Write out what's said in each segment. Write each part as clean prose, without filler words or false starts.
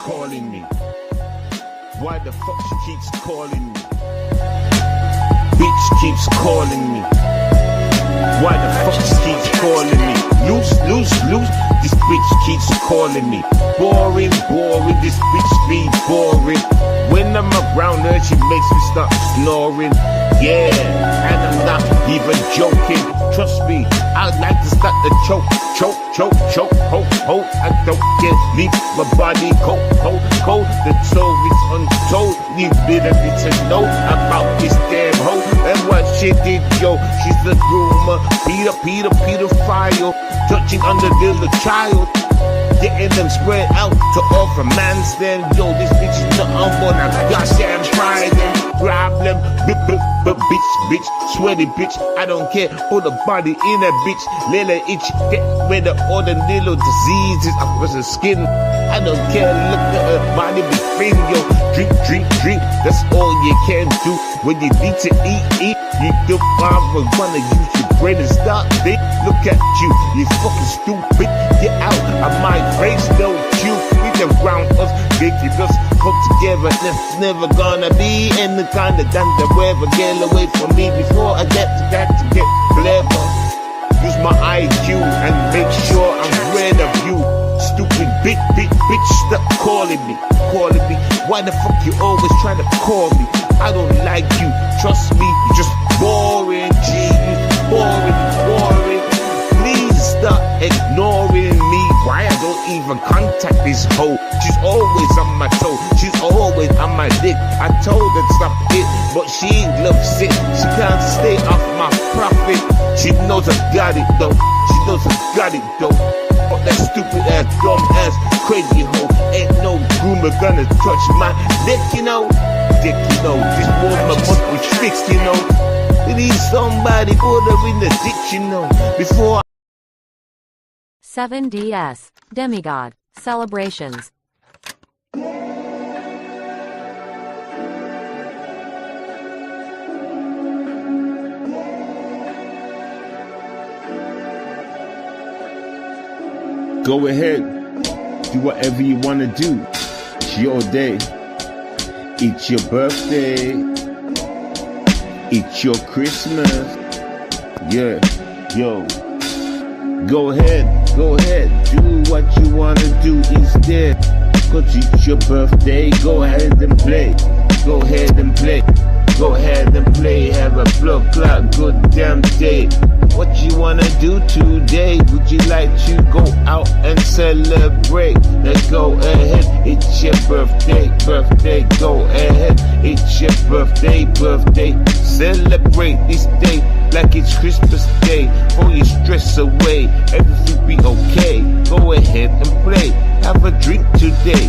calling me? Why the fuck she keeps calling me? Bitch keeps calling me. Why the fuck she keeps calling me? Loose, loose, loose. This bitch keeps calling me. Boring, boring. This bitch be boring. When I'm around her, she makes me start snoring. Yeah, and I'm not even joking. Trust me, I'd like to start the choke, choke, choke, choke, hope, hope. I don't care, leave my body cold, cold, cold. The soul is untold. Need bitterly to know about this damn hoe and what she did, yo. She's the groomer, pedophile, touching on the little child. Getting them spread out to all from man's then. Yo, this bitch is nothing but a goddamn Friday problem. Bitch, sweaty bitch, I don't care. Put the body in a bitch, let her itch. Get rid of all the little diseases across her skin. I don't care, look at her body be thin, yo. Drink, drink, drink, that's all you can do. When you need to eat. You don't wanna use your brain and start think. Look at you fucking stupid. Get out of my face, don't you? We around us, making us come together. It's never gonna be any kind of done the weather. Get away from me before I get to get clever. Use my IQ and make sure I'm rid of you. Stupid bitch, stop calling me. Why the fuck you always trying to call me? I don't like you, trust me, you're just boring, gee, boring. Please stop ignoring me. Why I don't even contact this hoe? She's always on my toe, she's always on my dick. I told her to stop it, but she loves it. She can't stay off my profit. She knows I got it though. But that stupid ass, dumb ass, crazy hoe. Ain't no groomer gonna touch my dick, you know. This woman must be fixed, you know. We need somebody put her in the ditch, you know. Before 7DS Demigod Celebrations. go ahead, do whatever you wanna do. It's your day. It's your birthday. It's your Christmas. Yeah, yo. Go ahead, do what you wanna do instead. Cause it's your birthday, go ahead and play. Go ahead and play. Go ahead and play, have a blood clot, good damn day. What you wanna do today? Would you like to go out and celebrate? Let's go ahead, it's your birthday, go ahead. It's your birthday. Celebrate this day like it's Christmas Day. Throw your stress away, everything be okay. Go ahead and play, have a drink today.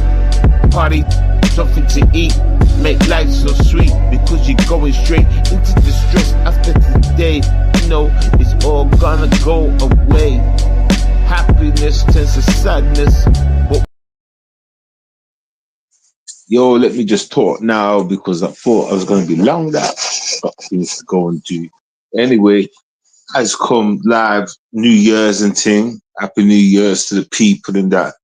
Party, something to eat, make life so sweet, because you're going straight into the stress after today. You know, it's all gonna go away. Happiness turns to sadness. But yo, let me just talk now because I thought I was gonna be long. That got things to go and do. Anyway, has come live New Year's and thing. Happy New Year's to the people and that.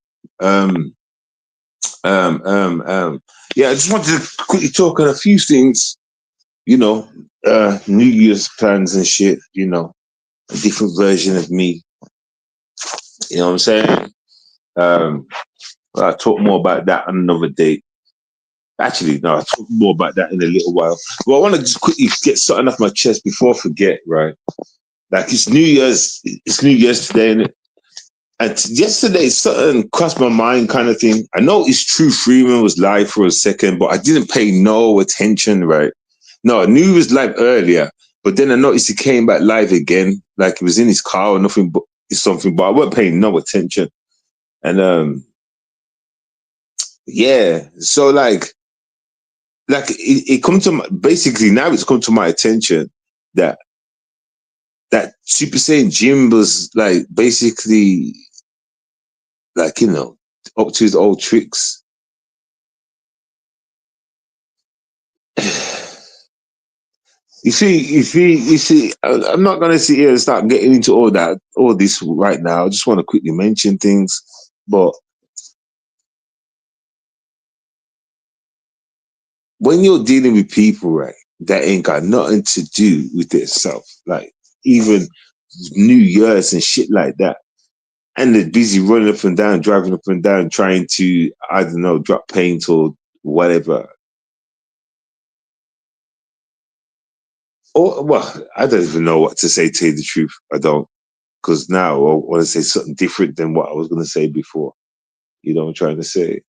Yeah, I just wanted to quickly talk on a few things, you know, New Year's plans and shit, you know, a different version of me. You know what I'm saying? I'll talk more about that on another day. Actually, no, I'll talk more about that in a little while. But I want to just quickly get something off my chest before I forget, right? Like it's New Year's today, innit? And yesterday, something crossed my mind, kind of thing. I noticed True Freeman was live for a second, but I didn't pay no attention, right? No, I knew he was live earlier, but then I noticed he came back live again, like he was in his car or nothing, but something. But I wasn't paying no attention, and yeah. So like it come to my, basically now it's come to my attention that Super Saiyan Jim was like basically, like, you know, up to his old tricks. You see, I'm not going to sit here and start getting into all this right now. I just want to quickly mention things. But when you're dealing with people, right, that ain't got nothing to do with themselves, like even New Year's and shit like that, and they're busy running up and down, driving up and down, trying to, I don't know, drop paint or whatever. Or, well, I don't even know what to say, to tell you the truth. I don't. Because now I want to say something different than what I was going to say before. You know what I'm trying to say?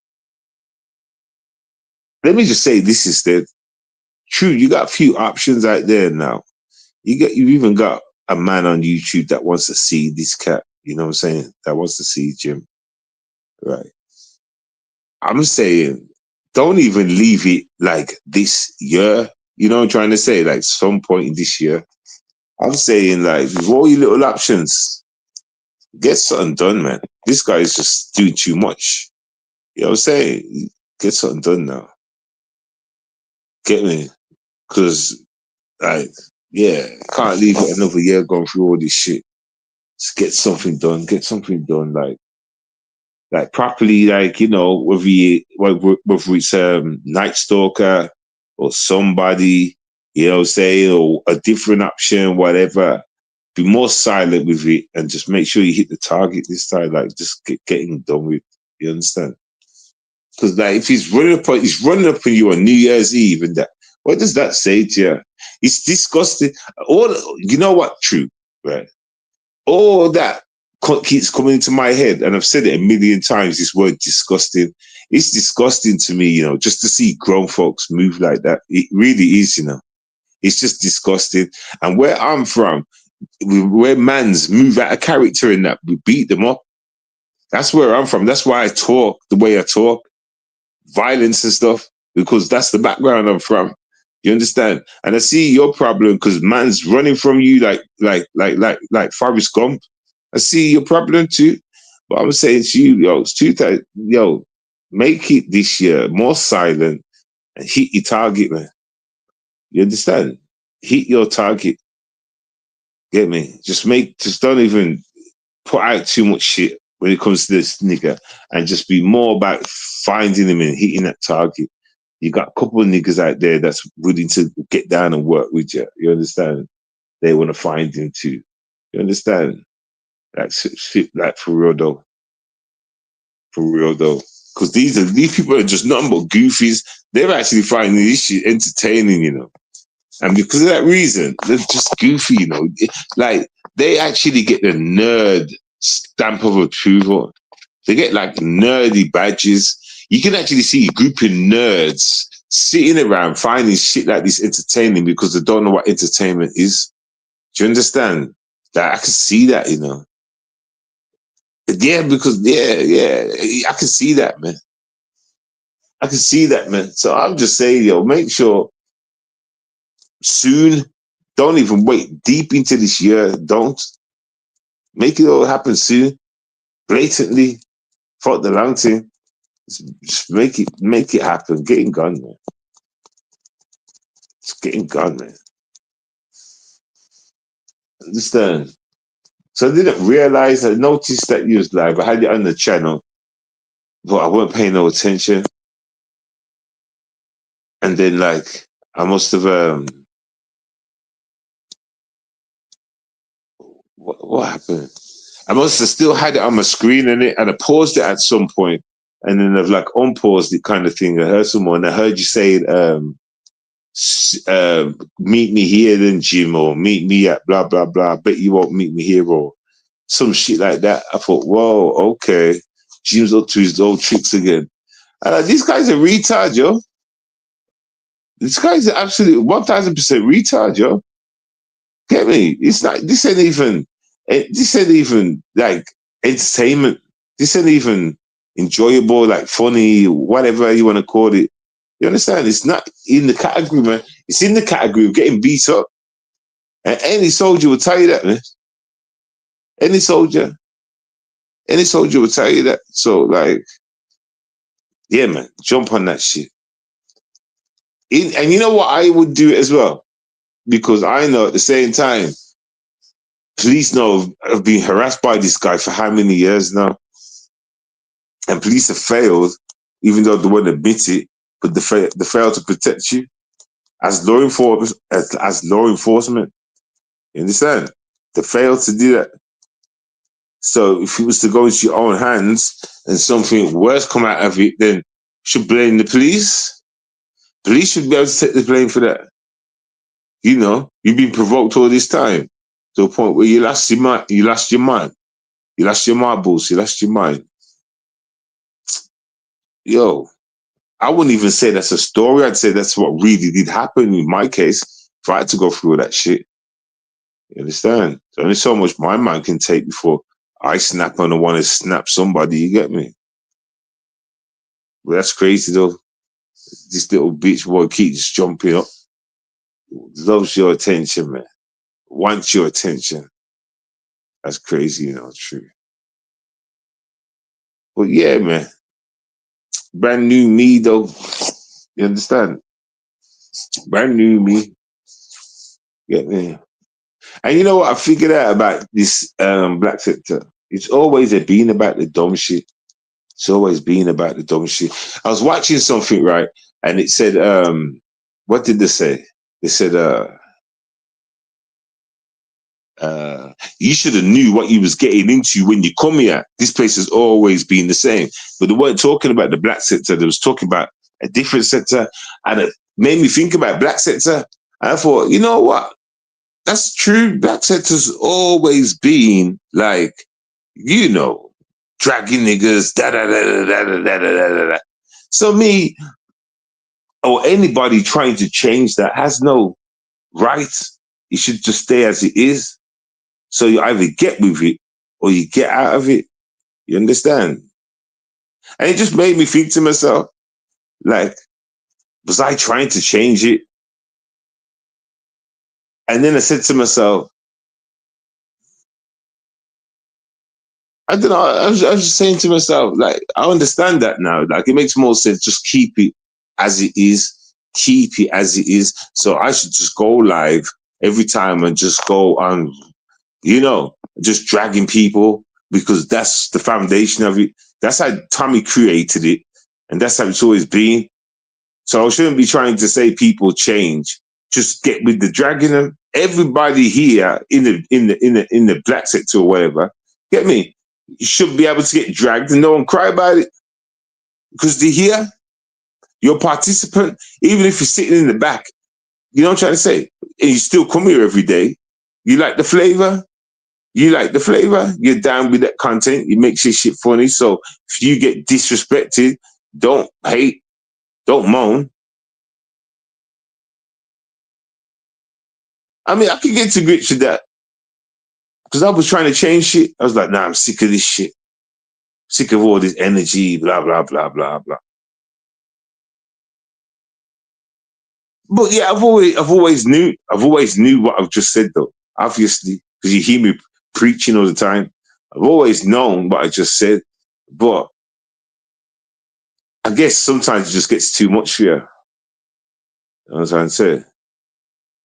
Let me just say this instead. True, you got a few options out there now. You've even got a man on YouTube that wants to see this cat. You know what I'm saying? That wants to see Jim. Right. I'm saying don't even leave it like this year. You know what I'm trying to say? Like some point in this year. I'm saying like with all your little options, get something done, man. This guy is just doing too much. You know what I'm saying? Get something done now. Get me? Because like, yeah, can't leave it another year going through all this shit. Just get something done. Get something done. Like properly, like, you know, whether it's Night Stalker or somebody, you know what I'm saying, or a different option, whatever. Be more silent with it and just make sure you hit the target this time. Like just getting done with. You understand? Because like if he's running up on you on New Year's Eve and that, what does that say to you? It's disgusting. All you know what? True, right? All that keeps coming into my head, and I've said it a million times. This word disgusting. It's disgusting to me, you know, just to see grown folks move like that. It really is, you know. It's just disgusting. And where I'm from, where mans move out of character in that, we beat them up. That's where I'm from. That's why I talk the way I talk, violence and stuff, because that's the background I'm from. You understand? And I see your problem because man's running from you like Forrest Gump. I see your problem too. But I'm saying to you, yo, it's 2000, yo, make it this year more silent and hit your target, man. You understand? Hit your target. Get me? Just don't even put out too much shit when it comes to this nigga and just be more about finding him and hitting that target. You got a couple of niggas out there that's willing to get down and work with you. You understand? They want to find him too. You understand? Like shit, like for real though. For real though. Because these people are just nothing but goofies. They're actually finding this shit entertaining, you know. And because of that reason, they're just goofy, you know. Like they actually get the nerd stamp of approval. They get like nerdy badges. You can actually see a group of nerds sitting around finding shit like this entertaining because they don't know what entertainment is. Do you understand? That I can see that, you know. Yeah, because I can see that, man. I can see that, man. So I'm just saying, yo, make sure soon. Don't even wait deep into this year. Don't make it all happen soon. Blatantly, fuck the long thing. Just make it happen. Getting gone, man. It's getting gone, man. Understand? So I didn't realize. I noticed that you was live. I had it on the channel, but I wasn't paying no attention. And then, like, I must have what happened? I must have still had it on my screen and I paused it at some point, and then I've like unpaused it, kind of thing. I heard someone. I heard you saying, "Meet me here, then Jim," or "Meet me at blah blah blah." Bet you won't meet me here, or some shit like that. I thought, whoa, okay, Jim's up to his old tricks again. This guy's a retard, yo. This guy's an absolute 1000% retard, yo. Get me? It's not. This ain't even. This ain't even like entertainment. This ain't even enjoyable, like funny, whatever you want to call it. You understand? It's not in the category, man. It's in the category of getting beat up. And any soldier will tell you that, man. Any soldier will tell you that. So, like, yeah, man, jump on that shit. And you know what I would do as well? Because I know at the same time, police know I've been harassed by this guy for how many years now? And police have failed, even though they won't admit it. but they fail to protect you as law enforcement. As law enforcement, you understand? They fail to do that. So if it was to go into your own hands and something worse come out of it, then you should blame the police. Police should be able to take the blame for that. You know, you've been provoked all this time to a point where you lost your mind, you lost your mind, you lost your marbles, you lost your mind. Yo, I wouldn't even say that's a story. I'd say that's what really did happen in my case. If I had to go through all that shit, you understand? There's only so much my mind can take before I snap on the one and snap somebody. You get me? Well, that's crazy though. This little bitch boy keeps jumping up. Loves your attention, man. Wants your attention. That's crazy, you know, true. But yeah, man. Brand new me though. You understand? Brand new me. Get me? And you know what I figured out about this black sector? It's always been about the dumb shit. It's always been about the dumb shit. I was watching something, right? And it said, what did they say? They said, you should have knew what you was getting into when you come here. This place has always been the same. But they weren't talking about the black sector. They was talking about a different sector. And it made me think about black sector. And I thought, you know what? That's true. Black sector's always been like, you know, dragging niggas, da da da da da da da da da. So me or anybody trying to change that has no right. It should just stay as it is. So you either get with it or you get out of it. You understand? And it just made me think to myself, like, was I trying to change it? And then I said to myself, I don't know. I was just saying to myself, like, I understand that now. Like, it makes more sense. Just keep it as it is. Keep it as it is. So I should just go live every time and just go on, you know, just dragging people because that's the foundation of it. That's how Tommy created it. And that's how it's always been. So I shouldn't be trying to say people change. Just get with the dragging them. Everybody here in the black sector or whatever, get me? You should be able to get dragged and no one cry about it. Because they're here, you're a participant, even if you're sitting in the back. You know what I'm trying to say? And you still come here every day. You like the flavor? You like the flavor? You're down with that content. It makes your shit funny. So if you get disrespected, don't hate, don't moan. I mean, I can get to grips with that. Because I was trying to change shit. I was like, nah, I'm sick of this shit. Sick of all this energy, blah, blah, blah, blah, blah. But yeah, I've always knew what I've just said though. Obviously, because you hear me preaching all the time. I've always known what I just said, but I guess sometimes it just gets too much for you. You know what I'm trying to say?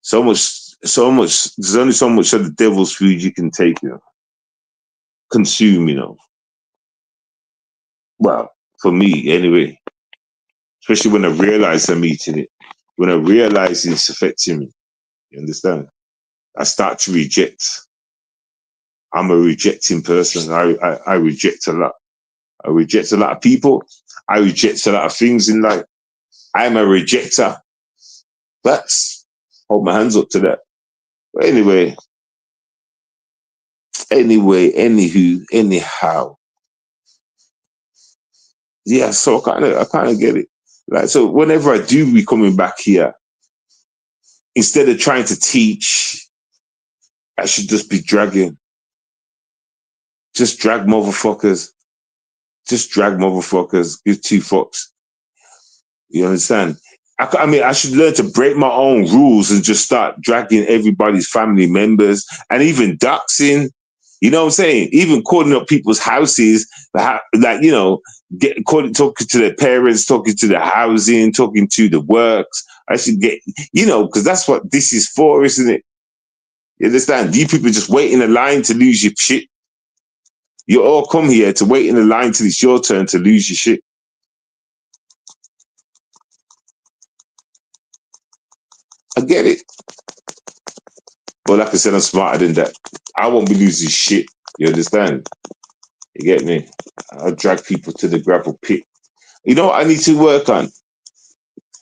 So much. There's only so much of the devil's food you can take, you know, consume, you know. Well, for me, anyway. Especially when I realize I'm eating it. When I realize it's affecting me. You understand? I start to reject. I'm a rejecting person. I reject a lot. I reject a lot of people. I reject a lot of things in life. I'm a rejecter. That's hold my hands up to that. But anyway, anyhow. Yeah, so I kind of get it. Like, so whenever I do be coming back here, instead of trying to teach, I should just be dragging. Just drag motherfuckers. Just drag motherfuckers. Give two fucks. You understand? I mean, I should learn to break my own rules and just start dragging everybody's family members and even doxing. You know what I'm saying? Even calling up people's houses, like, you know, talking to their parents, talking to the housing, talking to the works. I should get, you know, because that's what this is for, isn't it? You understand? You people just wait in a line to lose your shit. You all come here to wait in a line till it's your turn to lose your shit. get it. But like I said, I'm smarter than that. I won't be losing shit. You understand? You get me? I'll drag people to the gravel pit. You know what I need to work on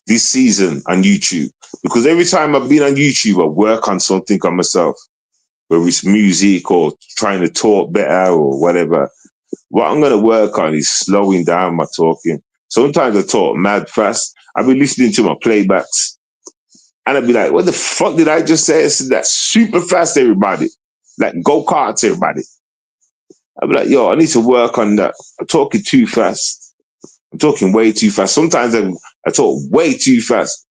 this season on YouTube? Because every time I've been on YouTube, I work on something on myself, whether it's music or trying to talk better or whatever. What I'm going to work on is slowing down my talking. Sometimes I talk mad fast. I'll be listening to my playbacks and I'll be like, what the fuck did I just say? I said that super fast, everybody. Like go-karts, everybody. I'll be like, yo, I need to work on that. I'm talking too fast. I'm talking way too fast. Sometimes I talk way too fast.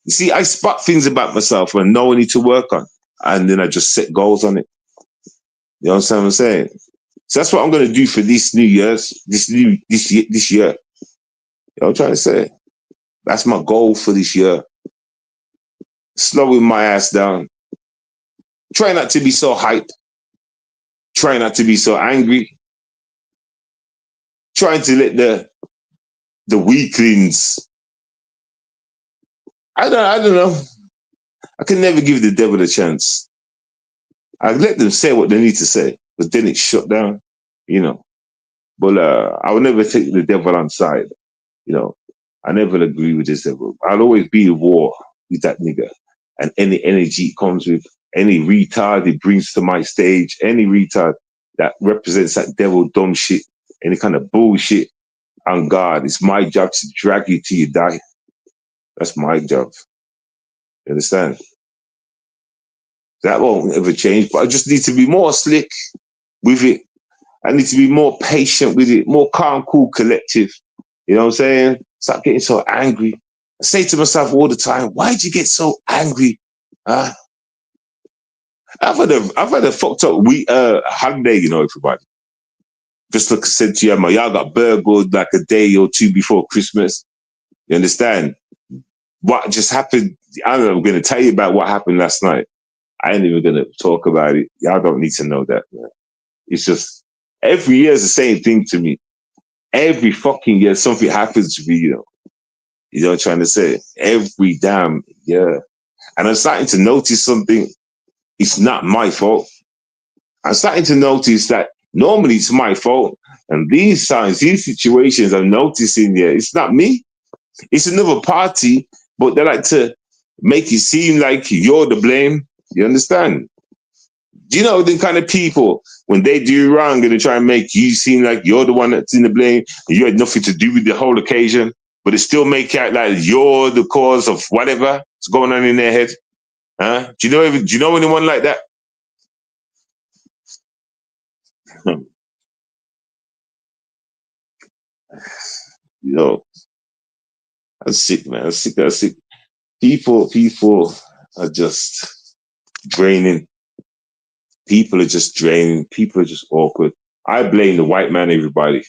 You see, I spot things about myself and know I need to work on. And then I just set goals on it. You understand what I'm saying? So that's what I'm going to do for this New Year's, this year. You know what I'm trying to say? That's my goal for this year. Slowing my ass down. Try not to be so hyped. Try not to be so angry. Trying to let the weaklings. I don't know. I can never give the devil a chance. I let them say what they need to say, but then it's shut down, you know. But I will never take the devil on side, you know. I never agree with this devil. I'll always be at war with that nigga. And any energy it comes with, any retard it brings to my stage, any retard that represents that devil dumb shit, any kind of bullshit on God, it's my job to drag you till you die. That's my job. You understand? That won't ever change, but I just need to be more slick with it. I need to be more patient with it, more calm, cool, collective. You know what I'm saying? Stop getting so angry. I say to myself all the time, why'd you get so angry? I've had a fucked up holiday, you know, everybody. Just like I said to you, y'all got burgled like a day or two before Christmas. You understand? What just happened? I'm going to tell you about what happened last night. I ain't even going to talk about it. Y'all don't need to know that, man. It's just, every year is the same thing to me. Every fucking year, something happens to me, you know. You know what I'm trying to say? Every damn year. And I'm starting to notice something. It's not my fault. I'm starting to notice that normally it's my fault. And these signs, these situations I'm noticing here, it's not me. It's another party, but they like to make it seem like you're the blame. You understand? Do you know the kind of people, when they do wrong, going to try and make you seem like you're the one that's in the blame, and you had nothing to do with the whole occasion, but they still make out like you're the cause of whatever's going on in their head? Huh? Do you know anyone like that? You know, I'm sick, man. I'm sick. People are just draining. People are just draining. People are just awkward. I blame the white man, everybody.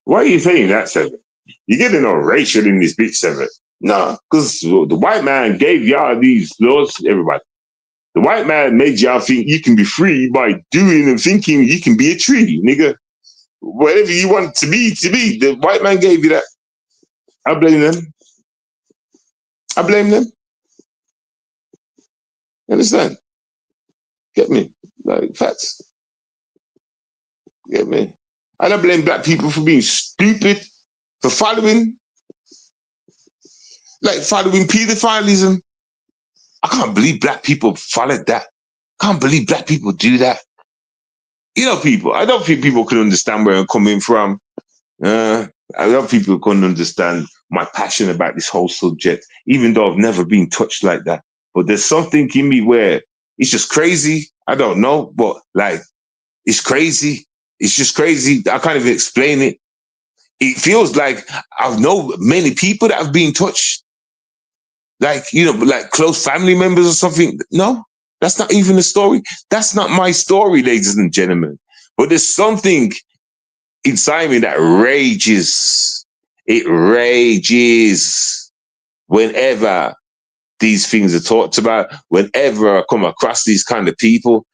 Why are you saying that, Seven? You're getting all racial in this bitch, Seven. No, because the white man gave y'all these laws, everybody. The white man made y'all think you can be free by doing and thinking you can be a tree, nigga. Whatever you want to be. The white man gave you that. I blame them. I blame them. You understand? Get me? Like, facts. Get me? I don't blame black people for being stupid, for following pedophilism. I can't believe black people followed that. I can't believe black people do that. You know, people, I don't think people can understand where I'm coming from. I don't think people can understand my passion about this whole subject, even though I've never been touched like that. But there's something in me where it's just crazy. I don't know, but like, it's crazy. It's just crazy. I can't even explain it. It feels like I know many people that have been touched. Like, you know, like close family members or something. No, that's not even a story. That's not my story, ladies and gentlemen. But there's something inside me that rages. It rages whenever these things are talked about, whenever I come across these kind of people.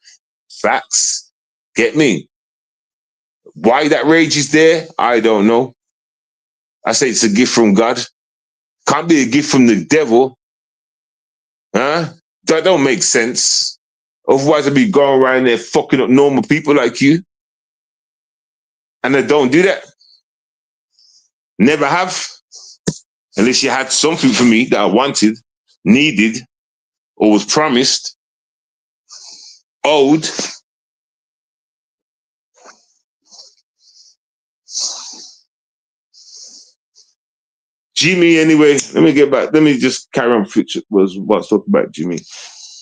Facts. Get me? Why that rage is there, I don't know. I say it's a gift from God. Can't be a gift from the devil. Huh? That don't make sense. Otherwise, I'd be going around there fucking up normal people like you. And I don't do that. Never have. Unless you had something for me that I wanted, needed, or was promised, owed. Jimmy, anyway, let me get back. Let me just carry on. What's talking about Jimmy?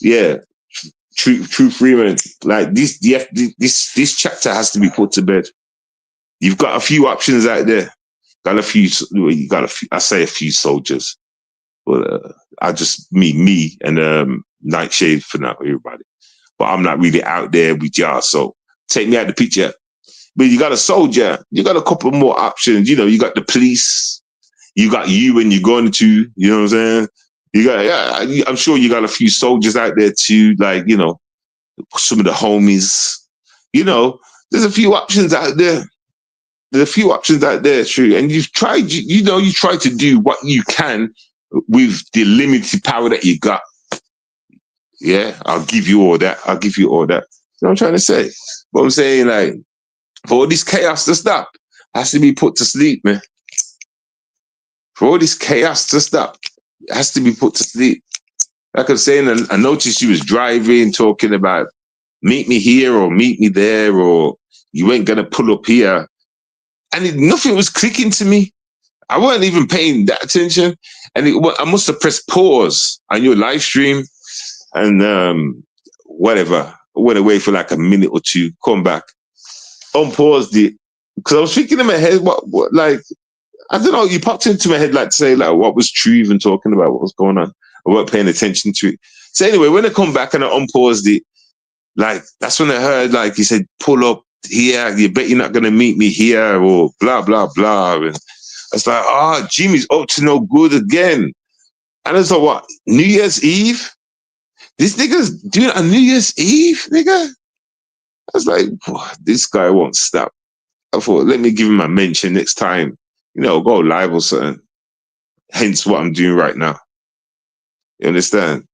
Yeah, True Freeman. Like this chapter has to be put to bed. You've got a few options out there. Got a few. You got a few. I say a few soldiers, but I just me and Nightshade for now, everybody. But I'm not really out there with y'all, so take me out the picture. But you got a soldier. You got a couple more options. You know, you got the police. You got you when you're going to. You know what I'm saying? You got. Yeah, I'm sure you got a few soldiers out there too. Like, you know, some of the homies. You know, there's a few options out there. There's a few options out there, true. And you've tried, you try to do what you can with the limited power that you got. Yeah, I'll give you all that. I'll give you all that. That's what I'm trying to say. But I'm saying, like, for all this chaos to stop, has to be put to sleep, man. For all this chaos to stop, it has to be put to sleep. Like I'm saying, I noticed you was driving, talking about meet me here or meet me there, or you ain't gonna pull up here. And nothing was clicking to me. I wasn't even paying that attention. And I must have pressed pause on your live stream and whatever. I went away for like a minute or two, come back, unpaused it. Because I was thinking in my head, what, like, I don't know, you popped into my head like to say, like, what was True even talking about? What was going on? I wasn't paying attention to it. So anyway, when I come back and I unpaused it, like, that's when I heard, like, he said, pull up here, you bet you're not going to meet me here, or blah, blah, blah. And I was like, Jimmy's up to no good again. And I was like, what, New Year's Eve? This nigga's doing a New Year's Eve, nigga? I was like, this guy won't stop. I thought, let me give him a mention next time. You know, go live or something. Hence what I'm doing right now. You understand?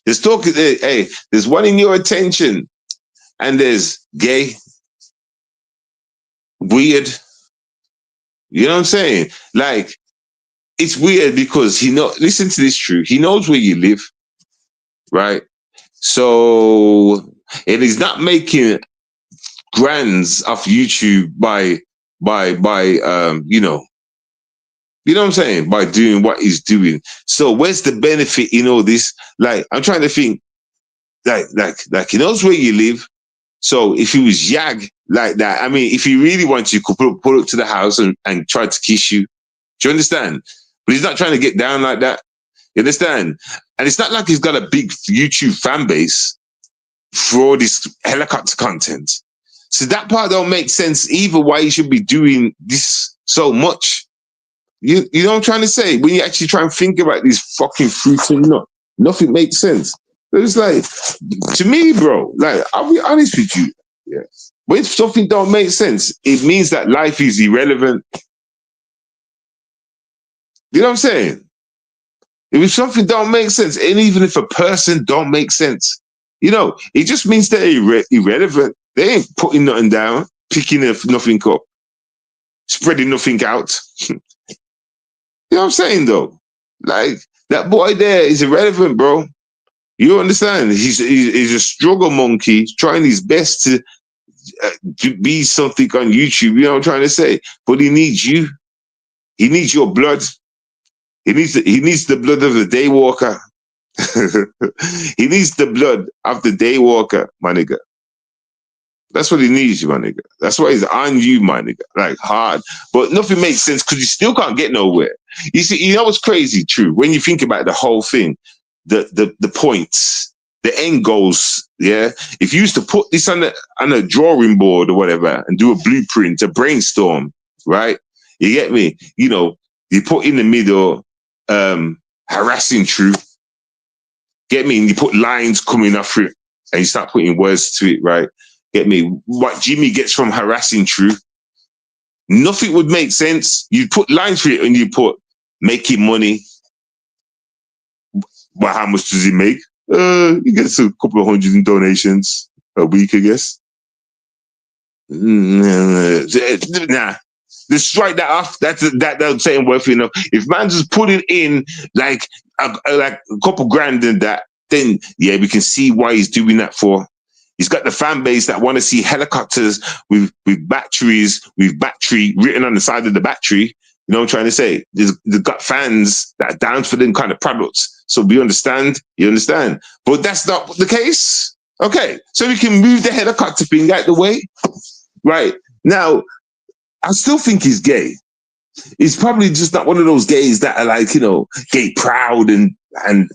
There's talk, hey, there's one in your attention, and there's gay, weird. You know what I'm saying? Like, it's weird because listen to this, True. He knows where you live, right? So, and he's not making grands off YouTube by you know what I'm saying? By doing what he's doing. So where's the benefit in all this? Like, I'm trying to think, like he knows where you live. So if he was yag like that, I mean, if he really wants you, could pull up to the house and try to kiss you. Do you understand? But he's not trying to get down like that. You understand? And it's not like he's got a big YouTube fan base for all this helicopter content. So that part don't make sense either, why he should be doing this so much. You know what I'm trying to say? When you actually try and think about these fucking fruits and nothing makes sense. It's like, to me, bro, like, I'll be honest with you. Yeah. When something don't make sense, it means that life is irrelevant. You know what I'm saying? If something don't make sense, and even if a person don't make sense, you know, it just means they're irrelevant. They ain't putting nothing down, picking nothing up, spreading nothing out. You know what I'm saying, though? Like, that boy there is irrelevant, bro. You understand? He's a struggle monkey. He's trying his best to be something on YouTube. You know what I'm trying to say? But he needs you. He needs your blood. He needs the blood of the daywalker. He needs the blood of the daywalker, my nigga. That's what he needs, my nigga. That's why he's on you, my nigga. Like, hard. But nothing makes sense because you still can't get nowhere. You see, you know what's crazy, True? When you think about the whole thing, the points, the end goals, yeah? If you used to put this on a drawing board or whatever and do a blueprint, a brainstorm, right? You get me? You know, you put in the middle, harassing True. Get me? And you put lines coming off it and you start putting words to it, right? Get me? What Jimmy gets from harassing True, nothing would make sense. You put lines for it and you put making money. But how much does he make? He gets a couple of hundred in donations a week, I guess. Nah, just strike that off. That's saying worth enough. If man's just putting in like a couple grand in that, then yeah, we can see why he's doing that for. He's got the fan base that want to see helicopters with batteries, with battery written on the side of the battery. You know what I'm trying to say? They've got fans that are down for them kind of products. So we understand, you understand. But that's not the case. Okay, so we can move the helicopter thing out the way. Right. Now, I still think he's gay. He's probably just not one of those gays that are like, you know, gay proud and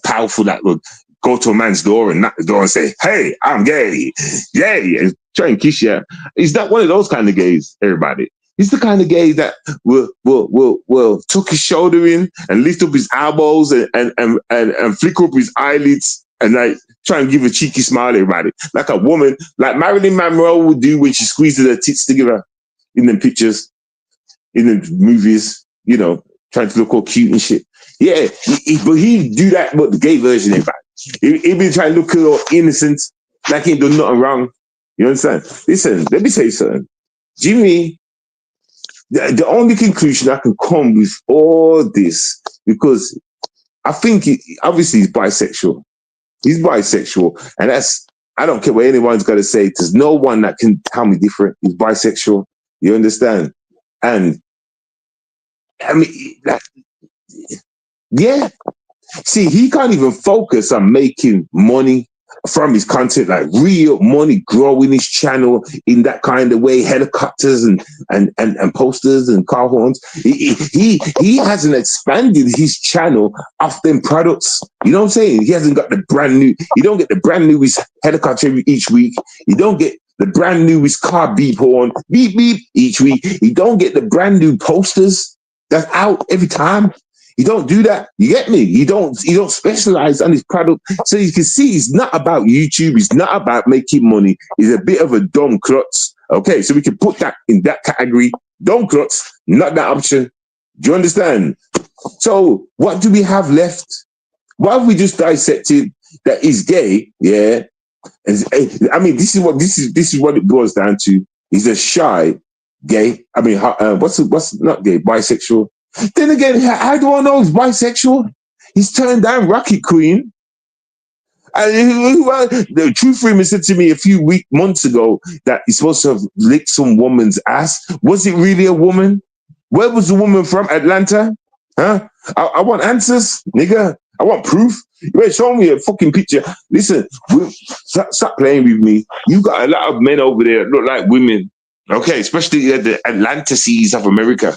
powerful that would go to a man's door and knock the door and say, hey, I'm gay. Yay. And try and kiss you. He's not one of those kind of gays, everybody. He's the kind of gay that will tuck his shoulder in and lift up his elbows and flick up his eyelids and like try and give a cheeky smile to everybody. Like a woman, like Marilyn Monroe would do when she squeezes her tits together in them pictures, in the movies, you know, trying to look all cute and shit. Yeah, but he'd do that, but the gay version, everybody. He'd be trying to look all innocent, like he ain't done nothing wrong. You understand? Listen, let me say something. Jimmy, the only conclusion I can come with all this, because I think obviously he's bisexual. He's bisexual, and I don't care what anyone's got to say. There's no one that can tell me different. He's bisexual. You understand? And I mean, like, yeah. See, he can't even focus on making money from his content, like real money, growing his channel in that kind of way, helicopters and posters and car horns. He hasn't expanded his channel off them products. You know what I'm saying? He hasn't got the brand new. You don't get the brand newest helicopter each week. You don't get the brand newest car beep horn, beep beep each week. You don't get the brand new posters that's out every time. You don't do that. You get me? You don't specialize on his product. So you can see it's not about YouTube. It's not about making money. He's a bit of a dumb klutz. Okay, so we can put that in that category. Dumb klutz, not that option. Do you understand? So what do we have left? What have we just dissected that is gay? Yeah. I mean, this is what it boils down to. He's a shy gay. I mean, what's not gay? Bisexual. Then again, how do I know he's bisexual? He's turned down Rocket Queen. The truth for him said to me a few months ago that he's supposed to have licked some woman's ass. Was it really a woman? Where was the woman from? Atlanta? Huh? I want answers, nigga. I want proof. You better show me a fucking picture. Listen, stop playing with me. You got a lot of men over there that look like women. Okay, especially at the Atlantices of America.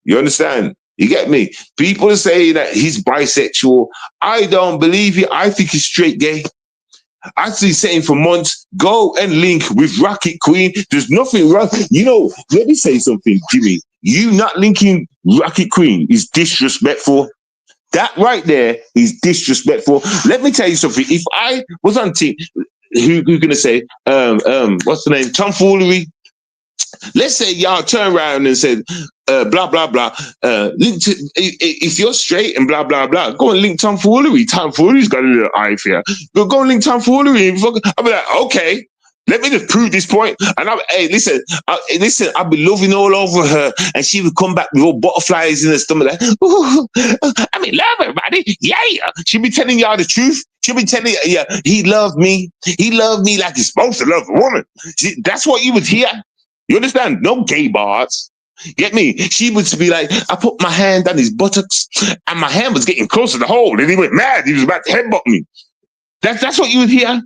You understand? You get me? People say that he's bisexual. I don't believe it. I think he's straight gay. I've been saying for months, go and link with Rocket Queen. There's nothing wrong. You know, let me say something, Jimmy. You not linking Rocket Queen is disrespectful. That right there is disrespectful. Let me tell you something. If I was on team, who's gonna say, what's the name? Tomfoolery. Let's say y'all turn around and said, blah, blah, blah. Link to, if you're straight and blah, blah, blah, go and link Tomfoolery. Tomfoolery's got a little eye for you. But go and link Tomfoolery. I'll be like, okay, let me just prove this point. And listen, I'll be loving all over her. And she would come back with all butterflies in her stomach. Like, ooh, I'm in love, everybody. Yeah. She'll be telling y'all the truth. She'll be telling you, yeah, he loved me. He loved me like he's supposed to love a woman. That's what you would hear. You understand? No gay bars. Get me? She would be like, I put my hand on his buttocks and my hand was getting close to the hole and he went mad. He was about to headbutt me. That's what you would hear.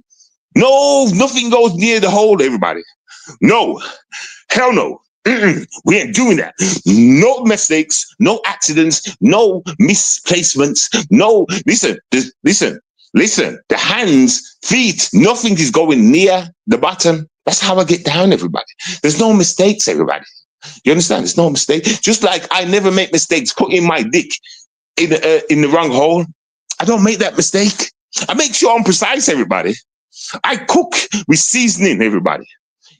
No, nothing goes near the hole, everybody. No. Hell no. We ain't doing that. No mistakes, no accidents, no misplacements. No, listen. The hands, feet, nothing is going near the bottom. That's how I get down, everybody. There's no mistakes, everybody. You understand? There's no mistake. Just like I never make mistakes putting my dick in the wrong hole. I don't make that mistake. I make sure I'm precise, everybody. I cook with seasoning, everybody.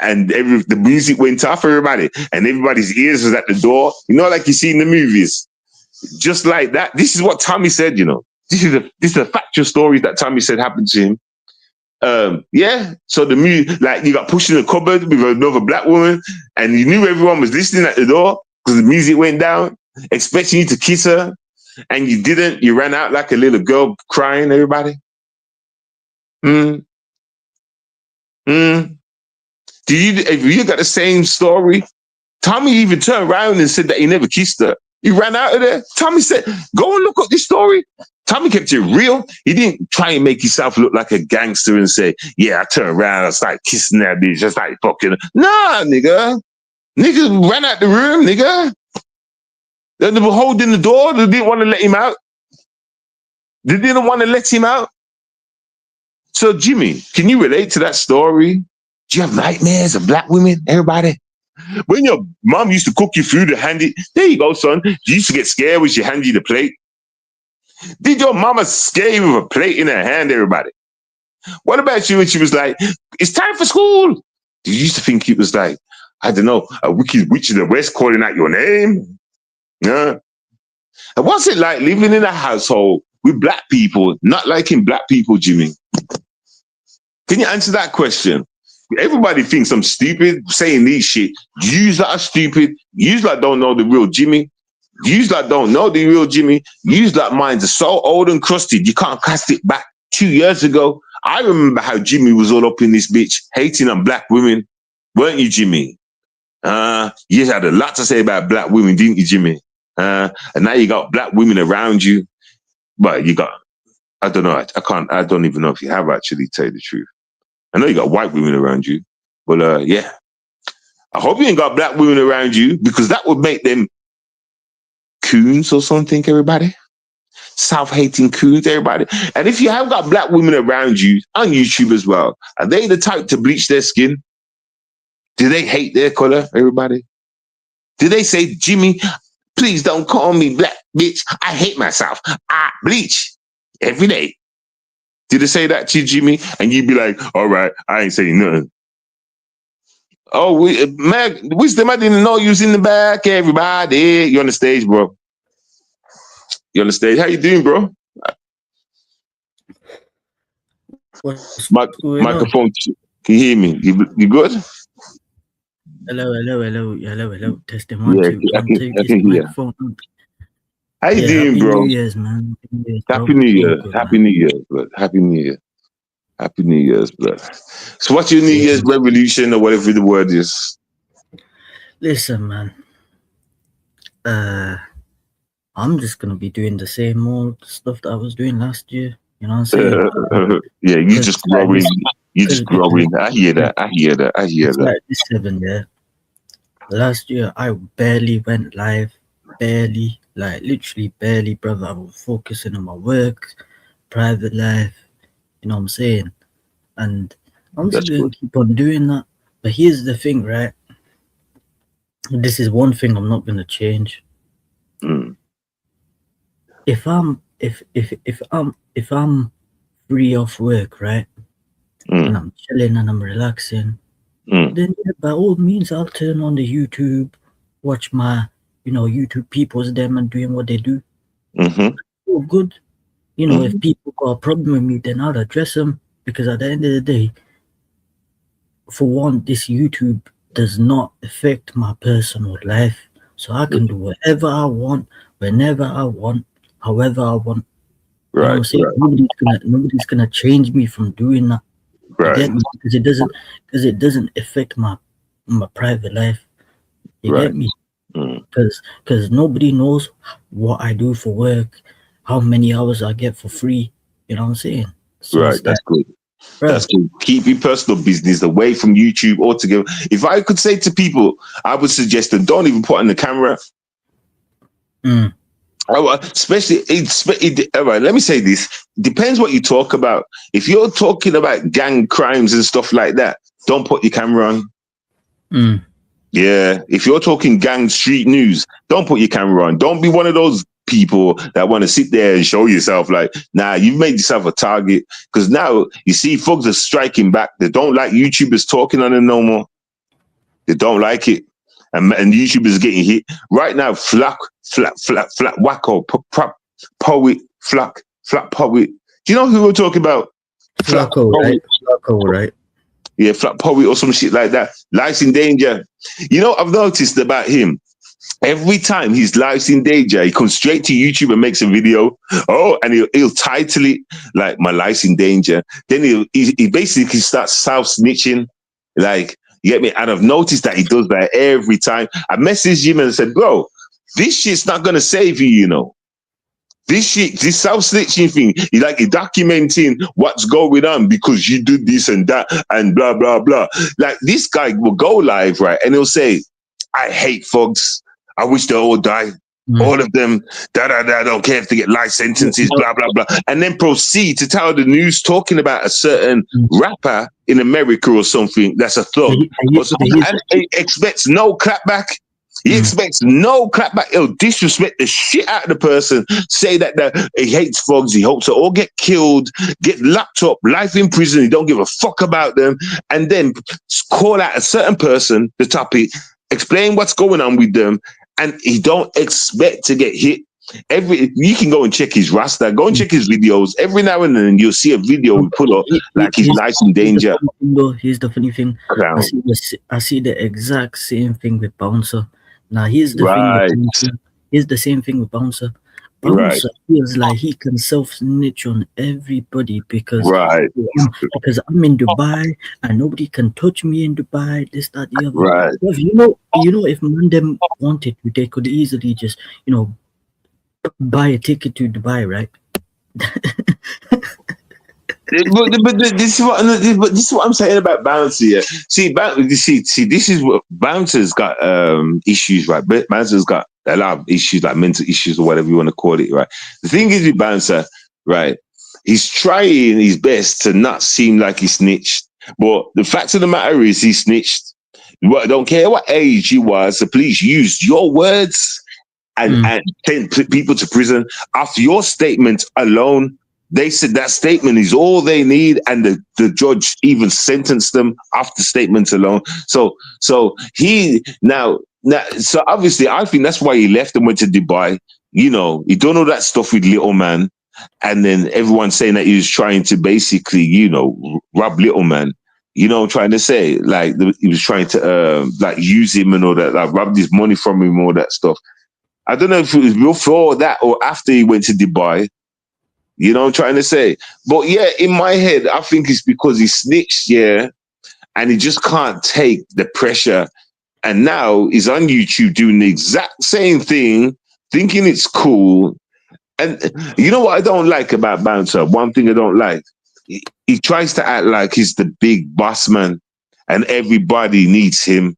and the music went off, everybody, and everybody's ears was at the door. You know, like you see in the movies. Just like that. This is what Tommy said, you know. This is a factual story that Tommy said happened to him. Yeah. So the music, like you got pushed in the cupboard with another black woman, and you knew everyone was listening at the door because the music went down, expecting you to kiss her, and you didn't. You ran out like a little girl crying, everybody. If you got the same story, Tommy even turned around and said that he never kissed her. He ran out of there. Tommy said, go and look up this story. Tommy kept it real. He didn't try and make himself look like a gangster and say, yeah, I turned around and started kissing that bitch. Just like fucking. Nah, nigga. Nigga ran out the room, nigga. They were holding the door. They didn't want to let him out. They didn't want to let him out. So, Jimmy, can you relate to that story? Do you have nightmares of black women, everybody? When your mom used to cook you food and hand it, there you go, son. You used to get scared when she handed you the plate. Did your mama scare you with a plate in her hand, everybody? What about you when she was like, it's time for school? Did you used to think it was like, I don't know, a wicked witch of the West calling out your name? Yeah. And what's it like living in a household with black people, not liking black people, Jimmy? Can you answer that question? Everybody thinks I'm stupid saying these shit. Yous that are stupid. Yous that don't know the real Jimmy. Yous that don't know the real Jimmy. Yous that minds are so old and crusted, you can't cast it back 2 years ago. I remember how Jimmy was all up in this bitch, hating on black women. Weren't you, Jimmy? You had a lot to say about black women, didn't you, Jimmy? And now you got black women around you. But you got, I don't know, I don't even know if you have actually, tell you the truth. I know you got white women around you, but yeah. I hope you ain't got black women around you because that would make them coons or something, everybody. Self-hating coons, everybody. And if you have got black women around you on YouTube as well, are they the type to bleach their skin? Do they hate their color, everybody? Do they say, Jimmy, please don't call me black, bitch. I hate myself. I bleach every day. Did they say that to you, Jimmy? And you'd be like, all right, I ain't saying nothing. Oh, Wisdom, I didn't know you was in the back, everybody. You're on the stage, bro. You're on the stage. How you doing, bro? Microphone. Can you hear me? You good? Hello. Testing 1, 2, 1, 2. I can hear. How you doing, bro? Happy New Year's, man. Happy New Year. Happy New Year, blood. Happy New Year. Happy New Year's, blood. So what's your New Year's revolution or whatever the word is? Listen, man. I'm just going to be doing the same old stuff that I was doing last year. You know what I'm saying? Yeah, you just growing. You just growing. I hear that. Like this 7 year. Last year, I barely went live. Barely. Like, literally barely, brother. I was focusing on my work, private life. You know what I'm saying? And I'm just going to keep on doing that. But here's the thing, right? This is one thing I'm not going to change. If I'm free off work, right? And I'm chilling and I'm relaxing, then yeah, by all means, I'll turn on the YouTube, watch my, YouTube people's them and doing what they do. Oh, good. If people got a problem with me, then I'll address them, because at the end of the day, for one, this YouTube does not affect my personal life. So I can do whatever I want, whenever I want, however I want. Right. Nobody's gonna change me from doing that. Right. Because it doesn't affect my private life. You get me? Because nobody knows what I do for work, how many hours I get for free. You know what I'm saying? So right. That's good. Right. That's good. Keep your personal business away from YouTube altogether. If I could say to people, I would suggest that don't even put on the camera. Especially, all right, let me say this. Depends what you talk about. If you're talking about gang crimes and stuff like that, don't put your camera on. Yeah. If you're talking gang street news, don't put your camera on. Don't be one of those people that want to sit there and show yourself like, nah, you've made yourself a target. Because now you see folks are striking back. They don't like YouTubers talking on them no more. They don't like it. And YouTubers getting hit. Right now, Wacko, Poet, Flat Poet. Do you know who we're talking about? Flacco, right? Flacco, right? Yeah, Flat Poet or some shit like that. Life's in danger. You know, I've noticed about him. Every time his life's in danger, he comes straight to YouTube and makes a video. Oh, and he'll title it like "My life's in danger." Then he basically starts self-snitching. Like, you get me? And I've noticed that he does that every time. I messaged him and said, "Bro, this shit's not gonna save you, you know. This shit, this self-snitching thing, you're documenting what's going on because you do this and that and blah, blah, blah." Like, this guy will go live, right? And he'll say, "I hate thugs. I wish they all die. All of them, I don't care if they get life sentences, blah, blah, blah." And then proceed to tell the news talking about a certain rapper in America or something that's a thug. And he expects no clapback. He expects no clapback. He'll disrespect the shit out of the person, say that he hates thugs, he hopes to all get killed, get locked up, life in prison, he don't give a fuck about them, and then call out a certain person, the topic, explain what's going on with them, and he don't expect to get hit. You can go and check his Rasta, go and check his videos. Every now and then you'll see a video we put up like his life's in danger. Here's the funny thing. I see the exact same thing with Bouncer. Now here's the thing. Here's the same thing with Bouncer. Bouncer feels like he can self-snitch on everybody because I'm in Dubai and nobody can touch me in Dubai. This, that, the other. Right. You know, if Mandem wanted to, they could easily just, buy a ticket to Dubai, right? but this is what I'm saying about Bouncer. Yeah. See, this is what Bouncer's got issues, right? But Bouncer's got a lot of issues, like mental issues or whatever you want to call it, right? The thing is with Bouncer, right? He's trying his best to not seem like he snitched, but the fact of the matter is he snitched. I don't care what age he was. The police used your words and sent people to prison after your statement alone. They said that statement is all they need, and the judge even sentenced them after statements alone. So obviously I think that's why he left and went to Dubai. He done all that stuff with Little Man, and then everyone's saying that he was trying to basically, rob Little Man. Trying to say like he was trying to use him and all that, like rob his money from him, all that stuff. I don't know if it was before that or after he went to Dubai. You know what I'm trying to say? But yeah, in my head, I think it's because he snitched, and he just can't take the pressure. And now he's on YouTube doing the exact same thing, thinking it's cool. And you know what I don't like about Bouncer? One thing I don't like, he tries to act like he's the big boss man and everybody needs him.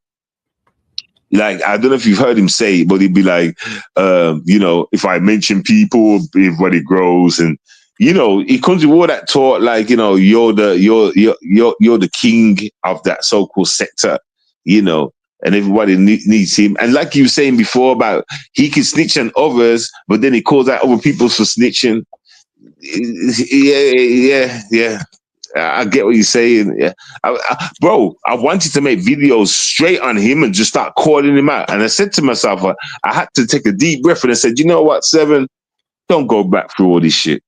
Like, I don't know if you've heard him say it, but he'd be like, if I mention people, everybody grows. And, he comes with all that talk, like, you're the king of that so-called sector, and everybody needs him. And like you were saying before about he can snitch on others, but then he calls out other people for snitching. Yeah. I get what you're saying. Yeah. Bro, I wanted to make videos straight on him and just start calling him out. And I said to myself, I had to take a deep breath and I said, you know what, Seven? Don't go back through all this shit.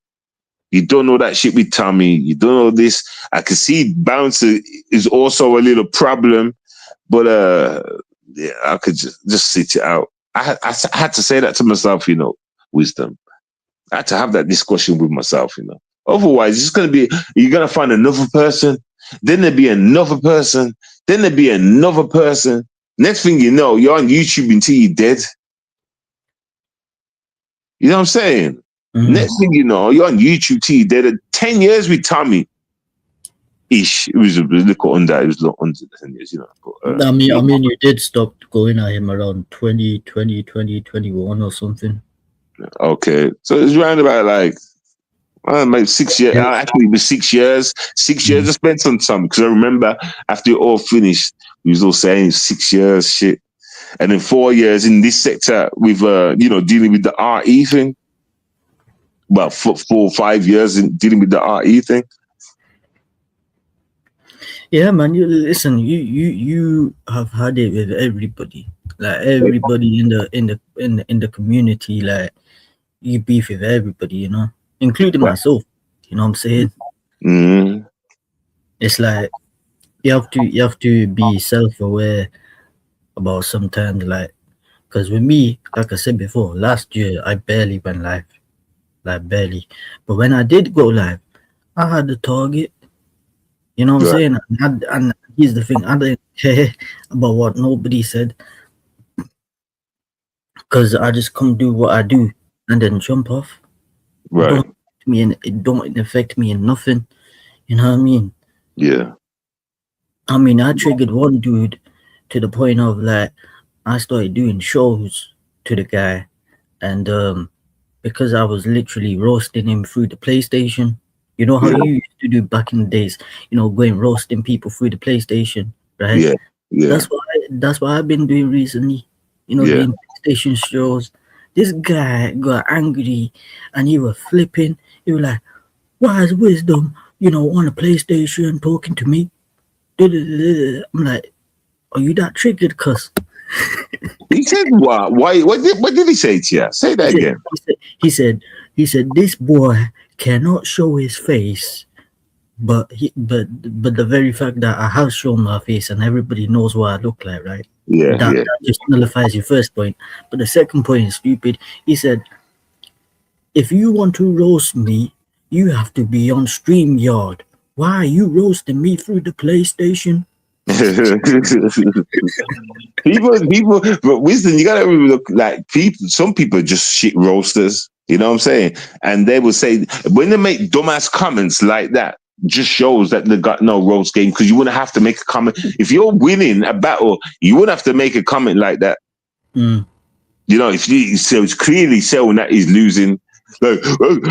You don't know that shit with Tommy. You don't know this. I can see Bouncer is also a little problem, but I could just sit it out. I had to say that to myself, wisdom. I had to have that discussion with myself, Otherwise, it's going to be, you're going to find another person, then there'll be another person, then there'll be another person. Next thing you know, you're on YouTube until you're dead. You know what I'm saying? Mm-hmm. Next thing you know, you're on YouTube till you're dead. 10 years with Tommy. Ish. It was a little under. It was a little under 10 years, But, I mean, you did stop going at him around 2021 or something. Okay. So it's around about like, maybe 6 years. Yeah. Actually, it was 6 years. 6 years I spent on something because I remember after it all finished, we was all saying 6 years, shit. and then 4 years in this sector with dealing with the RE thing. About 4 or 5 years in dealing with the RE thing. Yeah, man. You listen. You have had it with everybody. Like everybody in the community. Like you beef with everybody. You know, including myself. You know what I'm saying? Mm-hmm. It's like you have to be self-aware about sometimes, like, because with me, like I said before, last year I barely went live, like barely. But when I did go live, I had the target. You know what I'm saying? And here's the thing: I didn't care about what nobody said, because I just come do what I do and then jump off. Right. It don't affect me in nothing. You know what I mean? Yeah. I mean, I triggered one dude to the point of like I started doing shows to the guy, and because I was literally roasting him through the PlayStation. You know how you used to do back in the days, going roasting people through the PlayStation, right? Yeah. Yeah. That's what I've been doing recently. Doing PlayStation shows. This guy got angry and he was flipping. He was like, "Why is Wisdom, on a PlayStation talking to me?" I'm like, "Are you that triggered, cuss?" He said what? Why? What did he say to you? Say that again. He said, this boy cannot show his face, but the very fact that I have shown my face and everybody knows what I look like, right? That just nullifies your first point. But the second point is stupid. He said, if you want to roast me, you have to be on StreamYard. Why are you roasting me through the PlayStation? people, but Wisdom, you gotta look like people. Some people are just shit roasters. You know what I'm saying? And they will say when they make dumbass comments like that, just shows that they got no roast game, because you wouldn't have to make a comment if you're winning a battle. You wouldn't have to make a comment like that. Mm. So it's clearly showing that he's losing. Like,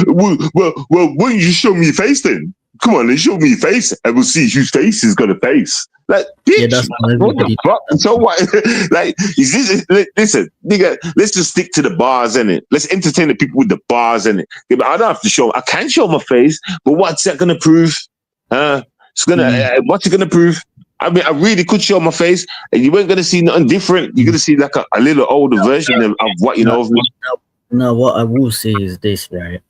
well, why don't you show me your face then? Come on, then show me your face, and we'll see whose face is gonna face. Like, bitch, that's what the fuck? So what? Like, listen, nigga, let's just stick to the bars, innit? Let's entertain the people with the bars, innit? I don't have to show. I can show my face, but what's that gonna prove? It's gonna. What's it gonna prove? I mean, I really could show my face, and you ain't gonna see nothing different. You're gonna see like a little older version of what you know of me. Now, what I will say is this, right?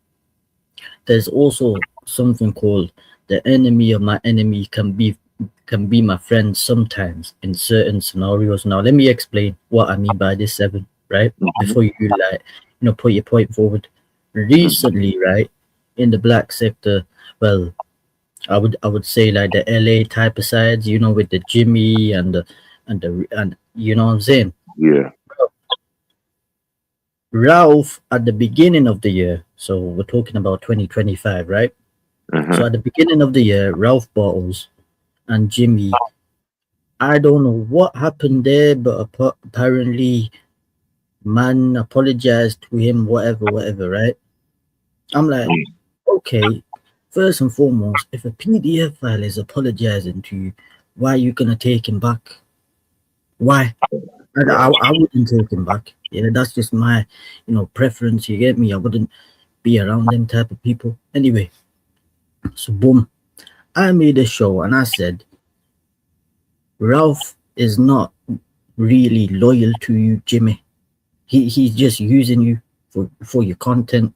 There's also something called the enemy of my enemy can be my friend sometimes in certain scenarios. Now, let me explain what I mean by this, Seven, right? Before you put your point forward. Recently, right, in the black sector, well, I would say like the LA type of sides, with the Jimmy and you know what I'm saying? Yeah. Ralph at the beginning of the year, so we're talking about 2025, right? So at the beginning of the year, Ralph Bottles and Jimmy, I don't know what happened there, but apparently man apologized to him, whatever, right? I'm like, okay, first and foremost, if a PDF file is apologizing to you, why are you gonna take him back? Why? I wouldn't take him back. Yeah, that's just my, preference. You get me? I wouldn't be around them type of people. Anyway, so boom, I made a show and I said, Ralph is not really loyal to you, Jimmy. He's just using you for your content.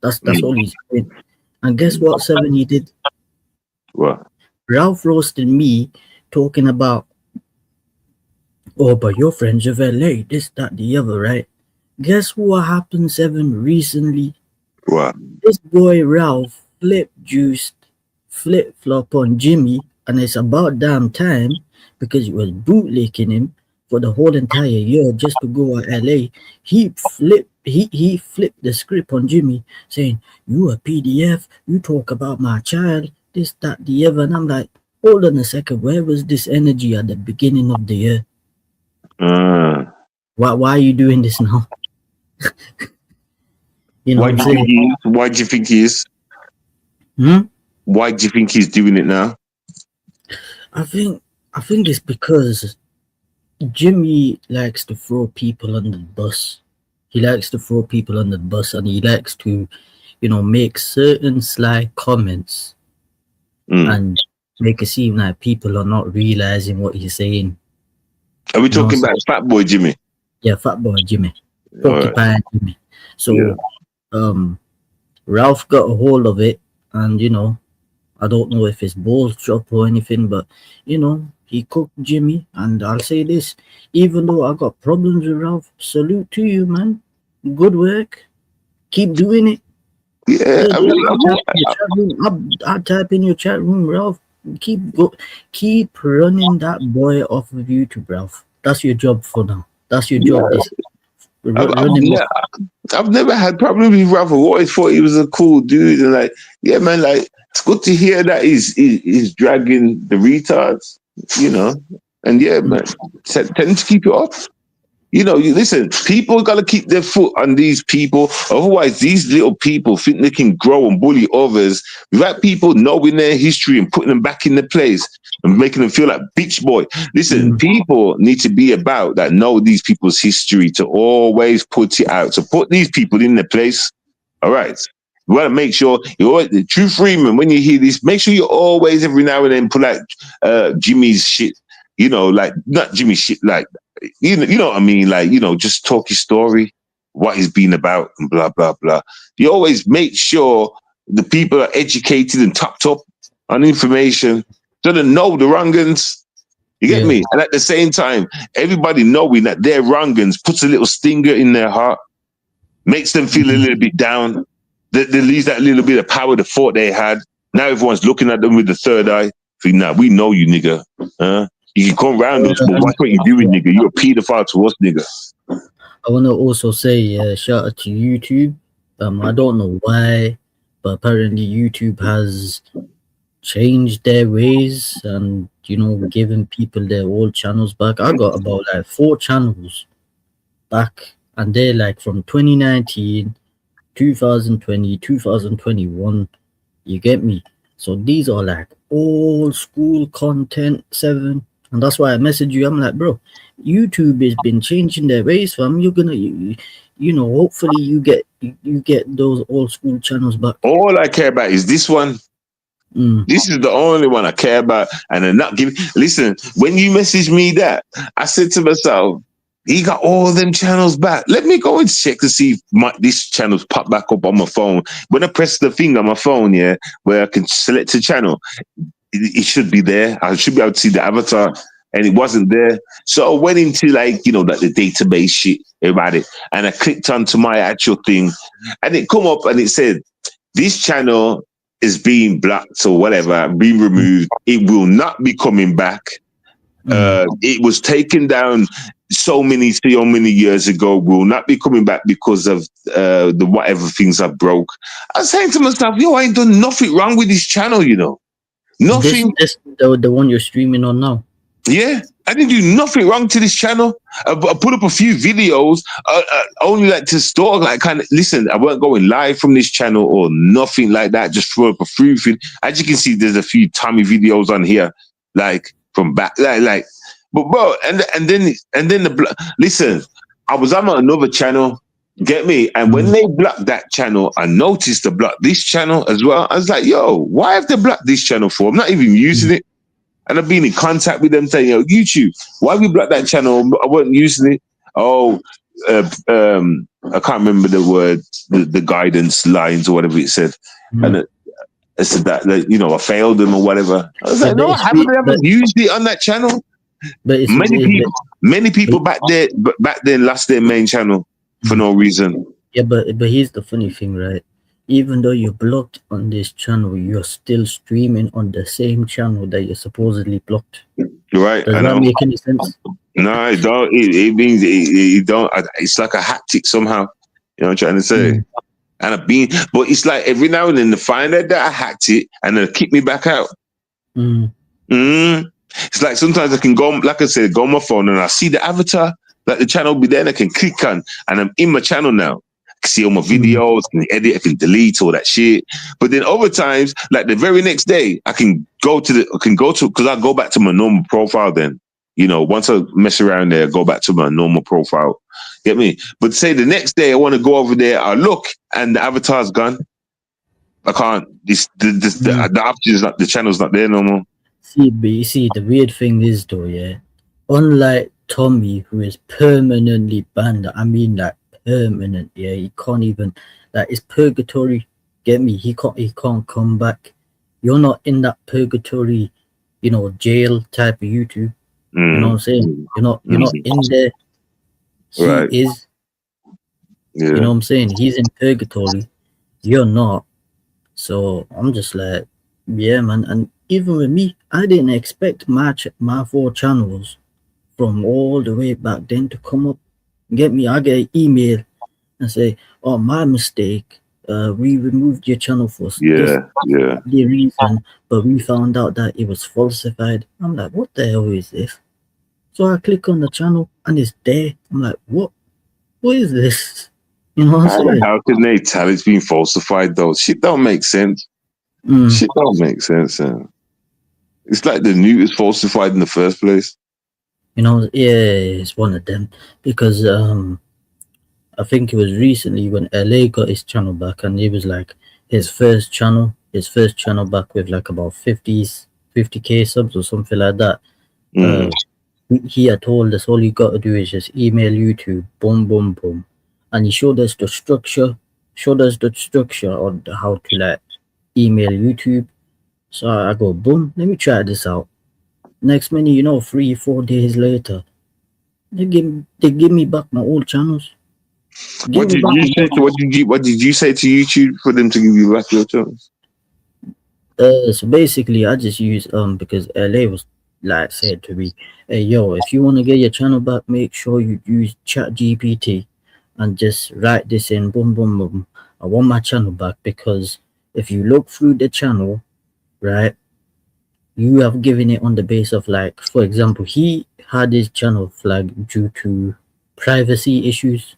That's all he's doing. And guess what, Seven, he did? What? Ralph roasted me talking about, oh, but your friends of LA, this, that, the other, right? Guess what happened, Seven, recently? What? This boy Ralph flip-flop on Jimmy, and it's about damn time, because he was bootlicking him for the whole entire year just to go to LA. He flipped the script on Jimmy, saying, you a PDF, you talk about my child, this, that, the other. And I'm like, hold on a second, where was this energy at the beginning of the year? Why are you doing this now? Why do you think he is? Why do you think he's doing it now? I think it's because Jimmy likes to throw people under the bus. He likes to throw people under the bus, and he likes to, make certain sly comments and make it seem like people are not realizing what he's saying. Are we talking about Fat Boy Jimmy? Yeah, Fat Boy Jimmy, Porcupine Jimmy. So, Ralph got a hold of it, and I don't know if it's balls drop or anything, but he cooked Jimmy. And I'll say this, even though I got problems with Ralph, salute to you, man. Good work. Keep doing it. Yeah, I'll type in your chat room, Ralph. Keep running that boy off of YouTube, Ralph. That's your job for now. That's your job. I've never had problems with Ralph. I always thought he was a cool dude, and man, it's good to hear that he's dragging the retards, and man, tend to keep it off. You listen, people got to keep their foot on these people. Otherwise, these little people think they can grow and bully others without people knowing their history and putting them back in their place and making them feel like bitch boy. Listen, people need to be about that, know these people's history, to always put it out, to put these people in their place. All right. You want to make sure the True Freeman, when you hear this, make sure you always every now and then pull out Jimmy's shit. Not Jimmy's shit, you know what I mean? Just talk his story, what he's been about, and blah, blah, blah. You always make sure the people are educated and topped up on information so they know the wrong uns. You get me? And at the same time, everybody knowing that they're wrong uns puts a little stinger in their heart, makes them feel a little bit down. They lose that little bit of power they thought they had. Now everyone's looking at them with the third eye. Think, nah, we know you, nigga. You can come around us, but watch what you doing, nigga. You're a pedophile to us, nigga. I want to also say shout out to YouTube. I don't know why, but apparently YouTube has changed their ways and, giving people their old channels back. I got about 4 channels back, and they're from 2019, 2020, 2021. You get me? So these are old school content, 7. And that's why I messaged you. I'm like, bro, YouTube has been changing their ways, fam. You're gonna, hopefully you get those old school channels back. All I care about is this one. This is the only one I care about, and I'm not giving. Listen, when you message me that, I said to myself, he got all them channels back. Let me go and check to see if this channel's pop back up on my phone. When I press the thing on my phone, where I can select a channel, it should be there. I should be able to see the avatar, and it wasn't there. So I went into the database shit about it, and I clicked onto my actual thing, and it come up and it said, this channel is being blocked or whatever, being removed. It will not be coming back. It was taken down so many years ago, will not be coming back because of the whatever things I broke. I was saying to myself, I ain't done nothing wrong with this channel, Nothing. This the one you're streaming on now? Yeah, I didn't do nothing wrong to this channel. I put up a few videos, only to store, listen, I weren't going live from this channel or nothing like that. Just throw up a few things. As you can see, there's a few Tommy videos on here, from back, but bro, and then listen, I was on another channel. Get me? And when they blocked that channel, I noticed they blocked this channel as well. I was like, yo, why have they blocked this channel for? I'm not even using it. And I've been in contact with them saying, yo, YouTube, why have you blocked that channel? I wasn't using it. Oh, I can't remember the word, the guidance lines or whatever it said. And it said that, I failed them or whatever. I was like, no, I haven't used it on that channel. But many people back then lost their main channel for no reason. Yeah, but here's the funny thing, right? Even though you're blocked on this channel, you're still streaming on the same channel that you're supposedly blocked. You're right. Does that make any sense? No, it don't. It means it don't. It's like a haptic somehow. You know what I'm trying to say? And but it's like every now and then they find out that I hacked it and they kick me back out. It's like sometimes I can go, like I said, go on my phone and I see the avatar, the channel will be there and I can click on, and I'm in my channel now. I can see all my videos, I can edit, I can delete all that shit. But then other times, like the very next day, I can go to, because I go back to my normal profile then. You know, once I mess around there, go back to my normal profile. Get me? But say the next day I want to go over there, I look and the avatar's gone. I can't. The option is not. The channel's not there no more. See, but you see, the weird thing is though, yeah. Unlike Tommy, who is permanently banned, I mean like permanent, yeah. He can't even, like, it's purgatory. Get me? He can't come back. You're not in that purgatory, you know, jail type of YouTube. You know what I'm saying? You're not in there. He is. Yeah. You know what I'm saying? He's in purgatory. You're not. So I'm just like, yeah, man. And even with me, I didn't expect my 4 channels from all the way back then to come up. Get me? I get an email and say, "Oh, my mistake. We removed your channel for the reason, but we found out that it was falsified." I'm like, what the hell is this? So I click on the channel and it's there. I'm like, what is this? You know what I'm saying? How can they tell it's been falsified though? Shit don't make sense. Shit don't make sense. It's like the new is falsified in the first place. You know, yeah, it's one of them. Because I think it was recently when LA got his channel back, and it was like his first channel back with like about 50k subs or something like that. He had told us all you got to do is just email YouTube, boom, boom, boom. And he showed us the structure on how to like email YouTube. So I go, boom, let me try this out. Next minute, you know, 3-4 days later, they give me back my old channels. What did you say to YouTube for them to give you back your channels? So basically, I just use because LA was like said to me, "Hey, yo, if you want to get your channel back, make sure you use ChatGPT and just write this in, boom, boom, boom. I want my channel back because if you look through the channel, right, you have given it on the base of like, for example, he had his channel flagged due to privacy issues."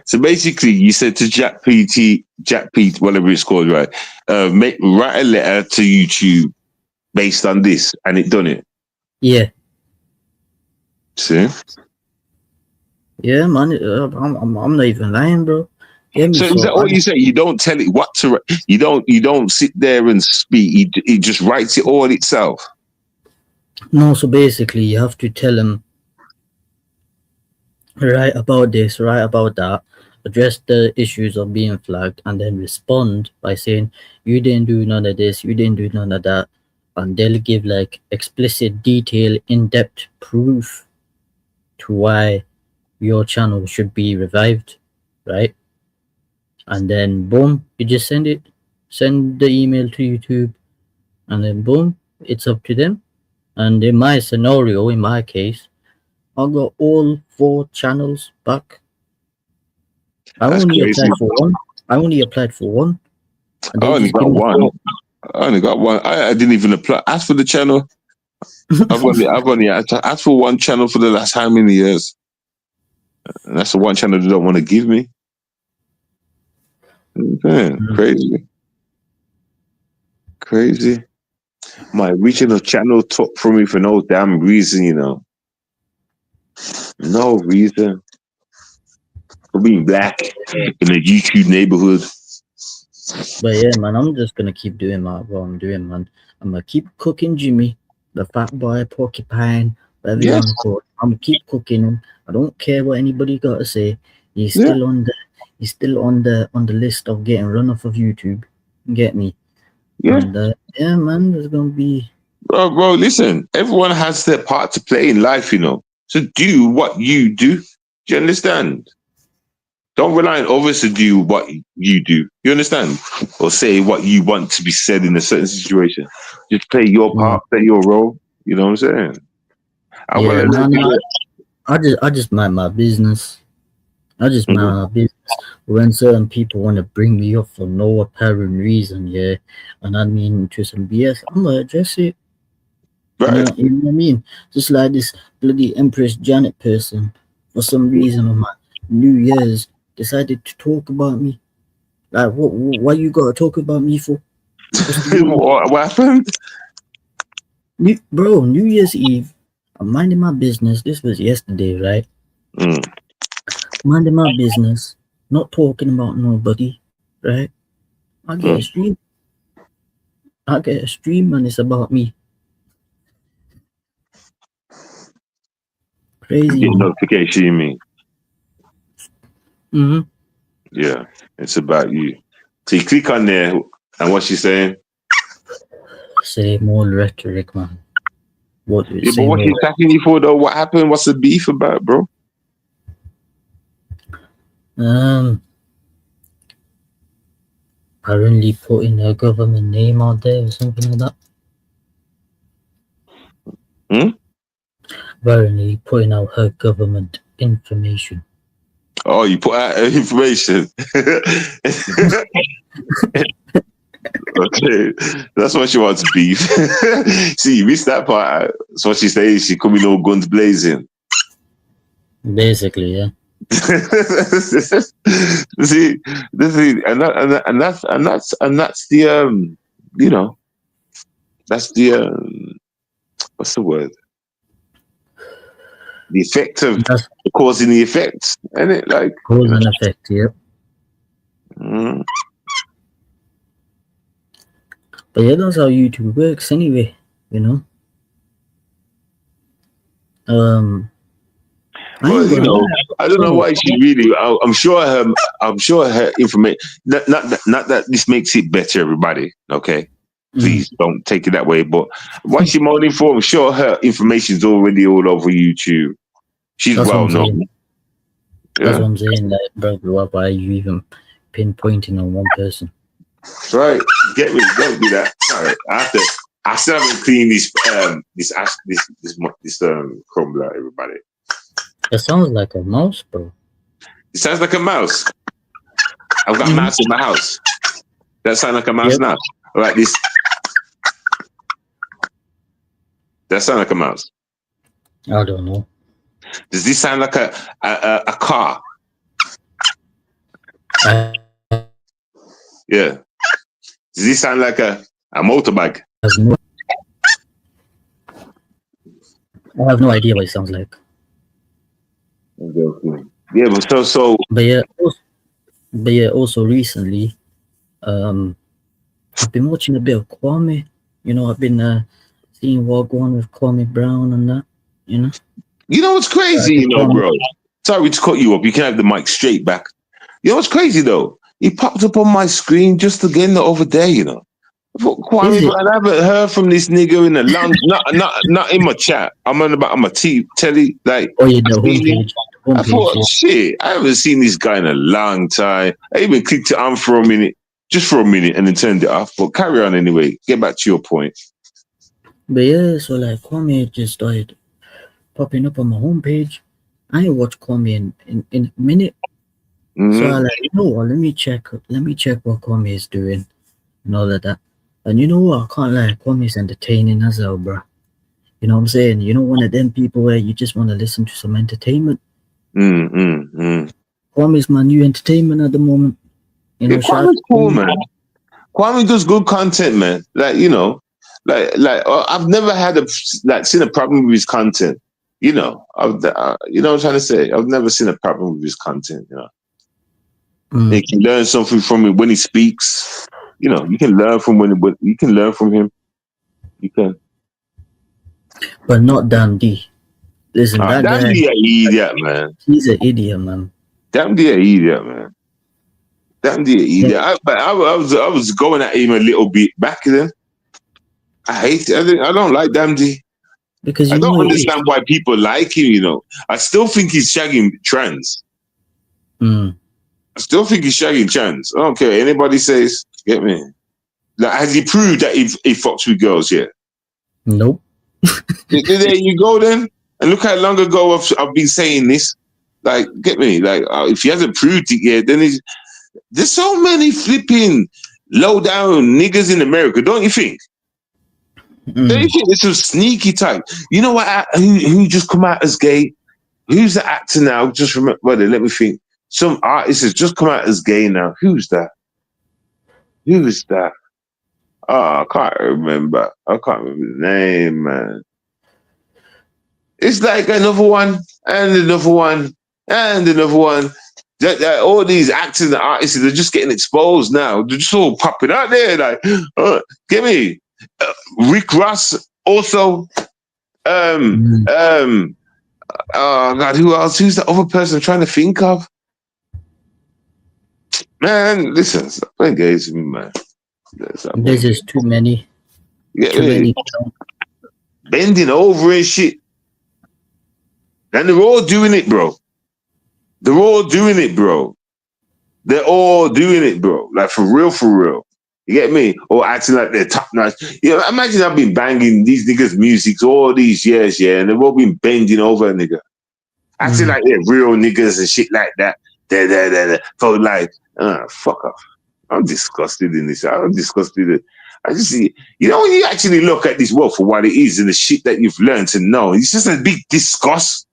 So basically, you said to Jack Pete, whatever it's called, right? Write a letter to YouTube based on this, and it done it. Yeah. See? Yeah, man. I'm not even lying, bro. So is that all you say? You don't tell it what to. You don't sit there and speak. It just writes it all itself. No, so basically, you have to tell him. Write about this, write about that, address the issues of being flagged, and then respond by saying, you didn't do none of this, you didn't do none of that. And they'll give like explicit, detail, in-depth proof to why your channel should be revived, right? And then boom, you just send the email to YouTube, and then boom, it's up to them. And in my scenario, in my case, I got all 4 channels back. I only applied for one. I only got one. I didn't even apply. As for the channel, I've only asked for one channel for the last how many years? And that's the one channel they don't want to give me. Man, crazy. My original channel took from me for no damn reason, you know. No reason for being black in the YouTube neighborhood. But yeah, man, I'm just gonna keep doing what I'm doing, man. I'm gonna keep cooking Jimmy, the fat boy, porcupine, whatever you want to call it. I'm gonna keep cooking him. I don't care what anybody got to say. He's still on the list of getting run off of YouTube. Get me? Yeah. And, yeah, man, there's gonna be. Bro, listen. Everyone has their part to play in life, you know. So do what you do. Do you understand? Don't rely on others to do what you do. You understand? Or say what you want to be said in a certain situation. Just play your part, play your role. You know what I'm saying? I just mind my business. Mind my business. When certain people want to bring me up for no apparent reason, yeah, and I mean to some BS, I'm gonna address it. Right. You know what I mean? Just like this bloody Empress Janet person, for some reason on my New Year's decided to talk about me. Like, why you gotta talk about me for? What happened? New Year's Eve, I'm minding my business. This was yesterday, right? Minding my business, not talking about nobody, right? I get a stream. And it's about me. Crazy. Get notification, you mean? Mm-hmm. Yeah, it's about you. So you click on there, and what's she saying? Same old rhetoric, man. But what she attacking you for, though? What happened? What's the beef about, bro? Apparently putting a government name out there or something like that. Apparently putting out her government information. Oh, you put out information. Okay, that's what she wants to beef. See, you missed that part. That's what she says. She coming all guns blazing. Basically, yeah. See, and that's the you know, that's the what's the word? The effect of causing the effect, isn't it? Like cause and effect, yeah. But yeah, that's how YouTube works anyway, you know. Well, you know, I don't know why she really. I'm sure her information. Not that this makes it better, everybody. Okay, please don't take it that way. But why she moaning for? I'm sure her information's already all over YouTube. She's well known. That's what I'm saying. Like, bro, why are you even pinpointing on one person? Right, get me. Don't do that. Sorry, I still haven't cleaned this crumbler, everybody. It sounds like a mouse, bro. It sounds like a mouse. I've got a mouse in my house. That sound like a mouse now. Like this. That sound like a mouse. I don't know. Does this sound like a car? Yeah. Does this sound like a motorbike? I have no idea what it sounds like. Yeah, but so. But yeah, also recently, I've been watching a bit of Kwame. You know, I've been seeing what going on with Kwame Brown and that. You know. You know what's crazy, you know, bro? Sorry to cut you up. You can have the mic straight back. You know what's crazy though? He popped up on my screen just again the other day. You know. Kwame, I haven't heard from this nigga in a long, not in my chat. I'm on my telly, like. Oh yeah, the homepage. I thought, shit, I haven't seen this guy in a long time. I even clicked it on for a minute, and then turned it off. But carry on anyway. Get back to your point. But yeah, so like Kwame just started popping up on my homepage. I ain't watched Kwame in a minute. So I like, you know what, let me check what Kwame is doing and all of that. And you know what, I can't lie, Kwame's entertaining as well, bro. You know what I'm saying? You know, one of them people where you just want to listen to some entertainment. Kwame's my new entertainment at the moment. You know, Kwame's cool, man. Kwame does good content, man. Like, you know, like I've never had seen a problem with his content. You know, you know what I'm trying to say? I've never seen a problem with his content, you know. You can learn something from him when he speaks. You know, you can learn from you can learn from him. You can. But not Dam D. Listen, that Dam guy, D an idiot, man. He's an idiot, man. Dam D an idiot, man. Dam D an idiot. Yeah. I was going at him a little bit back then. I hate it. I don't like Dam D. Because I don't understand why people like him, you know. I still think he's shagging trans. I still think he's shagging trans. I don't care. Anybody says, get me. Like, has he proved that he fucks with girls yet? Nope. There you go then. And look how long ago I've been saying this. Like, get me. Like, if he hasn't proved it yet, then there's so many flipping low down niggas in America, don't you think? Don't you think there's some sneaky type? You know what? Who just come out as gay? Who's the actor now? Just remember. Well, let me think. Some artist has just come out as gay now. Who's that? I can't remember. I can't remember the name, man. It's like another one and another one and another one. All these actors and artists, they're just getting exposed now. They're just all popping out there. Like, give me Rick Ross. Also, oh God, who else? Who's the other person I'm trying to think of? Man, listen, stop playing games with me, man. There's just too many. Yeah, Too many. bending over and shit. And they're all doing it, bro. They're all doing it, bro. They're all doing it, bro. Like, for real, for real. You get me? Or acting like they're top notch. You know, imagine I've been banging these niggas' music all these years, yeah, and they've all been bending over a nigga. Acting like they're real niggas and shit like that. So, like, fuck off. I'm disgusted in this. I'm disgusted. I just see, you know, when you actually look at this world for what it is and the shit that you've learned to know, it's just a big disgust.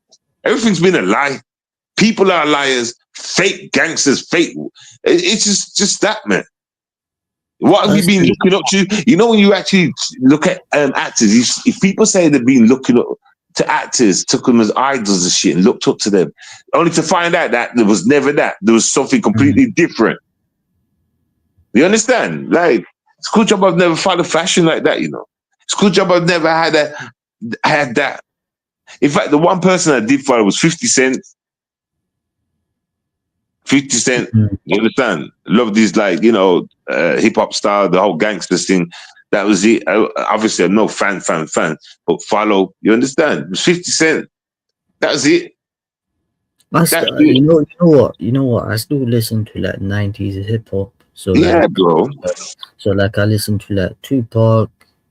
Everything's been a lie. People are liars, fake gangsters, fake. It's just that, man. What have you been looking up to? You know, when you actually look at actors, if people say they've been looking up to actors, took them as idols and shit and looked up to them, only to find out that there was never that. There was something completely different. You understand? Like, it's a cool job I've never followed fashion like that, you know. It's a cool job I've never had that. In fact, the one person I did follow was 50 Cent. 50 Cent, you understand? Love these, like, you know, hip hop style, the whole gangsters thing. That was it. Obviously, I'm no fan, but follow. You understand? It was 50 Cent. That was it. You know what? I still listen to like 90s hip hop. So yeah, like, bro. So like I listen to like Tupac,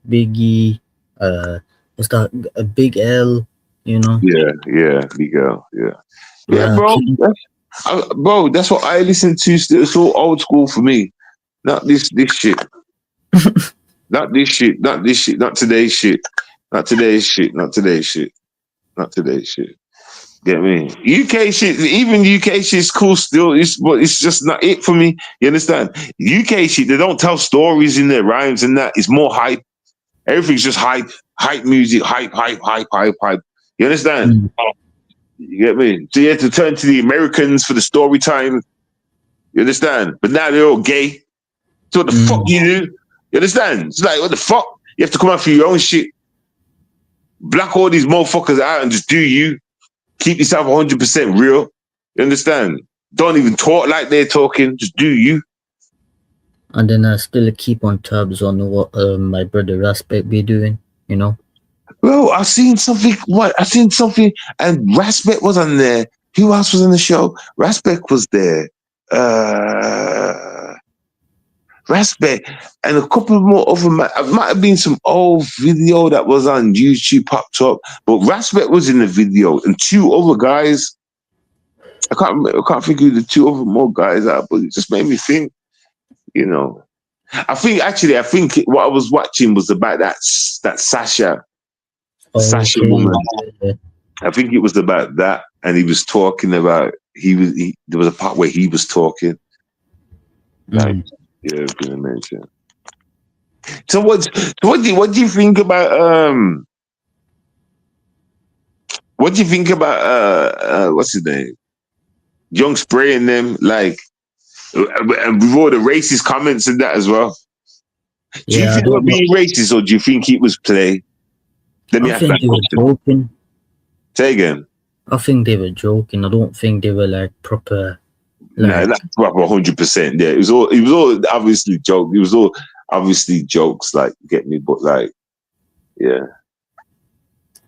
Biggie, what's that? Big L. You know? Yeah, Big L. Yeah, bro. Bro, that's what I listen to. It's all old school for me. Not this shit. Not this shit. Not today's shit. Not today's shit. Get me? UK shit, even UK shit's cool still. But it's just not it for me. You understand? UK shit, they don't tell stories in their rhymes and that. It's more hype. Everything's just hype. Hype music. Hype. You understand? You get me? So you had to turn to the Americans for the story time. You understand? But now they're all gay. So what the fuck you do? You understand? It's like, what the fuck? You have to come out for your own shit. Black all these motherfuckers out and just do you. Keep yourself 100% real. You understand? Don't even talk like they're talking. Just do you. And then I still keep on tabs on what my brother Raspek be doing, you know? Bro, I seen something, and Raspek was on there. Who else was on the show? Raspek was there. Raspek and a couple more of them. It might have been some old video that was on YouTube popped up, but Raspek was in the video, and two other guys. I can't think who the two other more guys are, but it just made me think. You know, I think what I was watching was about that Sasha. Sasha woman. Yeah. I think it was about that, and he was talking about there was a part where he was talking. Like, yeah, I was gonna mention. So what do you think about what do you think about what's his name? Young Spray and them, like, and with all the racist comments and that as well. Do you think they were being racist, or do you think it was play? I think they were joking. Say again. I think they were joking. I don't think they were like proper. Like, not proper 100%. Yeah, it was all obviously joke. It was all obviously jokes. Like, get me, but like, yeah.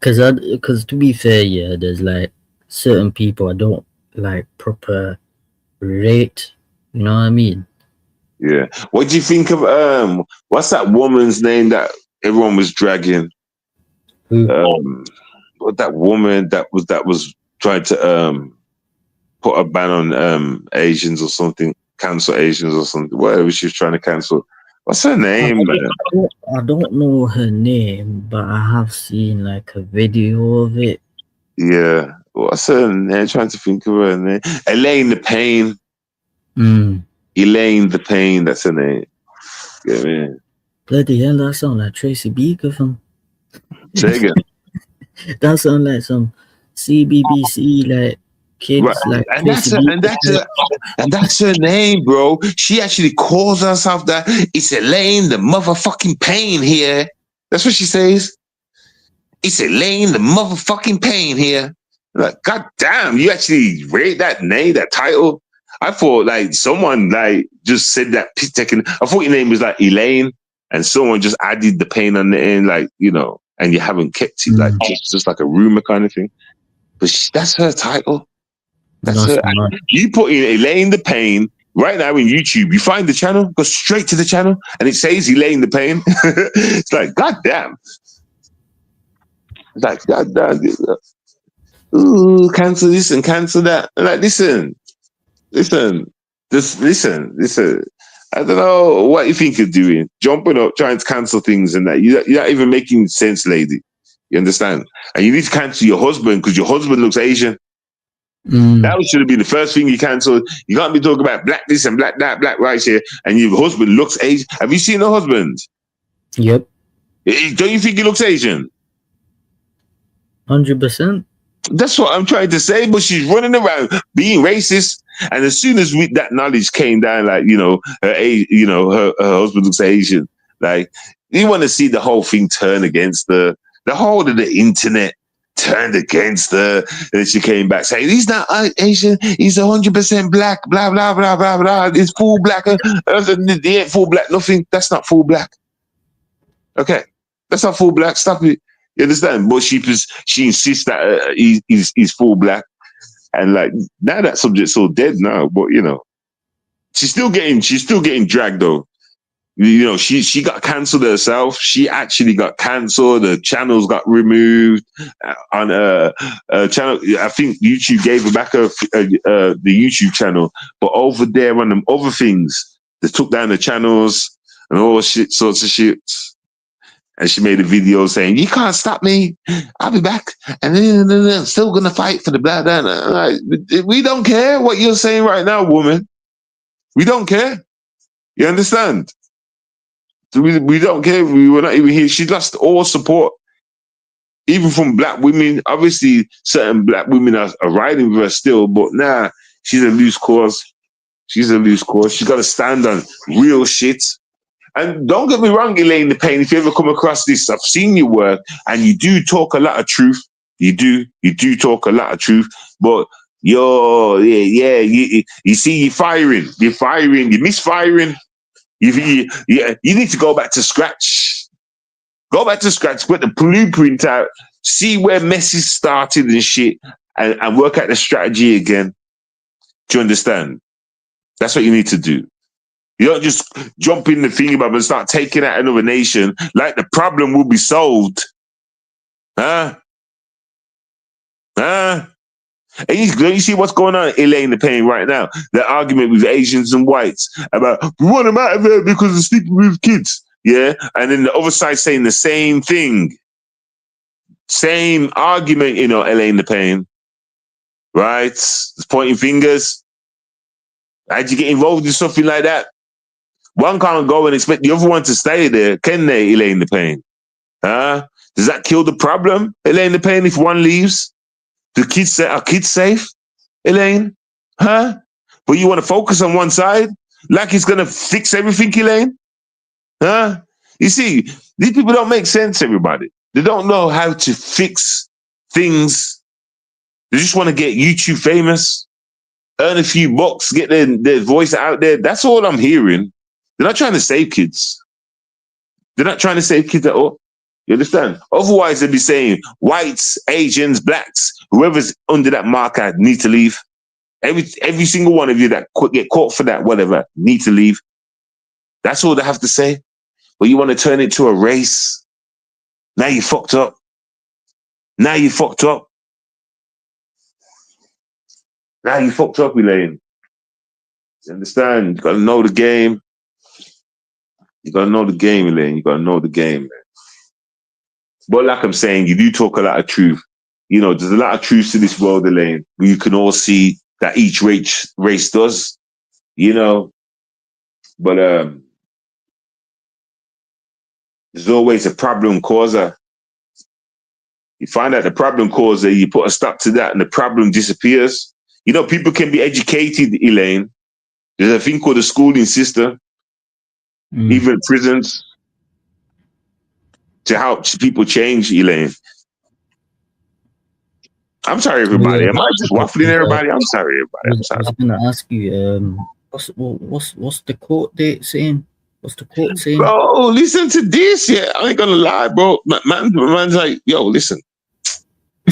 Because to be fair, yeah, there's like certain people I don't like proper rate. You know what I mean? Yeah. What do you think of what's that woman's name that everyone was dragging? What that woman that was trying to put a ban on Asians or something, cancel Asians or something, whatever she was trying to cancel. What's her name, man? I don't know her name, but I have seen like a video of it. Yeah. What's her name? I'm trying to think of her name. Elaine the Pain. Elaine the Pain, that's her name. Yeah, man. Bloody hell, that sound like Tracy Beaker from. Say again. That sound like some CBBC like Right, kids like and Tracy Beaker. that's her name, bro. She actually calls herself that. It's Elaine, the motherfucking pain here. That's what she says. It's Elaine, the motherfucking pain here. Like, god damn, you actually rate that name, that title. I thought like someone like just said that piss taking. I thought your name was like Elaine, and someone just added the pain on the end, like, you know, and you haven't kept it, like just like a rumor kind of thing. But that's her title. That's her. Smart. You put in Elaine the Pain right now in YouTube. You find the channel, go straight to the channel, and it says Elaine the Pain. It's like, god damn. It's like, god damn. Ooh, cancel this and cancel that. And like, listen. Just listen. I don't know what you think you're doing. Jumping up, trying to cancel things and that. You're not even making sense, lady. You understand? And you need to cancel your husband because your husband looks Asian. That should have been the first thing you cancelled. You can't be talking about black this and black that, black right here, and your husband looks Asian. Have you seen the husband? Yep. Don't you think he looks Asian? 100%. That's what I'm trying to say. But she's running around being racist, and as soon as that knowledge came down, like, you know, her husband looks Asian. Like, you want to see the whole thing turn against the whole of the internet. Turned against her, and she came back saying he's not Asian, he's 100% black, blah blah blah blah blah. He's full black. He ain't full black. Nothing. That's not full black. Okay, that's not full black. Stop it. You understand? But she insists that he's full black, and like now that subject's so dead now. But you know, she's still getting dragged though. You know, she got cancelled herself. She actually got cancelled. The channels got removed on a channel. I think YouTube gave her back the YouTube channel, but over there on them other things, they took down the channels and all sorts of shit. And she made a video saying, "You can't stop me. I'll be back, and then I'm still gonna fight for the blah blah." Like, we don't care what you're saying right now, woman. We don't care. You understand? We don't care. We were not even here. She lost all support, even from black women. Obviously, certain black women are riding with her still, but nah, she's a loose cause. She's a loose cause. She's got to stand on real shit. And don't get me wrong, Elaine the Pain, if you ever come across this, I've seen your work, and you do talk a lot of truth. You do talk a lot of truth, but you see, you're firing, you're misfiring. You need to go back to scratch. Go back to scratch, put the blueprint out, see where messes started and shit, and work out the strategy again. Do you understand? That's what you need to do. You don't just jump in the thingy and start taking out another nation like the problem will be solved. Huh? And you see what's going on, Elaine the Pain, right now? The argument with Asians and whites about, we want them out of there because they're sleeping with kids. Yeah? And then the other side saying the same thing. Same argument, you know, Elaine the Pain. Right? It's pointing fingers. How'd you get involved in something like that? One can't go and expect the other one to stay there, can they, Elaine the Pain? Huh? Does that kill the problem, Elaine the Pain, if one leaves? Are kids safe, Elaine? Huh? But you want to focus on one side? Like it's going to fix everything, Elaine? Huh? You see, these people don't make sense, everybody. They don't know how to fix things. They just want to get YouTube famous, earn a few bucks, get their voice out there. That's all I'm hearing. They're not trying to save kids. They're not trying to save kids at all. You understand? Otherwise, they'd be saying whites, Asians, blacks, whoever's under that marker need to leave. Every single one of you that get caught for that, whatever, need to leave. That's all they have to say. But you want to turn it to a race. Now you fucked up. Now you fucked up. Now you fucked up, Elaine. You understand? You got to know the game. You got to know the game, Elaine. You got to know the game, man. But like I'm saying, you do talk a lot of truth. You know, there's a lot of truth to this world, Elaine. You can all see that each race does, you know. But There's always a problem causer. You find out the problem causer, you put a stop to that, and the problem disappears. You know, people can be educated, Elaine. There's a thing called the schooling system, even prisons, to help people change, Elaine. I'm sorry, everybody. Am I just waffling everybody? I'm sorry, everybody. I'm sorry. I was gonna ask you, what's the court date saying? What's the court saying? Bro, listen to this. Yeah, I ain't gonna lie, bro. Man's like, yo, listen.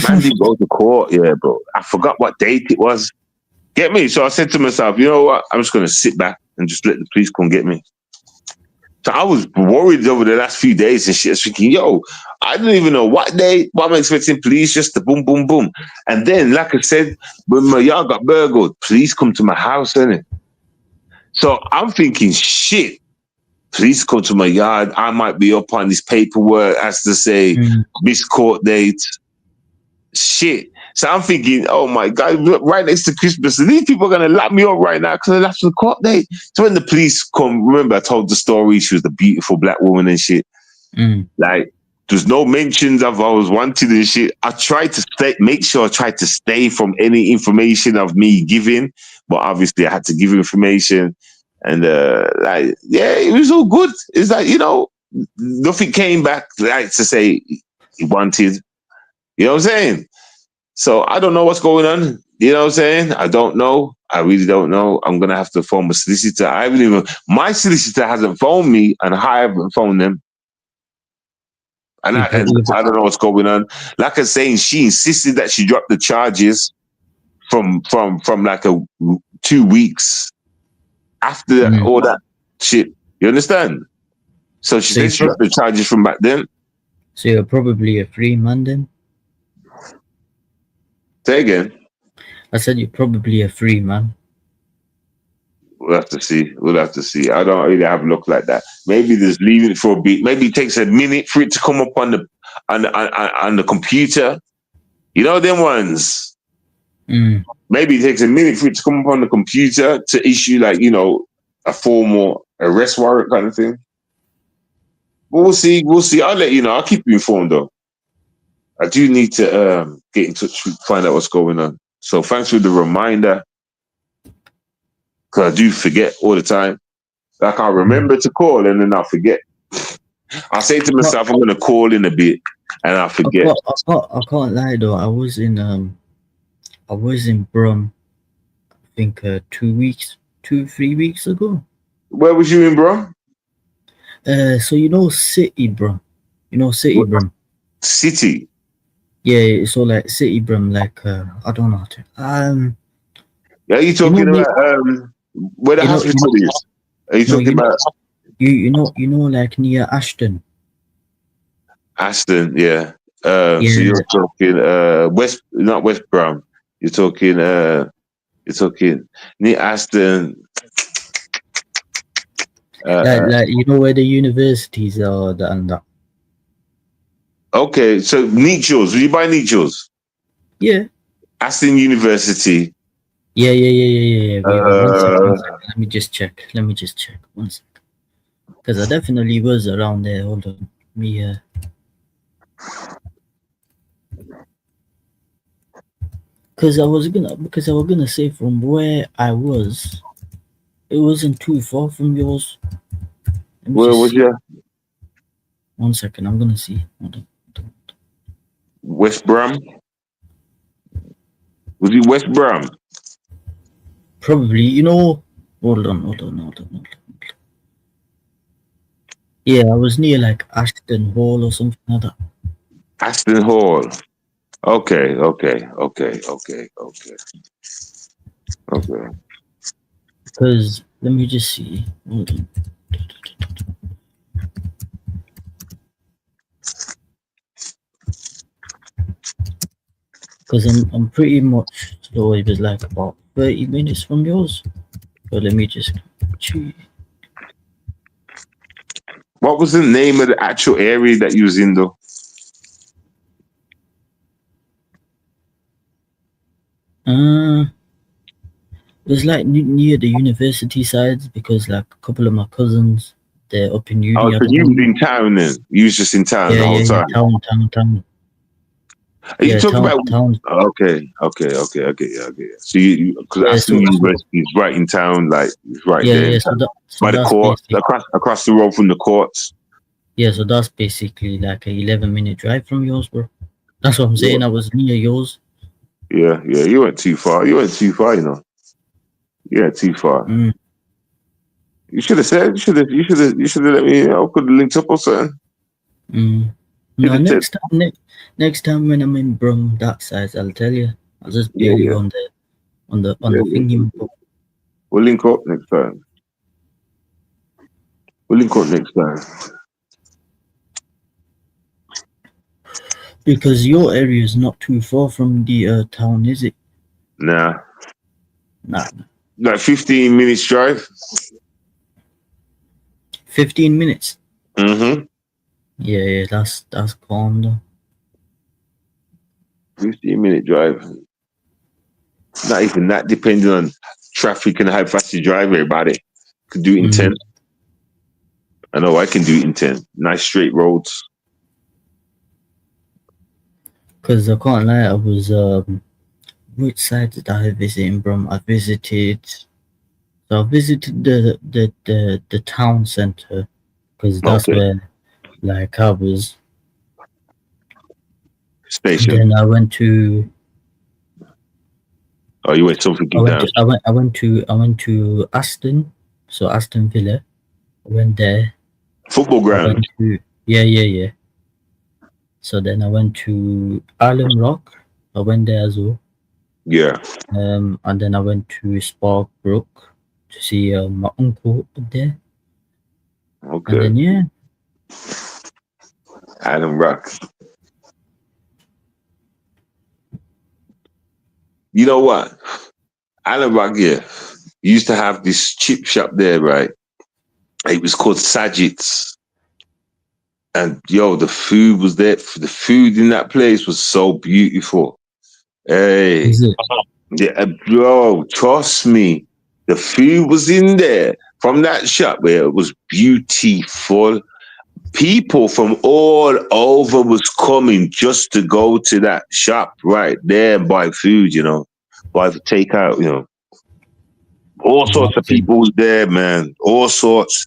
Man didn't go to court, yeah, bro. I forgot what date it was. Get me? So I said to myself, you know what? I'm just gonna sit back and just let the police come get me. So I was worried over the last few days and shit. I was thinking, yo, I didn't even know what day, what I'm expecting police, just the boom, boom, boom. And then, like I said, when my yard got burgled, police come to my house, innit? So I'm thinking, shit, police come to my yard. I might be up on this paperwork, as to say, missed court date. Shit. So I'm thinking, oh my God, right next to Christmas, and these people are going to lock me up right now because I left the court date. So when the police come, remember I told the story, she was the beautiful black woman and shit. Like, there's no mentions of I was wanted and shit. I tried to make sure I tried to stay from any information of me giving, but obviously I had to give information. And like, yeah, it was all good. It's like, you know, nothing came back like to say he wanted. You know what I'm saying? So I don't know what's going on. You know what I'm saying? I don't know. I really don't know. I'm going to have to phone my solicitor. My solicitor hasn't phoned me and I haven't phoned them. And I don't know what's going on. Like I was saying, she insisted that she dropped the charges from like 2 weeks after all that shit. You understand? So she said she dropped the charges from back then. So you're probably a free man then? Say again. I said you're probably a free man. We'll have to see. We'll have to see. I don't really have a look like that. Maybe just leaving it for a bit. Maybe it takes a minute for it to come up on the computer. You know them ones. Maybe it takes a minute for it to come up on the computer to issue, like, you know, a formal arrest warrant kind of thing. But we'll see. We'll see. I'll let you know. I'll keep you informed though. I do need to get in touch to find out what's going on. So thanks for the reminder. Because I do forget all the time. Like, I'll remember to call and then I'll forget. I'll say to myself, I'm going to call in a bit and I'll forget. I can't lie though. I was in Brum, I think 3 weeks ago. Where was you in Brum? So you know City Brum. You know City Brum. City. Yeah, so like City Brum, like I don't know how to. Yeah, you talking about where the hospital is? Are you talking about? You know, like near Ashton. Ashton, yeah. So you're talking not West Brum. You're talking near Ashton. Like you know where the universities are and that. Okay, so Nietzsche's. Will you buy Nietzsche's? Yeah. Aston University. Yeah. Wait, one second. Let me just check. 1 second. Because I definitely was around there. Hold on. Because I was gonna say from where I was, it wasn't too far from yours. Where was you? 1 second. I'm gonna see. Hold on. West Brum? Was it West Brum? Probably, you know. Hold on. Yeah, I was near like Ashton Hall or something like that. Ashton Hall. Okay. Because let me just see. Hold on. Because I'm pretty much slow. It was like about 30 minutes from yours. But let me just check. What was the name of the actual area that you was in though? It was like near the university sides because like a couple of my cousins they're up in uni. Oh, so you was in town then? You was just in town the whole time. Town. Are you talking about? town? Okay. So you, because Aston University is right in town, like it's right there. Yeah. So by the court, across the road from the courts. Yeah, so that's basically like a 11-minute drive from yours, bro. That's what I'm saying. I was near yours. Yeah. You went too far. You went too far. You know. Yeah, too far. You should have said. You should have let me. Could have linked up or something. No, next time when I'm in Brum that size, I'll tell you. I'll just bail you on the thingy. We'll link up next time. Because your area is not too far from the town, is it? Nah. Like 15 minutes drive. 15 minutes. Mm-hmm. Yeah, that's calm though. 15-minute drive. Not even that, depending on traffic and how fast you drive. Everybody could do it in 10. I know I can do it in 10. Nice straight roads. Because I can't lie, I was which side did I visit in Brum? I visited the town center, because that's where like I was. Station. Then I went to. Oh, you went something down. I went to Aston, so Aston Villa. I went there. Football ground. Yeah. So then I went to Island Rock. I went there as well. Yeah. And then I went to Spark Brook to see my uncle up there. Okay. And then Island Rock. You know what? Island Rock, used to have this chip shop there, right? It was called Sajid's. And the food was there. The food in that place was so beautiful. Hey. Is it? Yeah, bro, trust me. The food was in there from that shop where it was beautiful. People from all over was coming just to go to that shop right there and buy food, buy the takeout, All sorts of people was there, man. All sorts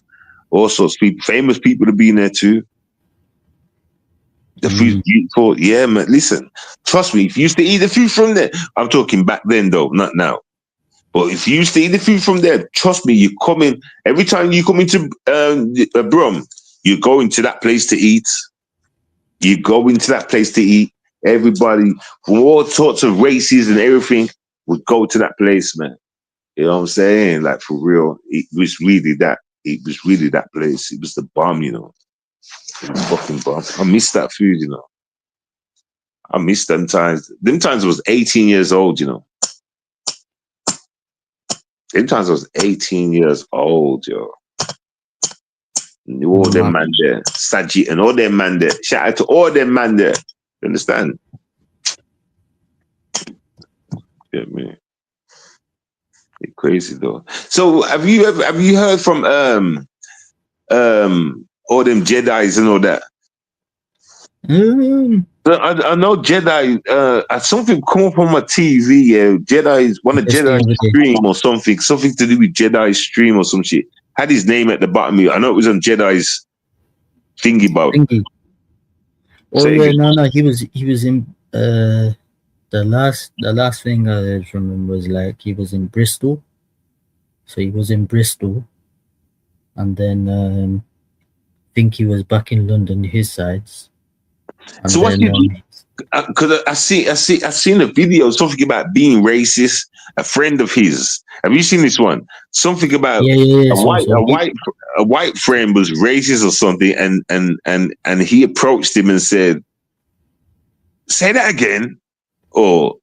of people, famous people to be in there too. The food's beautiful. Yeah, man. Listen, trust me, if you used to eat the food from there, I'm talking back then though, not now. But if you used to eat the food from there, trust me, you come in, every time you come into Brum, you go into that place to eat. Everybody from all sorts of races and everything would go to that place, man. You know what I'm saying? Like, for real, it was really that place. It was the bomb, It was fucking bomb. I miss that food, I miss them times. Them times I was 18 years old, Them times I was 18 years old, yo. All them man there, Sajid and all them man there. Shout out to all them man there. You understand? Yeah, man. It's crazy though. So have you heard from all them Jedis and all that? I know Jedi. Something come up on my TV. Yeah, Jedi. One of Jedi's stream or something. Something to do with Jedi's stream or some shit. Had his name at the bottom. I know it was on Jedi's thingy about. Oh yeah, no. He was in the last thing I heard from him was like he was in Bristol. So he was in Bristol, and then I think he was back in London, his sides. And so what did you? Because I seen a video something about being racist. A friend of his. Have you seen this one? Something about a white friend was racist or something, and he approached him and said, "Say that again," or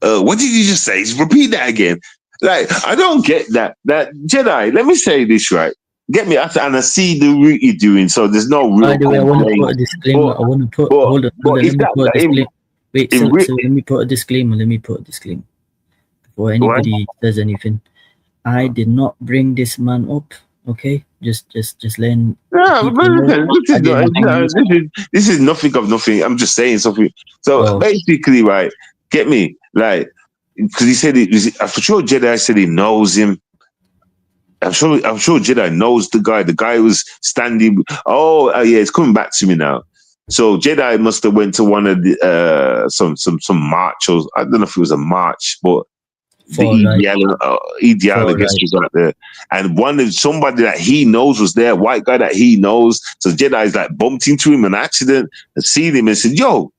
"What did you just say? Repeat that again." Like, I don't get that. That Jedi. Let me say this right. Get me after, and I see the route you're doing. So there's no real. By the way, I want to put a disclaimer. Hold on. Let me put a disclaimer. Wait, so let me put a disclaimer. Before anybody says anything, I did not bring this man up. Okay, just letting Yeah, but people know. I didn't think you. this is nothing of nothing. I'm just saying something. So Oh, basically, right, get me, like, because he said I'm sure Jedi said he knows him. I'm sure Jedi knows the guy. The guy was standing. Oh, yeah, it's coming back to me now. So Jedi must have went to one of the some march, or I don't know if it was a march, but the EDL, I guess, was out there, and somebody that he knows was there, white guy that he knows. So Jedi's like bumped into him in an accident and seen him and said, "Yo,"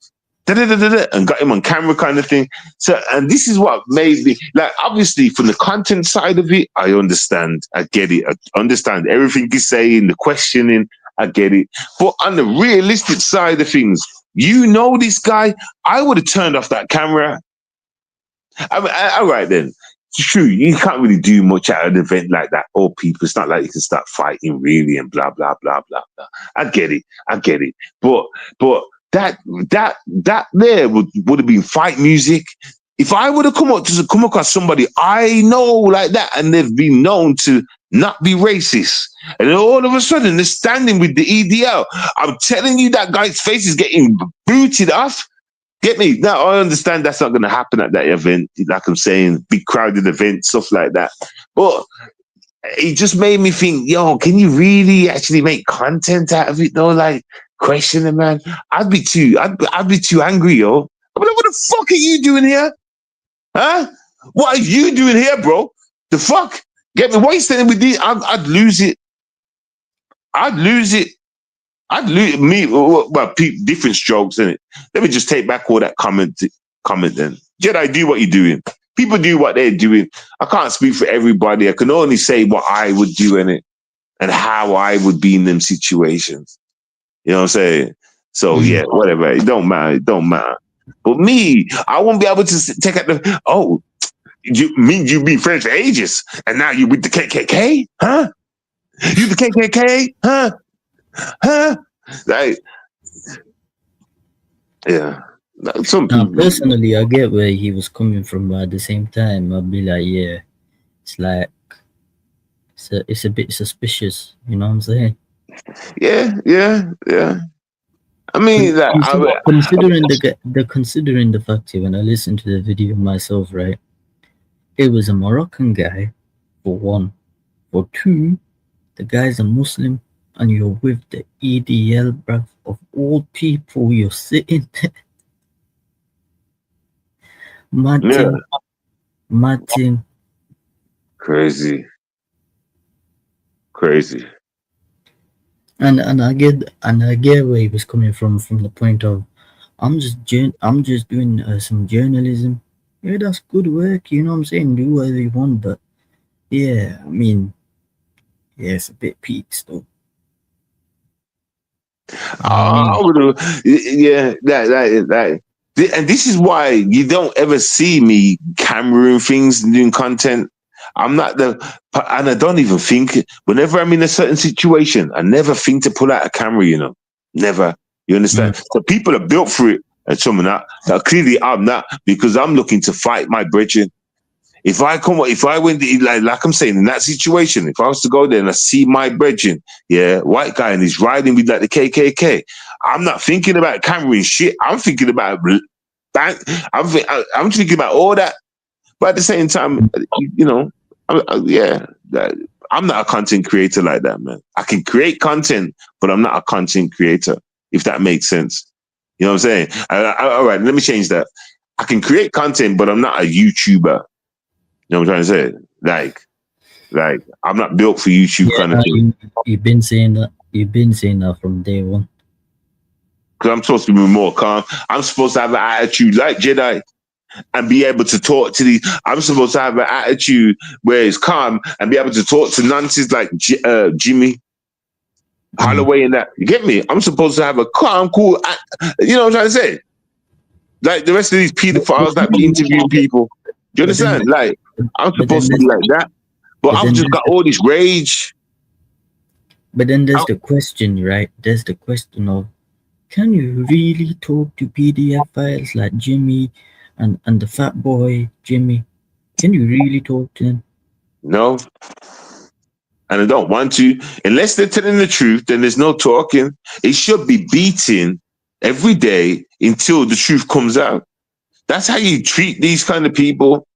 and got him on camera, kind of thing. So, and this is what made me, like, obviously from the content side of it, I understand, I get it, I understand everything he's saying, the questioning, I get it. But on the realistic side of things, you know, this guy, I would have turned off that camera. I mean, all right then. It's true, you can't really do much at an event like that. All people, it's not like you can start fighting really and blah blah blah blah blah. I get it. But that there would have been fight music. If I would have come across somebody I know like that, and they've been known to not be racist, and then all of a sudden they're standing with the EDL, I'm telling you, that guy's face is getting booted off. Get me? Now, I understand that's not going to happen at that event. Like I'm saying, big crowded event, stuff like that. But it just made me think, yo, can you really actually make content out of it though? Like, question it, man. I'd be too angry, yo. I'm like, what the fuck are you doing here? Huh? What are you doing here, bro? The fuck? Get me? Why are you standing with these? I'd lose it. Different strokes in it. Let me just take back all that comment then. Jedi, do what you're doing. People do what they're doing. I can't speak for everybody. I can only say what I would do in it and how I would be in them situations. You know what I'm saying? So yeah, whatever. It don't matter. But me, I won't be able to take out you've been friends for ages, and now you're with the KKK? Huh? You the KKK? Huh? Like, yeah. Some people. Personally, I get where he was coming from, but at the same time, I'd be like, yeah, it's like it's a bit suspicious. You know what I'm saying? Yeah. I mean, considering the fact here, when I listened to the video myself, right, it was a Moroccan guy, for one. For two, the guy's a Muslim, and you're with the EDL, bruv. Of all people, you're sitting there. Martin. Crazy. And I get where he was coming from the point of, I'm just doing some journalism. Yeah, that's good work. You know what I'm saying? Do whatever you want, but yeah, I mean, yeah, it's a bit peaks though. That. And this is why you don't ever see me cameraing things and doing content. I'm not and I don't even think, whenever I'm in a certain situation, I never think to pull out a camera, you know, never. You understand? So people are built for it, and some are not. Now, clearly, I'm not, because I'm looking to fight my brethren. If I went, like I'm saying, in that situation, if I was to go there and I see my brethren, yeah, white guy, and he's riding with like the KKK, I'm not thinking about cameraing shit. I'm thinking about I'm thinking about all that. But at the same time, you know, I'm not a content creator like that, man. I can create content, but I'm not a content creator, if that makes sense. You know what I'm saying? All right, let me change that. I can create content, but I'm not a YouTuber. You know what I'm trying to say? Like I'm not built for YouTube kind of thing. You've been saying that from day one. Because I'm supposed to be more calm. I'm supposed to have an attitude like Jedi and be able to talk to these. I'm supposed to have an attitude where it's calm and be able to talk to nonsense like Jimmy Holloway and that. You get me? I'm supposed to have a calm, cool. You know what I'm trying to say? Like the rest of these pedophiles that be interviewing people. Do you understand? Like, I'm supposed to be like that. But I've just got all this rage. But then there's the question, right? There's the question of, can you really talk to PDF files like Jimmy and the fat boy Jimmy? Can you really talk to them? No. and I don't want to. Unless they're telling the truth, then there's no talking. It should be beating every day until the truth comes out. That's how you treat these kind of people.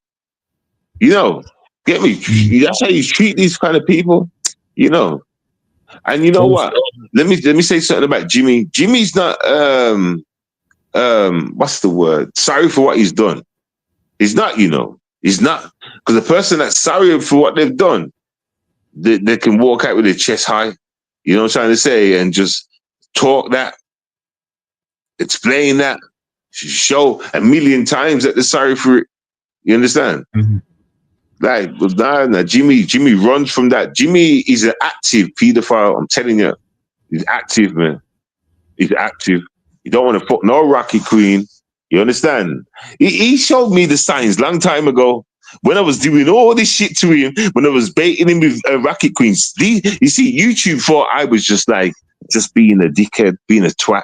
You know, get me? That's how you treat these kind of people. You know, and you know what? Let me say something about Jimmy. Jimmy's not what's the word? Sorry for what he's done. He's not, you know. He's not, because the person that's sorry for what they've done, they can walk out with their chest high. You know what I'm trying to say, and just talk that, explain that, show a million times that they're sorry for it. You understand? Mm-hmm. Like, nah, Jimmy runs from that. Jimmy is an active pedophile. I'm telling you, he's active, man. He's active. You don't want to fuck no Rocky Queen. You understand? He showed me the signs long time ago when I was doing all this shit to him, when I was baiting him with Rocket Queens. You see, YouTube thought I was just being a dickhead, being a twat.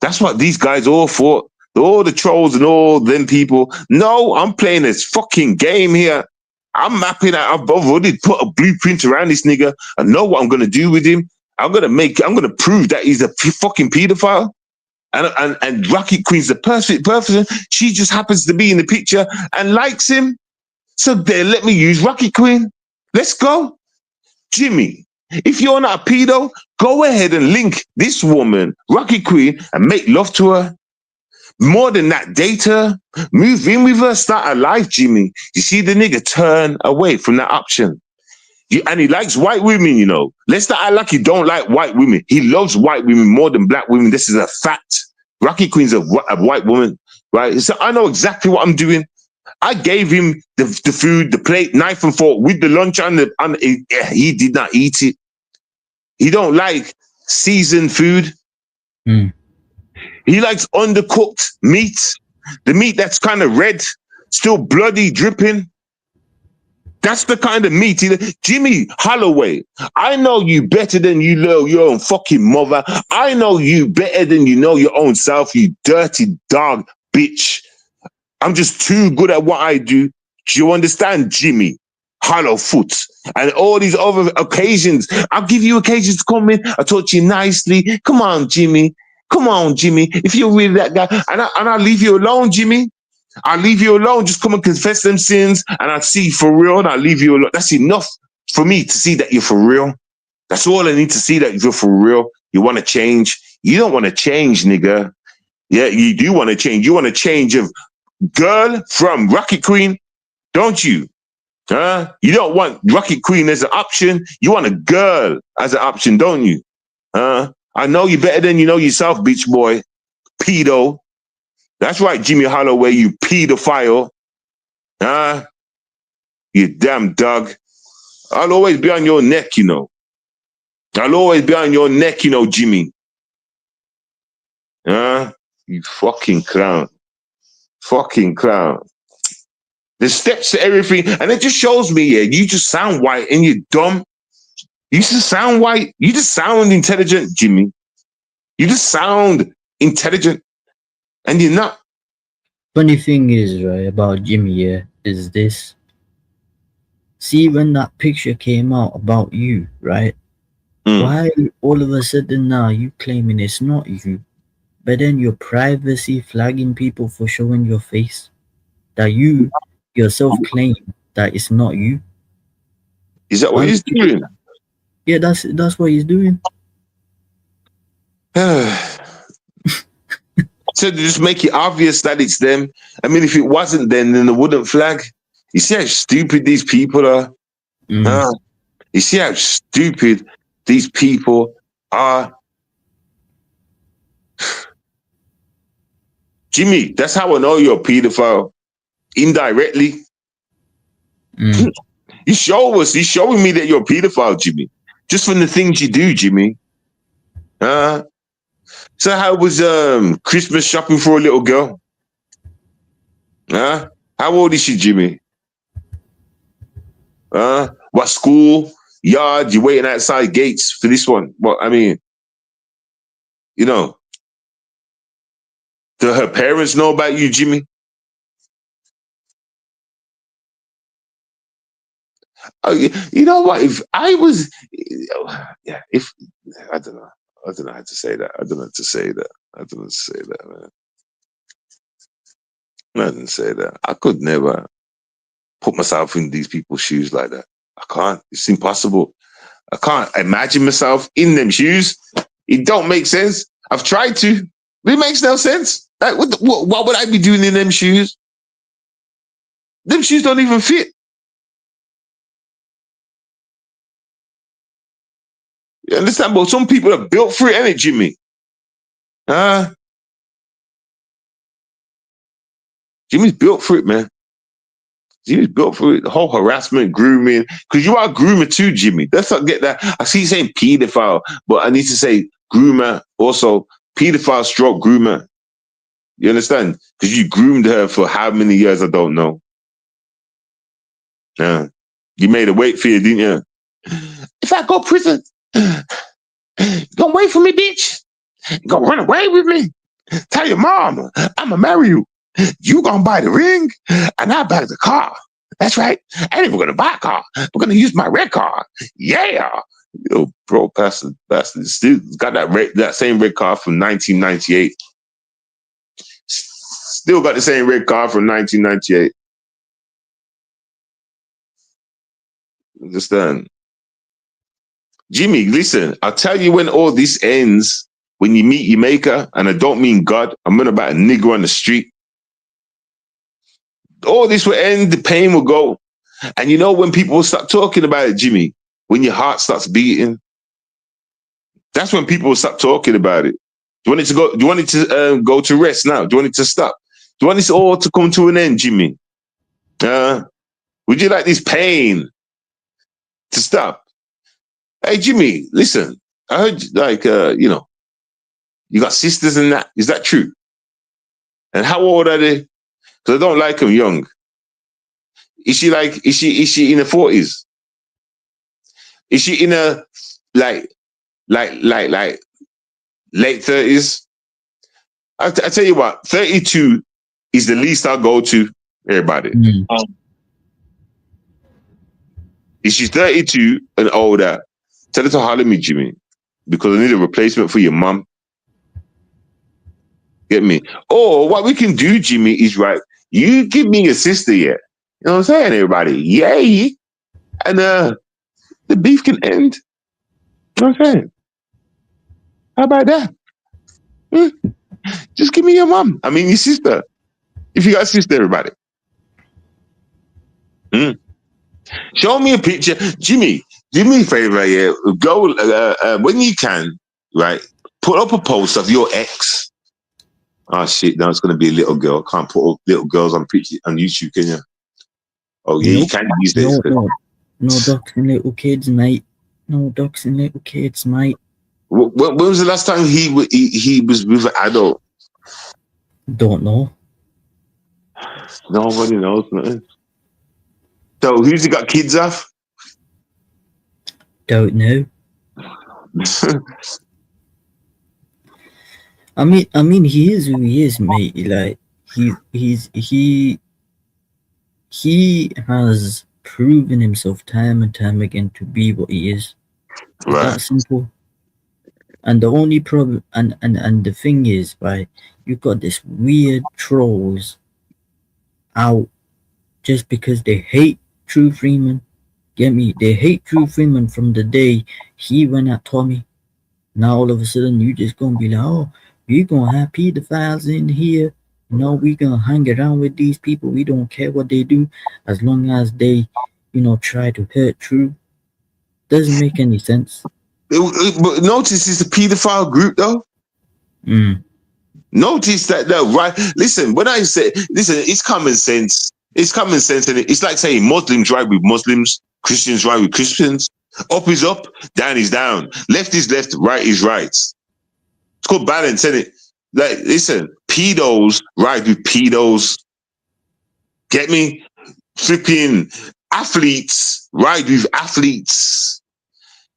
That's what these guys all thought. All the trolls and all them people. No, I'm playing this fucking game here. I'm mapping out. I've already put a blueprint around this nigga. I know what I'm going to do with him. I'm going to prove that he's a fucking pedophile. And Rocket Queen's the perfect person. She just happens to be in the picture and likes him. So they let me use Rocket Queen. Let's go. Jimmy, if you're not a pedo, go ahead and link this woman, Rocket Queen, and make love to her. More than that, date her, move in with her, start a life, Jimmy. You see the nigga turn away from that option. And he likes white women, you know. Let's not act like he don't like white women. He loves white women more than black women. This is a fact. Rocket Queen's a white woman, right? So I know exactly what I'm doing. I gave him the food, the plate, knife and fork with the lunch on he did not eat it. He don't like seasoned food. Mm. He likes undercooked meat. The meat that's kind of red, still bloody, dripping. That's the kind of meat. Jimmy Holloway, I know you better than you know your own fucking mother. I know you better than you know your own self, you dirty dog bitch. I'm just too good at what I do. Do you understand, Jimmy Hollowfoot? And all these other occasions, I'll give you occasions to come in. I talk to you nicely. Come on, Jimmy. Come on, Jimmy. If you're really that guy, and I'll leave you alone, Jimmy. I'll leave you alone. Just come and confess them sins, and I'll see you for real, and I'll leave you alone. That's enough for me to see that you're for real. That's all I need to see, that you're for real. You want to change. You don't want to change, nigga. Yeah, you do want to change. You want to change of girl from Rocket Queen, don't you? You don't want Rocket Queen as an option. You want a girl as an option, don't you? I know you better than you know yourself, bitch boy. Pedo. That's right, Jimmy Holloway, you pedophile. You damn dog. I'll always be on your neck, you know. I'll always be on your neck, you know, Jimmy. You fucking clown. Fucking clown. There's steps to everything. And it just shows me, yeah, you just sound white and you're dumb. You just sound white. You just sound intelligent, Jimmy. You just sound intelligent. And you're not. Funny thing is, right, about Jimmy, yeah, is this. See, when that picture came out about you, right? Why all of a sudden now you claiming it's not you, but then your privacy flagging people for showing your face? That you yourself claim that it's not you. Is that what he's doing? Yeah, that's what he's doing. So to just make it obvious that it's them. I mean, if it wasn't then they wouldn't flag. You see how stupid these people are? You see how stupid these people are? Jimmy, that's how I know you're a pedophile. Indirectly. You're showing me that you're a pedophile, Jimmy. Just from the things you do, Jimmy. So how was Christmas shopping for a little girl? How old is she, Jimmy? What school, yard, you waiting outside gates for this one? Well, I mean, you know, do her parents know about you, Jimmy? You know what? If I was, yeah, if I don't know, I don't know how to say that. I don't know how to say that. I don't know how to say that, man. I didn't say that. I could never put myself in these people's shoes like that. I can't. It's impossible. I can't imagine myself in them shoes. It don't make sense. I've tried to, but it makes no sense. Like, what would I be doing in them shoes? Them shoes don't even fit. You understand? But some people are built for it, ain't it, Jimmy? Jimmy's built for it, man. Jimmy's built for it. The whole harassment, grooming, because you are a groomer too, Jimmy. Let's not get that. I see you saying pedophile, but I need to say groomer also. Pedophile stroke groomer. You understand? Because you groomed her for how many years, I don't know. Yeah. You made her wait for you, didn't you? If I go to prison, don't wait for me, bitch. Go run away with me. Tell your mom, I'ma marry you. You gonna buy the ring, and I'll buy the car. That's right. And if we're gonna buy a car, we're gonna use my red car. Yeah. Yo, bro, bastard, still got that same red car from 1998. Still got the same red car from 1998. Understand? Jimmy, listen, I'll tell you when all this ends, when you meet your maker, and I don't mean God, I'm talking about a nigger on the street. All this will end, the pain will go. And you know when people will start talking about it, Jimmy, when your heart starts beating, that's when people will stop talking about it. Do you want it to go? Do you want it to go to rest now? Do you want it to stop? Do you want this all to come to an end, Jimmy? Would you like this pain to stop? Hey, Jimmy, listen. I heard, like, you know, you got sisters and that. Is that true? And how old are they? Because I don't like them young. Is she in her 40s? Is she in a like late 30s? I tell you what, 32 is the least I'll go to everybody. If she's 32 and older, tell her to holler me, Jimmy, because I need a replacement for your mum. Get me? Or what we can do, Jimmy, is right. You give me your sister, yeah. You know what I'm saying, everybody? Yay! And the beef can end. You know what I'm saying? How about that? Just give me your mom. I mean, your sister. If you got a sister, everybody. Show me a picture. Jimmy, do me a favor, yeah. Go, when you can, right? Put up a post of your ex. Oh, shit, now it's going to be a little girl. Can't put little girls on YouTube, can you? Oh, yeah, nope. You can these days. No doxing little kids, mate. No doxing little kids, mate. When was the last time he was with an adult? Don't know. Nobody knows, man. So who's he got kids off? Don't know. I mean, he is who he is, mate. Like he has proven himself time and time again to be what he is. It's right. That simple. And the only problem, and the thing is, right, you've got this weird trolls out just because they hate True Freeman. Get me? They hate True Freeman from the day he went at Tommy. Now all of a sudden you just gonna be like, oh, we're gonna have pedophiles in here. No, we're gonna hang around with these people. We don't care what they do as long as they, try to hurt True. Doesn't make any sense. But notice it's a pedophile group, though. Notice that, though, right? Listen, when I say, it's common sense. It's common sense, and it's like saying Muslims ride with Muslims, Christians ride with Christians. Up is up, down is down. Left is left, right is right. It's called balance, isn't it? Like, listen, pedos ride with pedos. Get me? Flipping athletes ride with athletes.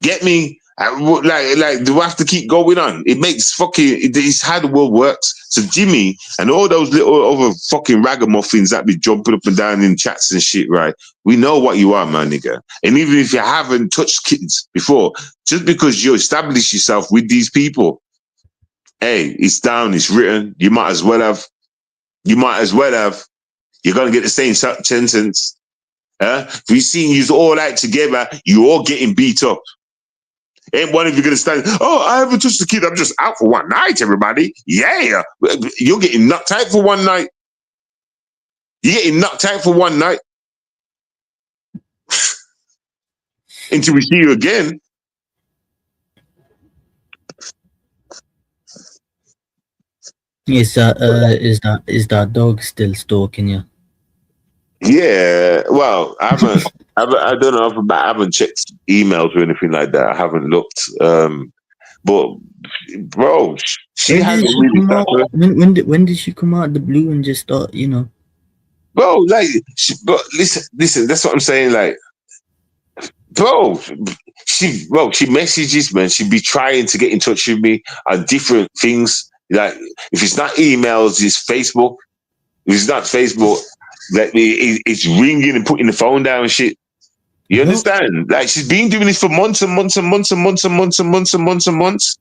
Get me? Like, do I have to keep going on? It makes it's how the world works. So Jimmy and all those little other fucking ragamuffins that be jumping up and down in chats and shit, right? We know what you are, my nigga. And even if you haven't touched kids before, just because you establish yourself with these people, hey, it's down, it's written. You might as well have. You're gonna get the same sentence. If we seen you all out together, you all getting beat up. Ain't one of you gonna stand, oh, I haven't touched the kid, I'm just out for one night, everybody. Yeah. You're getting knocked out for one night. You're getting knocked out for one night. Until we see you again. Is that dog still stalking you? Yeah, well, I don't know if I haven't checked emails or anything like that. I haven't looked. But bro, she hasn't really started. When did she come out of the blue and just start, you know? Bro, like, but listen, that's what I'm saying. Like, bro, she messages, man. She be trying to get in touch with me on different things. Like, if it's not emails, it's Facebook. If it's not Facebook, like it's ringing and putting the phone down and shit. You understand? Like, she's been doing this for months and months and months and months and months and months and months and months.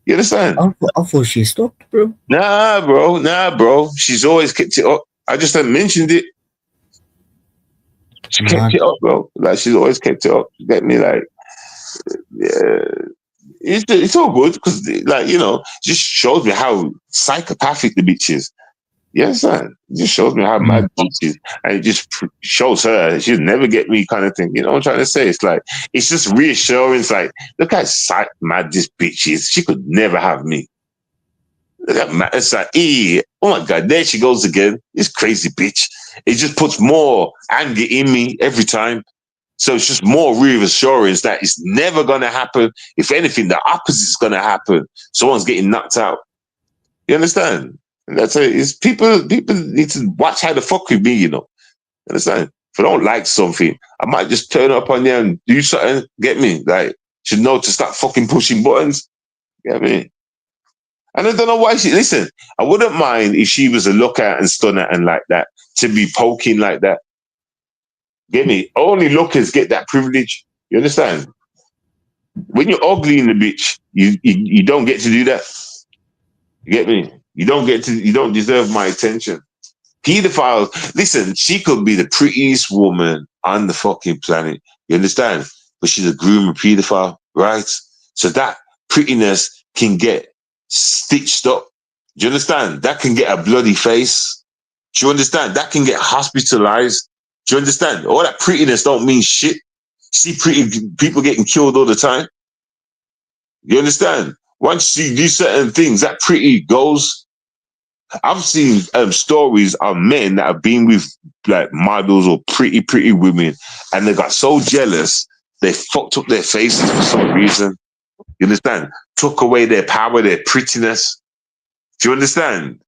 You understand? I thought she stopped, bro. Nah, bro. She's always kept it up. I just haven't mentioned it. She kept it up, bro. Like, she's always kept it up. You get me? Like, yeah. It's all good because, like, you know, just shows me how psychopathic the bitch is. You understand? It just shows me how mad the bitch is. And it just shows her she'll never get me kind of thing. You know what I'm trying to say? It's like, it's just reassuring. It's like, look how mad this bitch is. She could never have me. Look at mad. It's like, oh my God, there she goes again. This crazy bitch. It just puts more anger in me every time. So it's just more reassurance that it's never going to happen. If anything, the opposite is going to happen. Someone's getting knocked out. You understand? And that's it. It's people need to watch how the fuck with me, you know. You understand? If I don't like something, I might just turn up on you and do something. Get me? Like, should know to start fucking pushing buttons. Get me? And I don't know why listen, I wouldn't mind if she was a lookout and stunner and like that, to be poking like that. Get me? Only lookers get that privilege. You understand? When you're ugly in the bitch, you don't get to do that. You get me? You don't deserve my attention. Pedophiles, listen, she could be the prettiest woman on the fucking planet. You understand? But she's a groomer pedophile, right? So that prettiness can get stitched up. Do you understand? That can get a bloody face. Do you understand? That can get hospitalized. Do you understand? All that prettiness don't mean shit. See pretty people getting killed all the time. You understand? Once you do certain things, that pretty goes. I've seen stories of men that have been with like models or pretty women, and they got so jealous they fucked up their faces for some reason. You understand? Took away their power, their prettiness. Do you understand?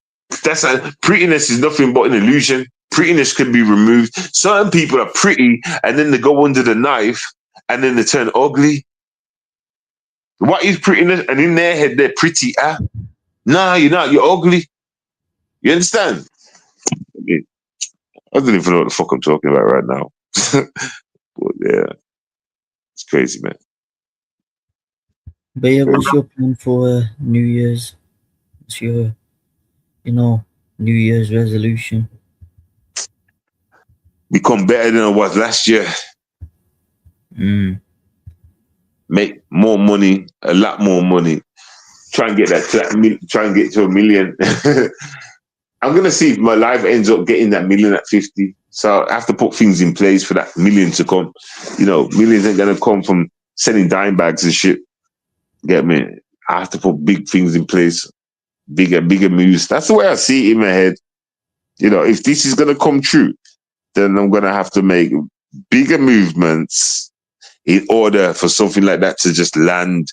Prettiness is nothing but an illusion. Prettiness can be removed. Certain people are pretty and then they go under the knife and then they turn ugly. What is prettiness? And in their head, they're pretty. Nah, you're not. You're ugly. You understand? I don't even know what the fuck I'm talking about right now. But yeah, it's crazy, man. But yeah, what's your plan for New Year's? What's your, New Year's resolution? Become better than I was last year. Make more money, a lot more money. Try and get try and get to 1 million. I'm gonna see if my life ends up getting that 1 million at 50. So I have to put things in place for that 1 million to come. You know, millions ain't gonna come from selling dime bags and shit. Get me? I have to put big things in place, bigger moves. That's the way I see it in my head. You know, if this is gonna come true, then I'm gonna have to make bigger movements in order for something like that to just land.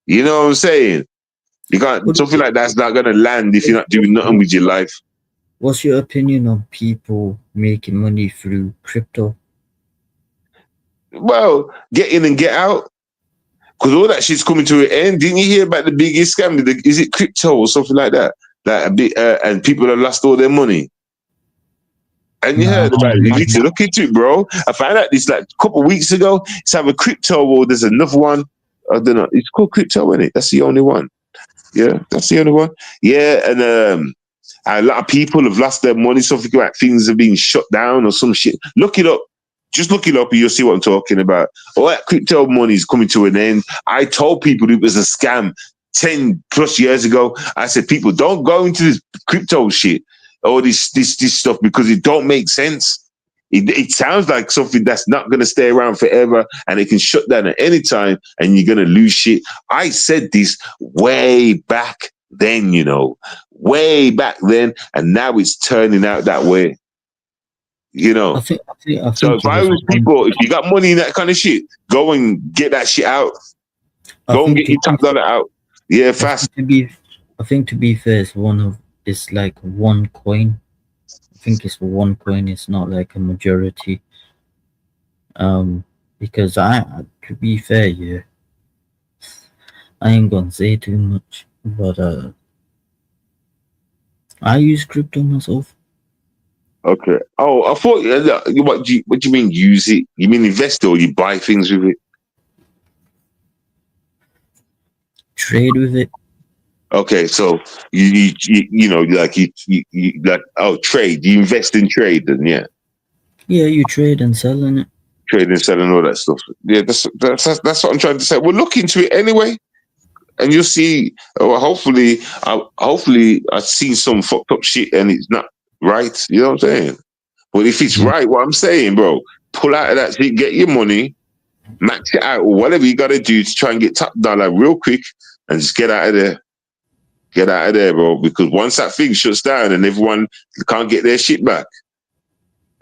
You know what I'm saying? You can't, something like that's not gonna land if you're not doing nothing with your life. What's your opinion on people making money through crypto? Well, get in and get out. because all that shit's coming to an end. Didn't you hear about the biggest scam? Is it crypto or something like that? Like a bit, and people have lost all their money. And you heard about it. You need to look into it, bro. I found out this like a couple of weeks ago. It's either crypto or there's another one. I don't know. It's called crypto, isn't it? That's the only one. Yeah, that's the only one. Yeah, and a lot of people have lost their money. Something like things have been shut down or some shit. Look it up. Just look it up and you'll see what I'm talking about. All that crypto money is coming to an end. I told people it was a scam 10 plus years ago. I said, people, don't go into this crypto shit. All this stuff because it don't make sense. It sounds like something that's not going to stay around forever and it can shut down at any time and you're going to lose shit. I said this way back then, way back then, and now it's turning out that way. I think so if I was people, if you got money in that kind of shit, go and get that shit out. Go and get your top dollar out. Yeah, fast. I think to be fair, it's like one coin. I think it's one coin. It's not like a majority. Because to be fair, yeah, I ain't gonna say too much, but I use crypto myself. Okay. Oh, I thought. What do you mean use it? You mean invest or you buy things with it? Trade with it. Okay, so you trade. You invest in trade, then yeah. Yeah, you trade and sell in it. Trade and selling all that stuff. Yeah, that's what I'm trying to say. We'll look into it anyway, and you'll see. Hopefully I've seen some fucked up shit and it's not right. You know what I'm saying? But if it's right, what I'm saying, bro, pull out of that shit, get your money, max it out, or whatever you got to do to try and get top dollar real quick, and just get out of there. Get out of there, bro, because once that thing shuts down and everyone can't get their shit back,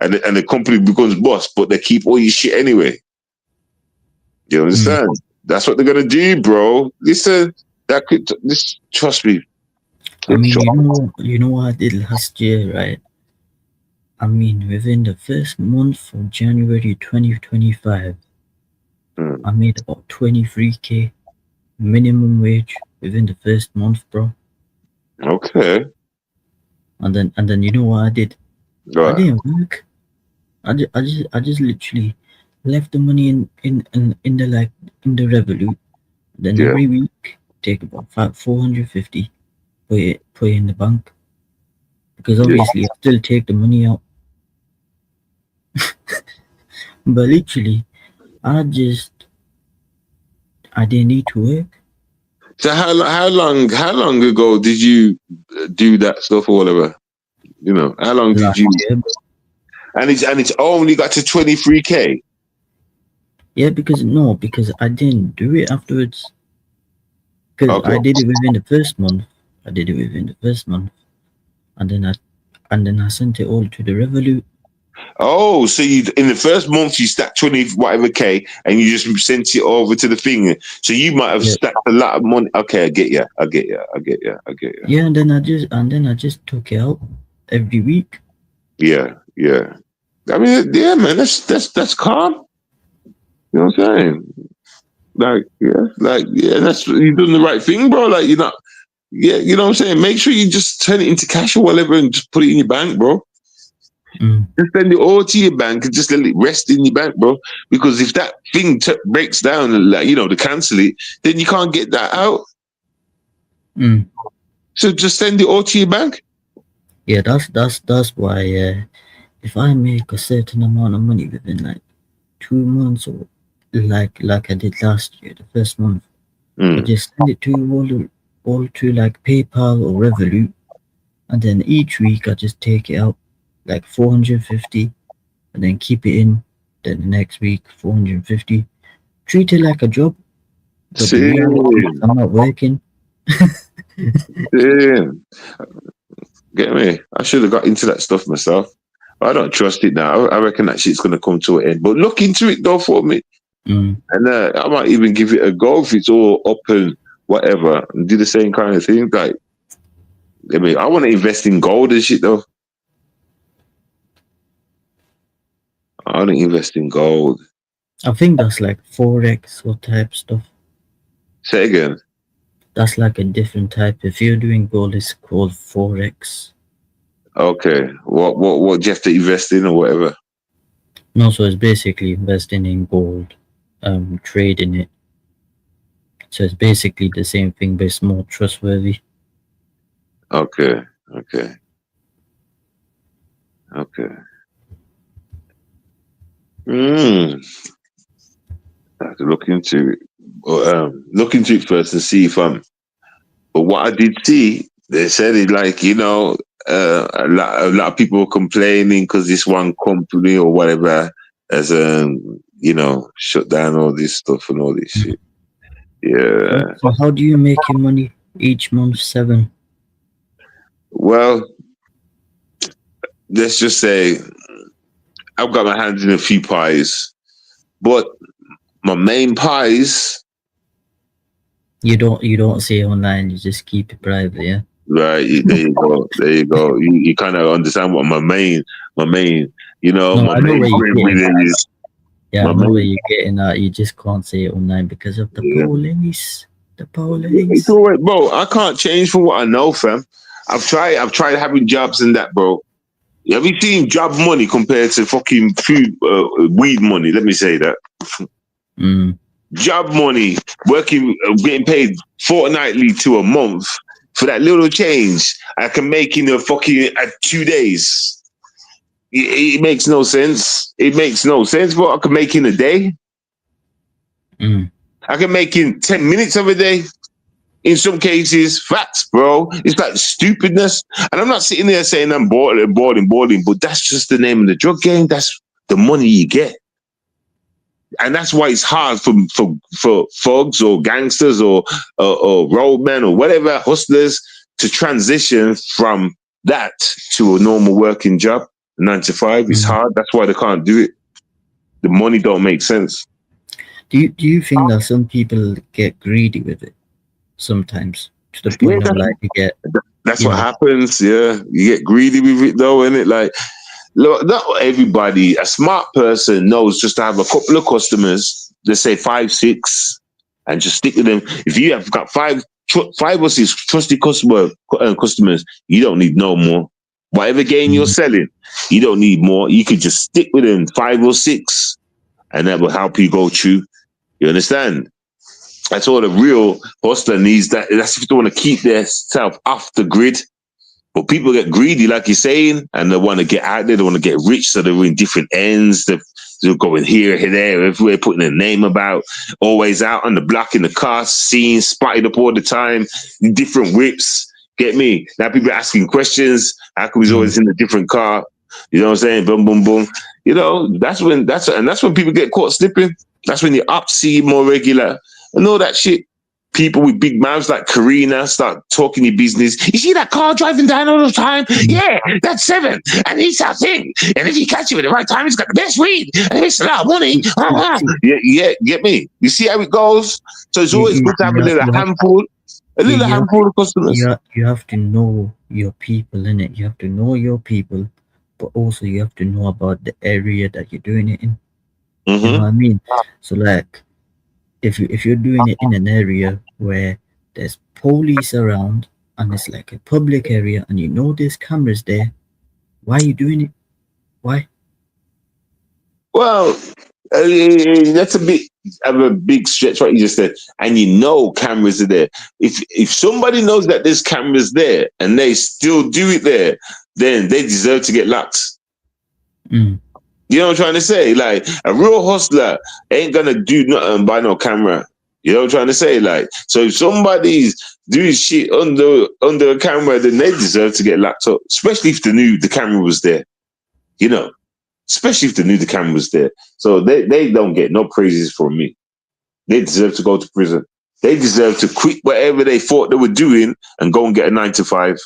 and the company becomes bust, but they keep all your shit anyway. You understand? That's what they're gonna do, bro. Listen, trust me. I mean, you know what I did last year, right? I mean, within the first month of January 2025, I made about 23K minimum wage within the first month, bro. Okay. And then you know what I did? Right. I didn't work. I just literally left the money in the Revolut. Then every week take about 450, put it in the bank. Because obviously I still take the money out. But literally I didn't need to work. So how long ago did you do that stuff or whatever? How long did you? And it's only got to 23K. Yeah, because I didn't do it afterwards. Because I did it within the first month. And then I sent it all to the Revolut. Oh, so you in the first month you stacked 20 whatever K and you just sent it over to the thing. So you might have stacked a lot of money. Okay, I get you. Yeah, and then I just took it out every week. Yeah. I mean, yeah, man, that's calm. You know what I'm saying? That's you're doing the right thing, bro. Like you're not. Yeah, you know what I'm saying? Make sure you just turn it into cash or whatever and just put it in your bank, bro. Just send it all to your bank and just let it rest in your bank, bro. Because if that thing breaks down and to cancel it, then you can't get that out. So just send it all to your bank. Yeah, that's why. If I make a certain amount of money within like 2 months or like I did last year, the first month, I just send it to all to like PayPal or Revolut, and then each week I just take it out like 450 and then keep it in. Then the next week 450. Treat it like a job. But I'm not working. Get me? I should have got into that stuff myself. I don't trust it now. I reckon that shit's going to come to an end. But look into it though for me. And I might even give it a go if it's all up and whatever and do the same kind of thing. Like, I mean, I want to invest in gold and shit though. I want to invest in gold. I think that's like Forex or type stuff. Say again. That's like a different type. If you're doing gold, it's called forex. Okay. What do you have to invest in or whatever? No, so it's basically investing in gold, trading it. So it's basically the same thing, but it's more trustworthy. Okay. I have to look into it. Look into it first and see if I'm. But what I did see, they said it like a lot of people were complaining because this one company or whatever has shut down all this stuff and all this shit. Yeah. So how do you make your money each month? 7. Well, let's just say I've got my hands in a few pies, but my main pies. You don't say online. You just keep it private, yeah. Right, there you go. You kind of understand what my main, No, my I know main where you're bread getting really at. is. Yeah, I My know where main, you're getting at. You just can't say it online because of the yeah. police. The It's police. all right, bro. I can't change from what I know, fam. I've tried having jobs and that, bro. Have you seen job money compared to fucking food, weed money? Let me say that. Job money, working, getting paid fortnightly to a month for that little change I can make in a fucking 2 days. It makes no sense. It makes no sense. What I can make in a day, I can make in 10 minutes of a day. In some cases, facts, bro. It's like stupidness. And I'm not sitting there saying I'm boarding, but that's just the name of the drug game. That's the money you get. And that's why it's hard for thugs or gangsters or roadmen or whatever, hustlers, to transition from that to a normal working job. 9 to 5 is hard. That's why they can't do it. The money don't make sense. Do you think that some people get greedy with it sometimes to the point of like you get? That's what happens. Yeah, you get greedy with it though, innit? Like, look, not everybody. A smart person knows just to have a couple of customers. Let's say 5, 6, and just stick with them. If you have got 5 or 6 trusted customers, you don't need no more. Whatever game you're selling, you don't need more. You could just stick with them 5 or 6, and that will help you go through. You understand? That's all the real hustler needs. That's if they want to keep their self off the grid. But people get greedy, like you're saying, and they want to get out there. They want to get rich, so they're in different ends. They're going here, there, everywhere, putting their name about. Always out on the block in the car, seen, spotted up all the time. Different whips. Get me? Now people are asking questions. How come he's always in a different car? You know what I'm saying? Boom, boom, boom. That's when people get caught slipping. That's when the ops see more regular and all that shit. People with big mouths like Karina start talking your business. You see that car driving down all the time? Yeah, that's 7. And he's that thing. And if you catch him at the right time, he's got the best weed. And he makes a lot of money. Yeah, get me? You see how it goes? So it's always good to have a little handful of customers. You have to know your people, innit? You have to know your people, but also you have to know about the area that you're doing it in. You know what I mean? So like, if you're doing it in an area where there's police around and it's like a public area and you know there's cameras there, why are you doing it? Why? Well, that's a bit of a big stretch, what you just said. And cameras are there. If somebody knows that there's cameras there and they still do it there, then they deserve to get locked. You know what I'm trying to say? Like, a real hustler ain't gonna do nothing by no camera. You know what I'm trying to say? Like, so if somebody's doing shit under a camera, then they deserve to get locked up. Especially if they knew the camera was there. Especially if they knew the camera was there. So they don't get no praises from me. They deserve to go to prison. They deserve to quit whatever they thought they were doing and go and get a 9 to 5.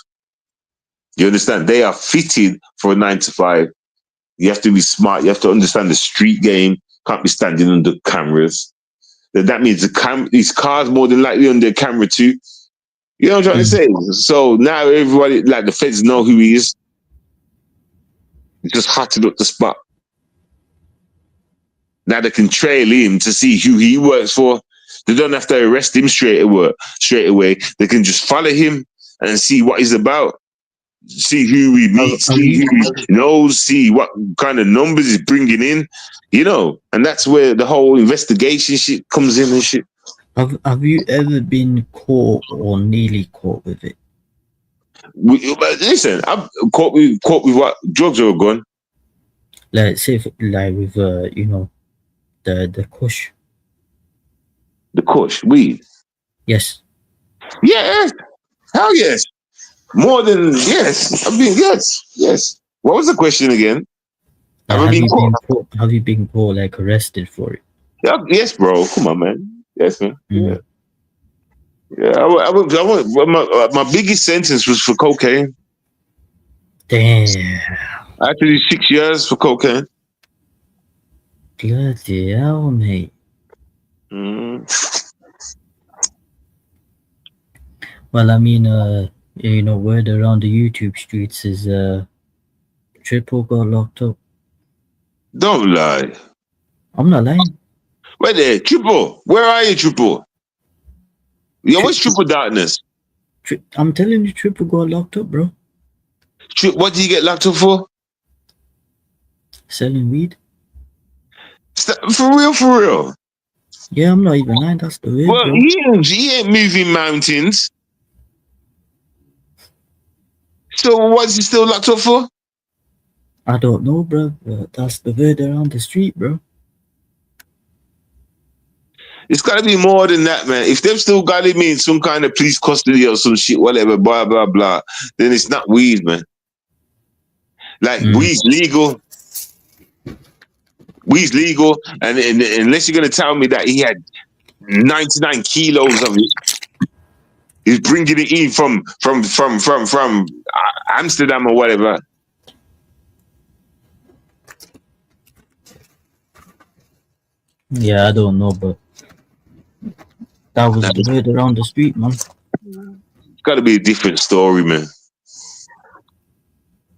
You understand? They are fitted for a 9 to 5. You have to be smart. You have to understand the street game. Can't be standing under cameras. That means these cars more than likely on their camera too. You know what I'm trying to say? So now everybody, like the feds, know who he is. It's just hotted up the spot. Now they can trail him to see who he works for. They don't have to arrest him straight away. They can just follow him and see what he's about. See who he meets, see who he knows, see what kind of numbers he's bringing in, and that's where the whole investigation shit comes in and shit. Have you ever been caught or nearly caught with it? Listen, I'm caught with what? Drugs or a gun? Like, say, with the kush. The kush, weed. Yes. Yes. Hell yes. More than yes. I mean, yes. What was the question again? Have you been caught, like, arrested for it? Yeah, yes, bro. Come on, man. Yes, man. Yeah. Yeah, my biggest sentence was for cocaine. Damn. I had to do 6 years for cocaine. Bloody hell, mate. Well, I mean, word around the YouTube streets is Triple got locked up. Don't lie. I'm not lying. Wait there, Triple. Where are you, Triple? Yo, what's Triple Darkness? I'm telling you, Triple got locked up, bro. What did you get locked up for? Selling weed. For real? Yeah, I'm not even lying. That's the way. Well, bro. He ain't moving mountains. So what's he still locked up for? I don't know, bro. But that's the word around the street, bro. It's got to be more than that, man. If they've still got him in some kind of police custody or some shit, whatever, blah, blah, blah, then it's not weed, man. Like, weed's legal. Weed's legal. And unless you're going to tell me that he had 99 kilos of it, he's bringing it in from Amsterdam or whatever. Yeah, I don't know, but that was the word around the street, man. It's got to be a different story, man. It's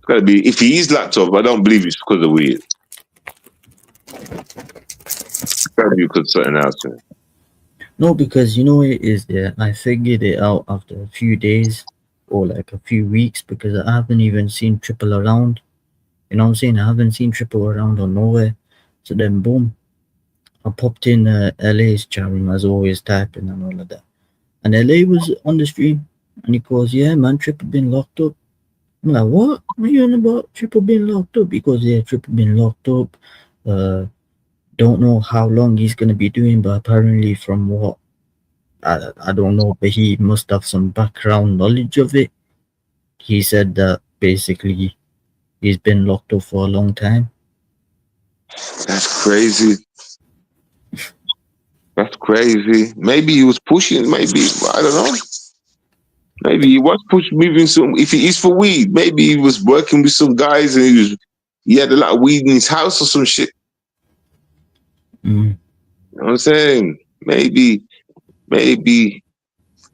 got to be. If he is locked up, I don't believe it's because of weed. It's got to be because of something else, man. No, because you know it is there. I figured it out after a few days or like a few weeks because I haven't even seen Triple around. You know what I'm saying? I haven't seen Triple around or nowhere. So then, boom. I popped in LA's chat room as always, typing and all of that. And LA was on the stream and he goes, yeah, man, Triple been locked up. I'm like, what? What are you on about? Triple been locked up? He goes, yeah, Triple been locked up. Don't know how long he's going to be doing, but apparently from what, I don't know, but he must have some background knowledge of it. He said that basically he's been locked up for a long time. That's crazy. That's crazy. Maybe he was pushing. Maybe, I don't know. Maybe he was moving some. If he is for weed, maybe he was working with some guys and he had a lot of weed in his house or some shit. You know what I'm saying? Maybe he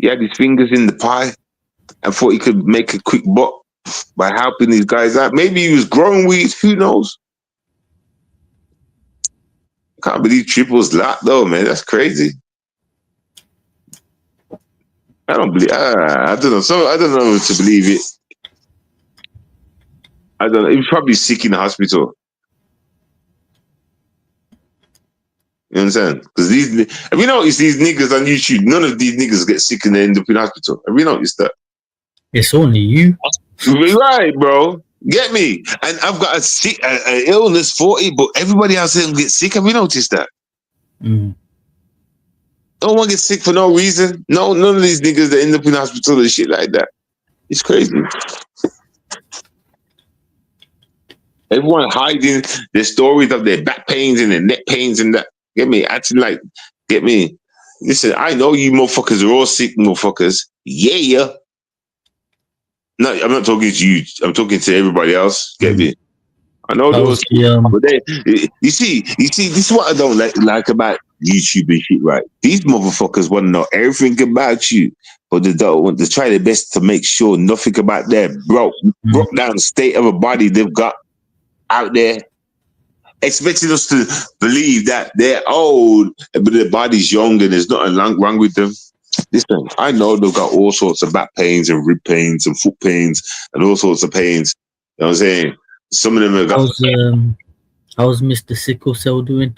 had his fingers in the pie and thought he could make a quick buck by helping these guys out. Maybe he was growing weed. Who knows? Can't believe Triple's locked though, man. That's crazy. I don't believe. I don't know. So I don't know to believe it. I don't know. He was probably sick in the hospital. You know what I'm saying? Because have you noticed these niggas on YouTube? None of these niggas get sick and they end up in hospital. Have you noticed that? It's only you. Right, bro. Get me. And I've got an illness for it, but everybody else doesn't get sick. Have you noticed that? No one gets sick for no reason. No, none of these niggas that end up in hospital and shit like that. It's crazy. Everyone hiding their stories of their back pains and their neck pains and that. Get me? Acting like, get me? Listen, I know you motherfuckers are all sick motherfuckers. Yeah. No, I'm not talking to you. I'm talking to everybody else. Get me? I know those. But you see, this is what I don't like about YouTube and shit, right? These motherfuckers want to know everything about you, but they don't want to try their best to make sure nothing about their broke down state of a body they've got out there. expecting us to believe that they're old, but their body's young and there's nothing wrong with them. Listen, I know they've got all sorts of back pains and rib pains and foot pains and all sorts of pains. You know what I'm saying? Some of them have got. How's Mr. Sickle Cell doing?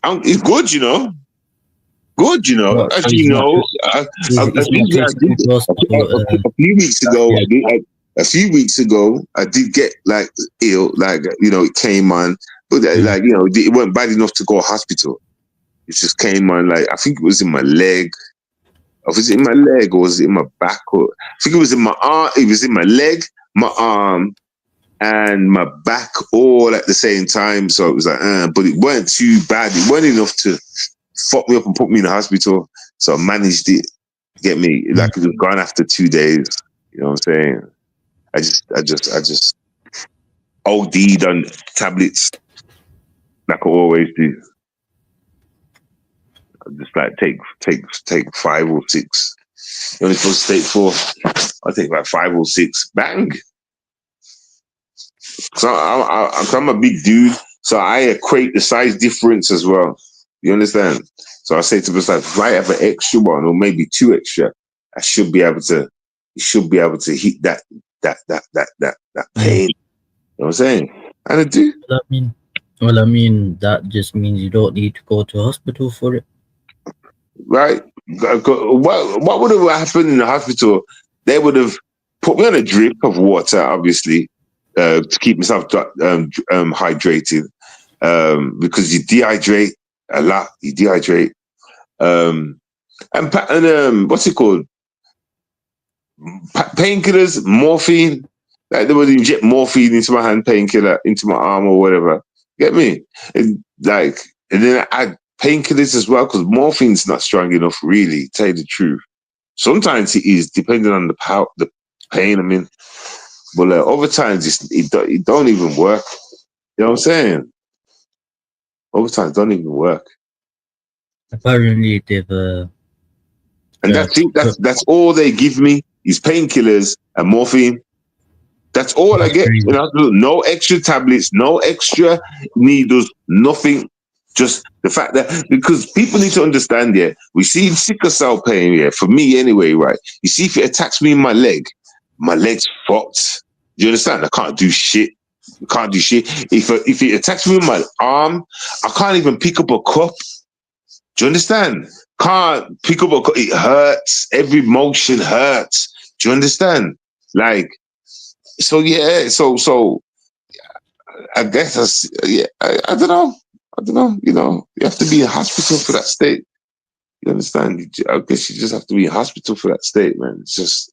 It's good, you know. Good, you know. What, As so you he's not know, he's not taking to hospital, a few weeks ago, a few weeks ago, I did get like ill, like, you know, it came on, but like, you know, it wasn't bad enough to go to hospital. It just came on, like, I think it was in my leg. Or was it in my leg or was it in my back? Or I think it was in my arm. It was in my leg, my arm, and my back all at the same time. So it was like, but it weren't too bad. It weren't enough to fuck me up and put me in the hospital. So I managed it. Get me? Like, it was gone after 2 days. You know what I'm saying? I just OD'd on tablets like I always do. I just like take 5 or 6. You're only supposed to take 4. I take like 5 or 6. Bang. So I'm a big dude, so I equate the size difference as well. You understand? So I say to myself, if I have an extra one or maybe 2 extra, I should be able to. You should be able to hit that pain. You know what I'm saying? And I do. Well, I mean, that just means you don't need to go to hospital for it. Right? What would have happened in the hospital? They would have put me on a drip of water, obviously, to keep myself hydrated, because you dehydrate a lot. You dehydrate, and what's it called? Painkillers, morphine. Like, they would inject morphine into my hand, painkiller into my arm or whatever. Get me? And then I add painkillers as well, because morphine's not strong enough, really, to tell you the truth. Sometimes it is, depending on the pain. I mean, but other times it don't even work. You know what I'm saying? Other times don't even work. Apparently, they've and that's all they give me is painkillers and morphine. That's all I get. You know, no extra tablets, no extra needles, nothing. Just the fact that, because people need to understand, yeah, we see sickle cell pain, yeah, for me anyway, right? You see, if it attacks me in my leg's fucked. Do you understand? I can't do shit. Can't do shit. If it attacks me in my arm, I can't even pick up a cup. Do you understand? Can't pick up a cup. It hurts. Every motion hurts. Do you understand? Like, so yeah, so I guess I don't know. You know, you have to be in hospital for that state. You understand? I guess you just have to be in hospital for that state, man. It's just,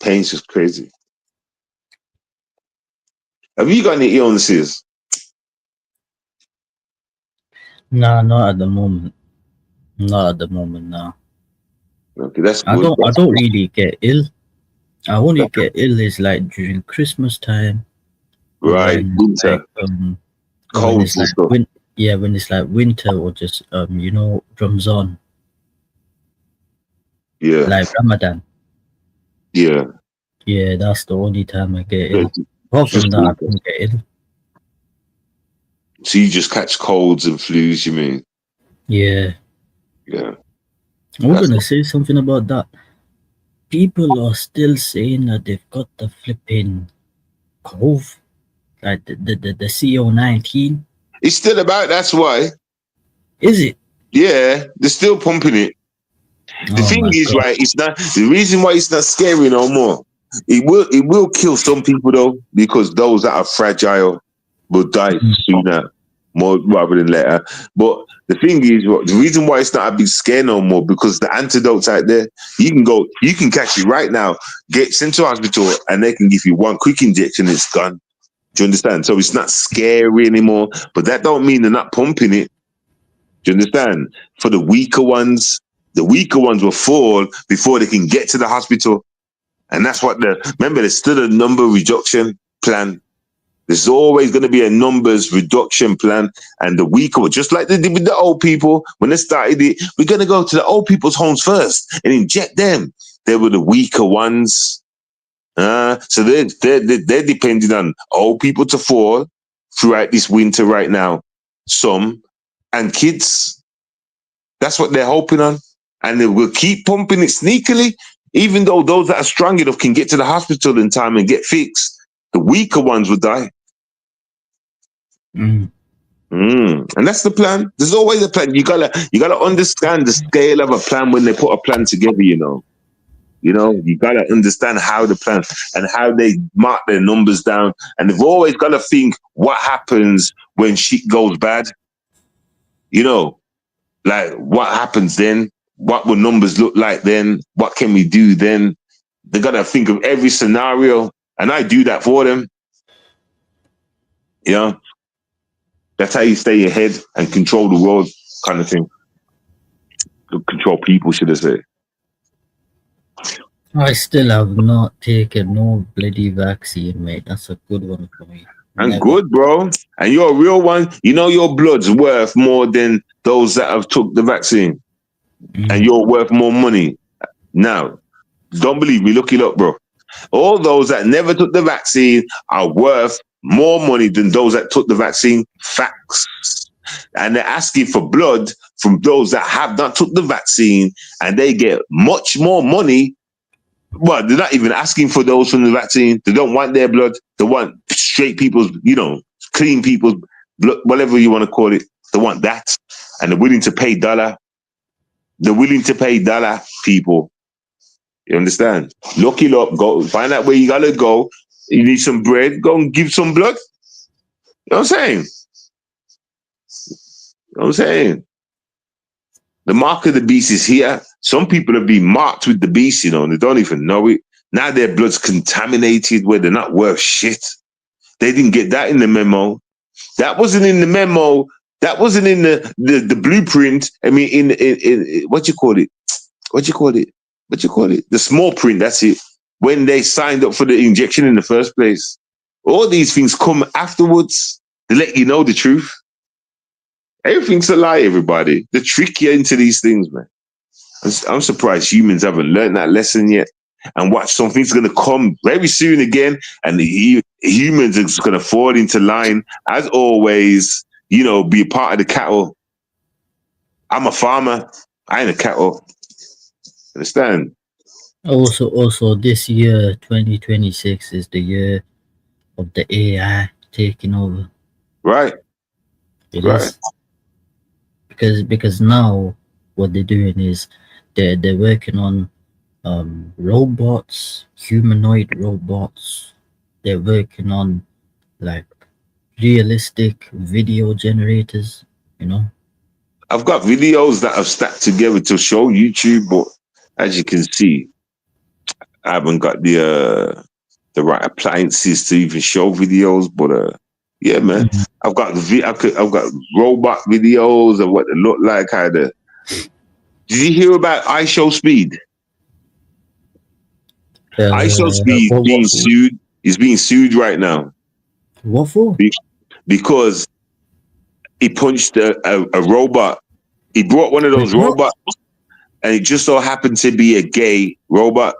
pain's just crazy. Have you got any illnesses? Nah, not at the moment. Not at the moment, no. Okay, that's good. I don't really get ill. I only get ill is like during Christmas time. Right, winter. Like, cold when it's like winter, or just you know, Ramzan. Yeah. Like Ramadan. Yeah. Yeah, that's the only time I get ill. Apart from that, I don't get ill. So you just catch colds and flus, you mean? Yeah. Yeah. I'm gonna say something about that. People are still saying that they've got the flipping COVID, like the CO-19. It's still about, that's why. Is it? Yeah, they're still pumping it. The thing is, God, right, it's not the reason why it's not scary no more. It will kill some people though, because those that are fragile will die sooner, more rather than later. But the thing is, the reason why it's not a big scare no more, because the antidotes out there, you can catch it right now, get sent to hospital, and they can give you one quick injection, it's gone. Do you understand? So it's not scary anymore, but that don't mean they're not pumping it. Do you understand? For the weaker ones will fall before they can get to the hospital. And that's what remember, there's still a number reduction plan. There's always going to be a numbers reduction plan. And the weaker, just like they did with the old people, when they started it, we're going to go to the old people's homes first and inject them. They were the weaker ones. So they're depending on old people to fall throughout this winter right now. Some, and kids. That's what they're hoping on. And they will keep pumping it sneakily, even though those that are strong enough can get to the hospital in time and get fixed. The weaker ones will die. And that's the plan. There's always a plan. You gotta understand the scale of a plan when they put a plan together, you know. You gotta understand how the plan and how they mark their numbers down. And they've always gotta think what happens when shit goes bad. Like what happens then? What will numbers look like then? What can we do then? They gotta think of every scenario, and I do that for them. That's how you stay ahead and control the world, kind of thing. Control people, should I say? I still have not taken no bloody vaccine, mate. That's a good one for me. And good, bro. And you're a real one. Your blood's worth more than those that have took the vaccine. And you're worth more money. Now, don't believe me. Look it up, bro. All those that never took the vaccine are worth more money than those that took the vaccine. Facts. And they're asking for blood from those that have not took the vaccine, and they get much more money. Well, they're not even asking for those from the vaccine. They don't want their blood. They want straight people's, clean people's blood, whatever you want to call it. They want that. And they're willing to pay $1. They're willing to pay $1, people. You understand? Look it up. Go find out where you gotta go. You need some bread. Go and give some blood. You know what I'm saying? The mark of the beast is here. Some people have been marked with the beast, and they don't even know it. Now their blood's contaminated where they're not worth shit. They didn't get that in the memo. That wasn't in the memo. That wasn't in the blueprint. I mean, in what you call it? The small print, that's it. When they signed up for the injection in the first place. All these things come afterwards to let you know the truth. Everything's a lie, everybody. They trick you into these things, man. I'm surprised humans haven't learned that lesson yet. And watch, something's going to come very soon again, and the humans are going to fall into line, as always, be a part of the cattle. I'm a farmer. I ain't a cattle. Understand? Also, this year, 2026, is the year of the AI taking over. Right. It is. Because now what they're doing is they're working on robots, humanoid robots. They're working on like realistic video generators, I've got videos that I've stacked together to show YouTube, but as you can see, I haven't got the right appliances to even show videos. But yeah, man, I've got robot videos of what they look like. Did you hear about iShowSpeed? iShowSpeed being sued. Is being sued right now. What for? Because he punched a robot. He brought one of those robots, and it just so happened to be a gay robot.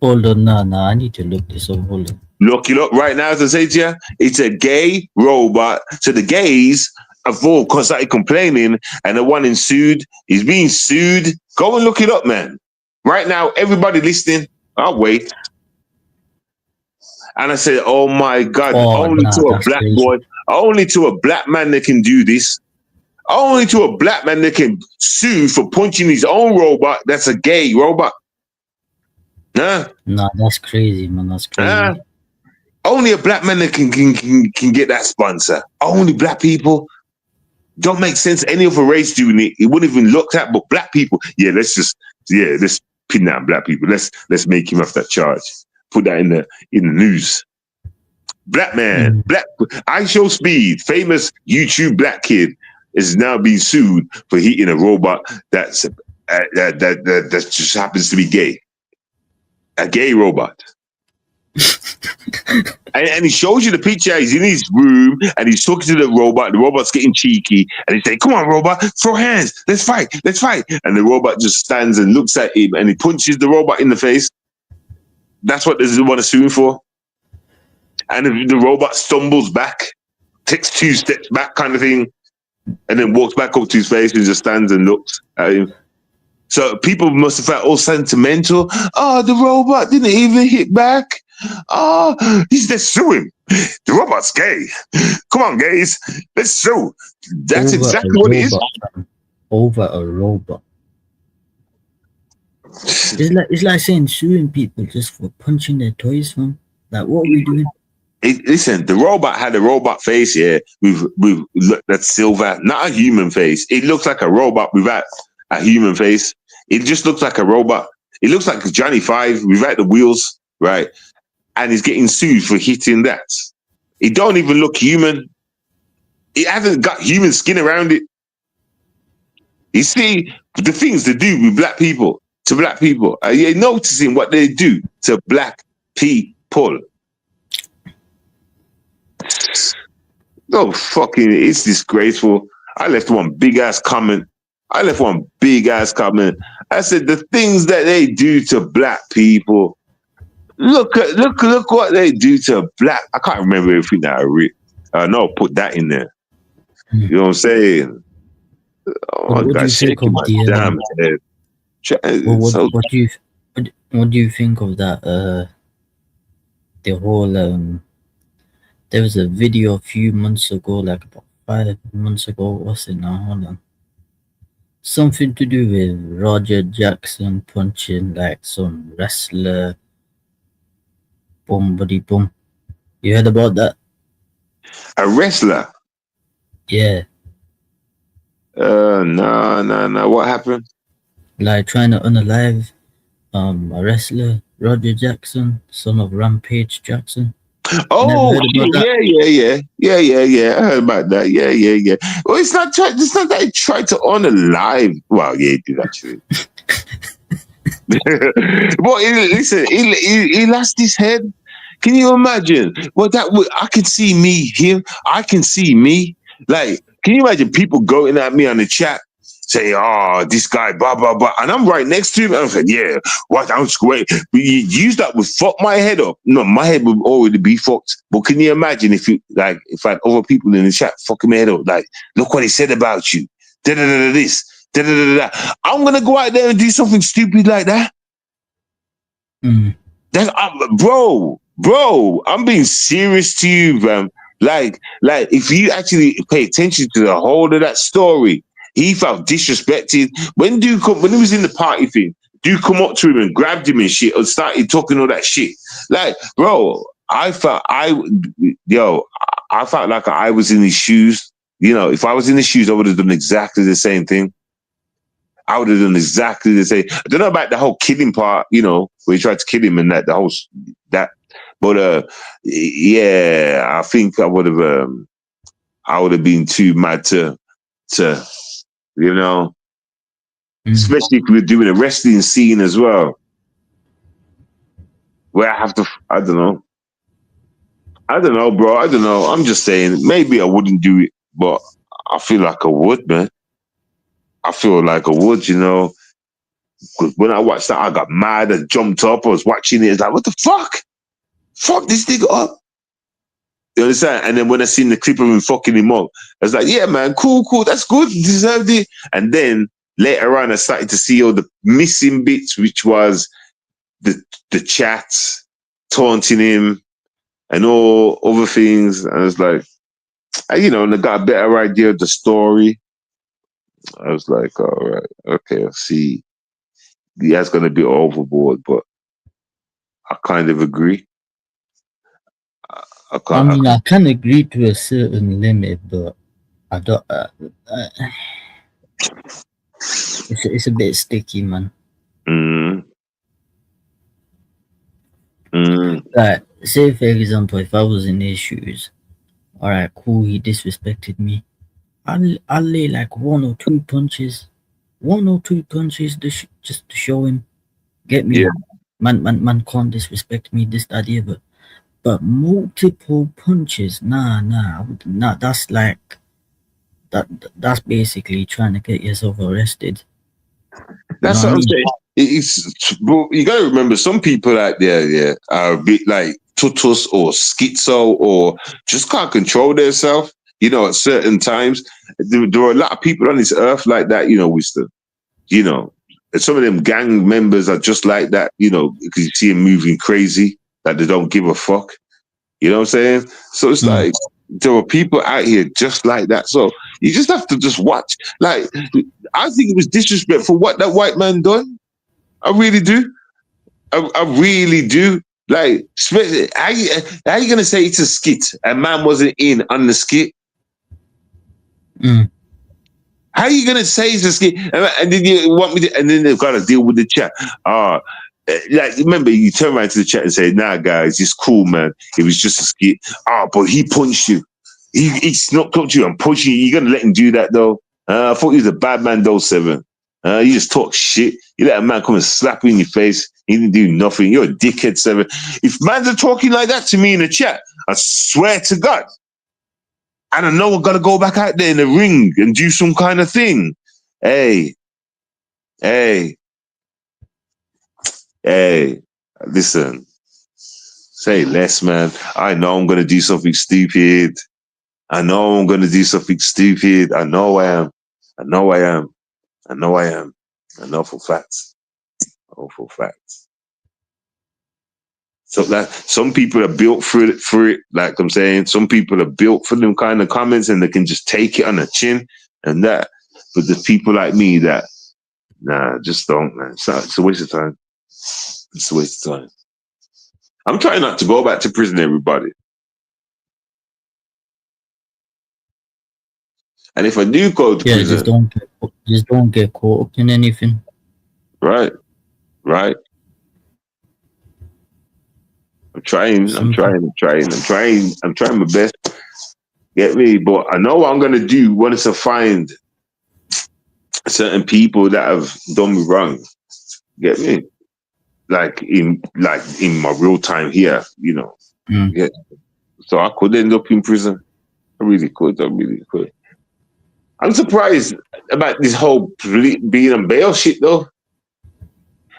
Hold on, I need to look this up. Hold on. Look it up right now, as I say to you. It's a gay robot. So the gays have all started complaining, and the one in sued is being sued. Go and look it up, man. Right now, everybody listening, I'll wait. And I said, oh my God, only to a black boy, only to a black man that can do this. Only to a black man that can sue for punching his own robot that's a gay robot. Nah, that's crazy, man. That's crazy. Only a black man that can get that sponsor. Only black people. Don't make sense. Any other race doing it, it wouldn't even look at. But black people, let's pin down black people. Let's make him off that charge. Put that in the news. Black man, iShowSpeed, famous YouTube black kid, is now being sued for hitting a robot that just happens to be gay. A gay robot. and he shows you the picture. He's in his room and he's talking to the robot. The robot's getting cheeky and he's saying, come on, robot, throw hands. Let's fight. And the robot just stands and looks at him and he punches the robot in the face. That's what they want to sue him for. And if the robot stumbles back, takes 2 steps back kind of thing, and then walks back up to his face and just stands and looks at him. So people must have felt all sentimental. Oh, the robot didn't even hit back. Oh, let's sue him. The robot's gay. Come on, gays, let's sue. That's exactly what it is. Over a robot. It's like saying suing people just for punching their toys, fam. Like, what are we doing? Listen, the robot had a robot face, yeah, with that silver, not a human face. It looks like a robot without a human face. It just looks like a robot. It looks like Johnny Five without the wheels, right? And he's getting sued for hitting that. It don't even look human. It hasn't got human skin around it. You see, the things they do with black people, to black people, are you noticing what they do to black people? No, fucking, it's disgraceful. I left one big ass comment. I said the things that they do to black people. Look what they do to black. I can't remember everything that I read. No, put that in there. You know what I'm saying? Oh my God, shaking my damn head. What do you think of that? The whole there was a video a few months ago, like about 5 months ago. What's it now? Hold on. Something to do with Roger Jackson punching like some wrestler. Boom, buddy, boom. You heard about that? A wrestler? Yeah. No. What happened? Like trying to unalive a wrestler, Roger Jackson, son of Rampage Jackson. Oh, yeah. I heard about that. Yeah. Well, it's not that he tried to unalive. Well, yeah, he did actually. But listen, he lost his head. Can you imagine? Well, I can see me here. I can see me. Like, can you imagine people going at me on the chat? Say, oh, this guy, blah, blah, blah. And I'm right next to him. And I'm like, yeah, what? I'm square. But you use that would fuck my head up. No, my head would already be fucked. But can you imagine if I had other people in the chat fucking my head up? Like, look what he said about you. This. I'm going to go out there and do something stupid like that. That's, bro, I'm being serious to you, man. Like, if you actually pay attention to the whole of that story, he felt disrespected. When he was in the party thing, dude come up to him and grabbed him and shit and started talking all that shit. Like, bro, I felt like I was in his shoes. You know, if I was in his shoes, I would have done exactly the same thing. I would have done exactly the same. I don't know about the whole killing part, you know, where he tried to kill him and that. But yeah, I think I would have been too mad to you know, especially if we were doing a wrestling scene as well, where I have to, I don't know, bro. I don't know. I'm just saying, maybe I wouldn't do it, but I feel like I would, man. I feel like I would, you know. Because when I watched that, I got mad and jumped up. I was watching it. It's like, what the fuck? Fuck this nigga up. You understand? And then when I seen the clip of him fucking him up, I was like, yeah, man, cool. That's good. Deserved it. And then later on, I started to see all the missing bits, which was the chats, taunting him, and all other things. And I was like, you know, and I got a better idea of the story. I was like, all right, okay, I see. That's going to be overboard, but I kind of agree. I can agree to a certain limit, but I don't. It's a bit sticky, man. Like, say for example, if I was in his shoes, all right, cool, he disrespected me. I'll lay like one or two punches just to show him, get me. Yeah. Man can't disrespect me, this, that, the other. But multiple punches, nah. That's like that's basically trying to get yourself arrested. That's what I'm saying. You got to remember, some people out there, are a bit like tutus or schizo or just can't control themselves. You know, at certain times, there are a lot of people on this earth like that. You know, Wisdom. You know, and some of them gang members are just like that. You know, because you see them moving crazy, that they don't give a fuck. You know what I'm saying? So it's like there are people out here just like that. So you just have to just watch. Like, I think it was disrespectful what that white man done. I really do. I really do. Like, how you gonna say it's a skit? A man wasn't in on the skit. How you gonna say it's a skit? And then you want me to? And then they've got to deal with the chat. Like, remember, you turn around to the chat and say, "Nah, guys, it's cool, man. It was just a skit." But he punched you. He snuck up to you and punched you. You gonna let him do that though? I thought he was a bad man, though. 7. You just talk shit. You let a man come and slap you in your face. He didn't do nothing. You're a dickhead, 7. If mans are talking like that to me in the chat, I swear to God, and I know we're gonna go back out there in the ring and do some kind of thing. Hey, listen. Say less, man. I know I'm gonna do something stupid. I know I am. I know for facts. So that some people are built for it, like I'm saying. Some people are built for them kind of comments and they can just take it on the chin and that. But there's people like me that, nah, just don't, man. It's a waste of time. It's a waste of time. I'm trying not to go back to prison, everybody. And if I do go to prison, just don't get caught up in anything. Right. I'm trying my best. Get me? But I know what I'm gonna do once I find certain people that have done me wrong. Get me? Like in my real time here, you know. Yeah. So I could end up in prison. I really could. I'm surprised about this whole being on bail shit though.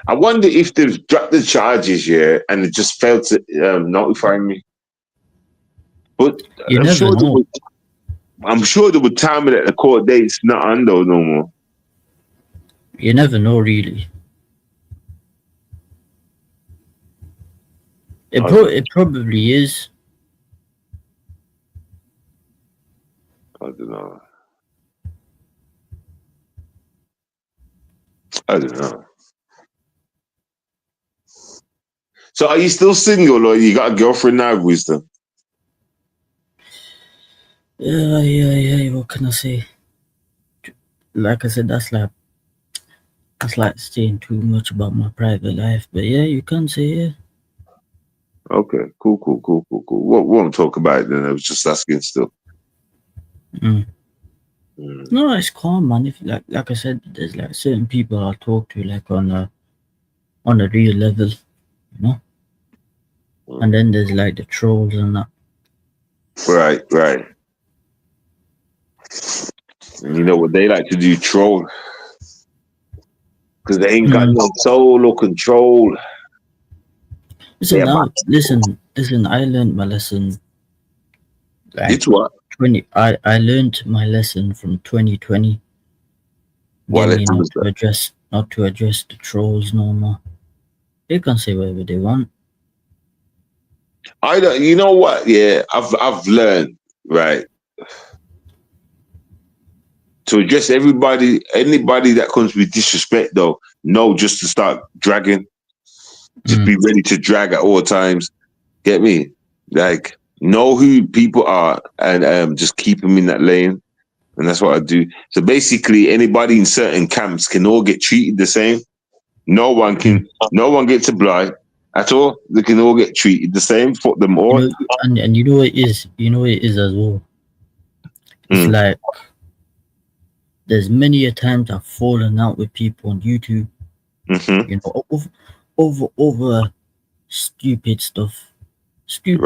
I wonder if they've dropped the charges, yeah, and it just failed to notify me. But I'm sure they would tell me that the court date's not on though no more. You never know, really. It probably is. I don't know. So are you still single or you got a girlfriend now, Wisdom? Yeah. What can I say? Like I said, that's like saying too much about my private life. But yeah, you can say yeah. Okay, cool. What won't talk about it then? I was just asking still. No, it's calm, man. If like I said, there's like certain people I talk to like on a real level, you know. And then there's like the trolls and that. Right. And you know what they like to do? Troll. Because they ain't got no soul or control. Listen, I learned my lesson. Like, it's what? I learned my lesson from 2020. What not to address the trolls no more. They can say whatever they want. I don't. You know what? Yeah, I've learned, right, to address anybody that comes with disrespect. Though, no, just to start dragging. Just be ready to drag at all times. Get me? Like, know who people are and just keep them in that lane. And that's what I do. So basically, anybody in certain camps can all get treated the same. No one gets a blight at all. They can all get treated the same. Fuck them all. And you know what it is? You know what it is as well? It's like there's many a times I've fallen out with people on YouTube. You know, over stupid stuff. You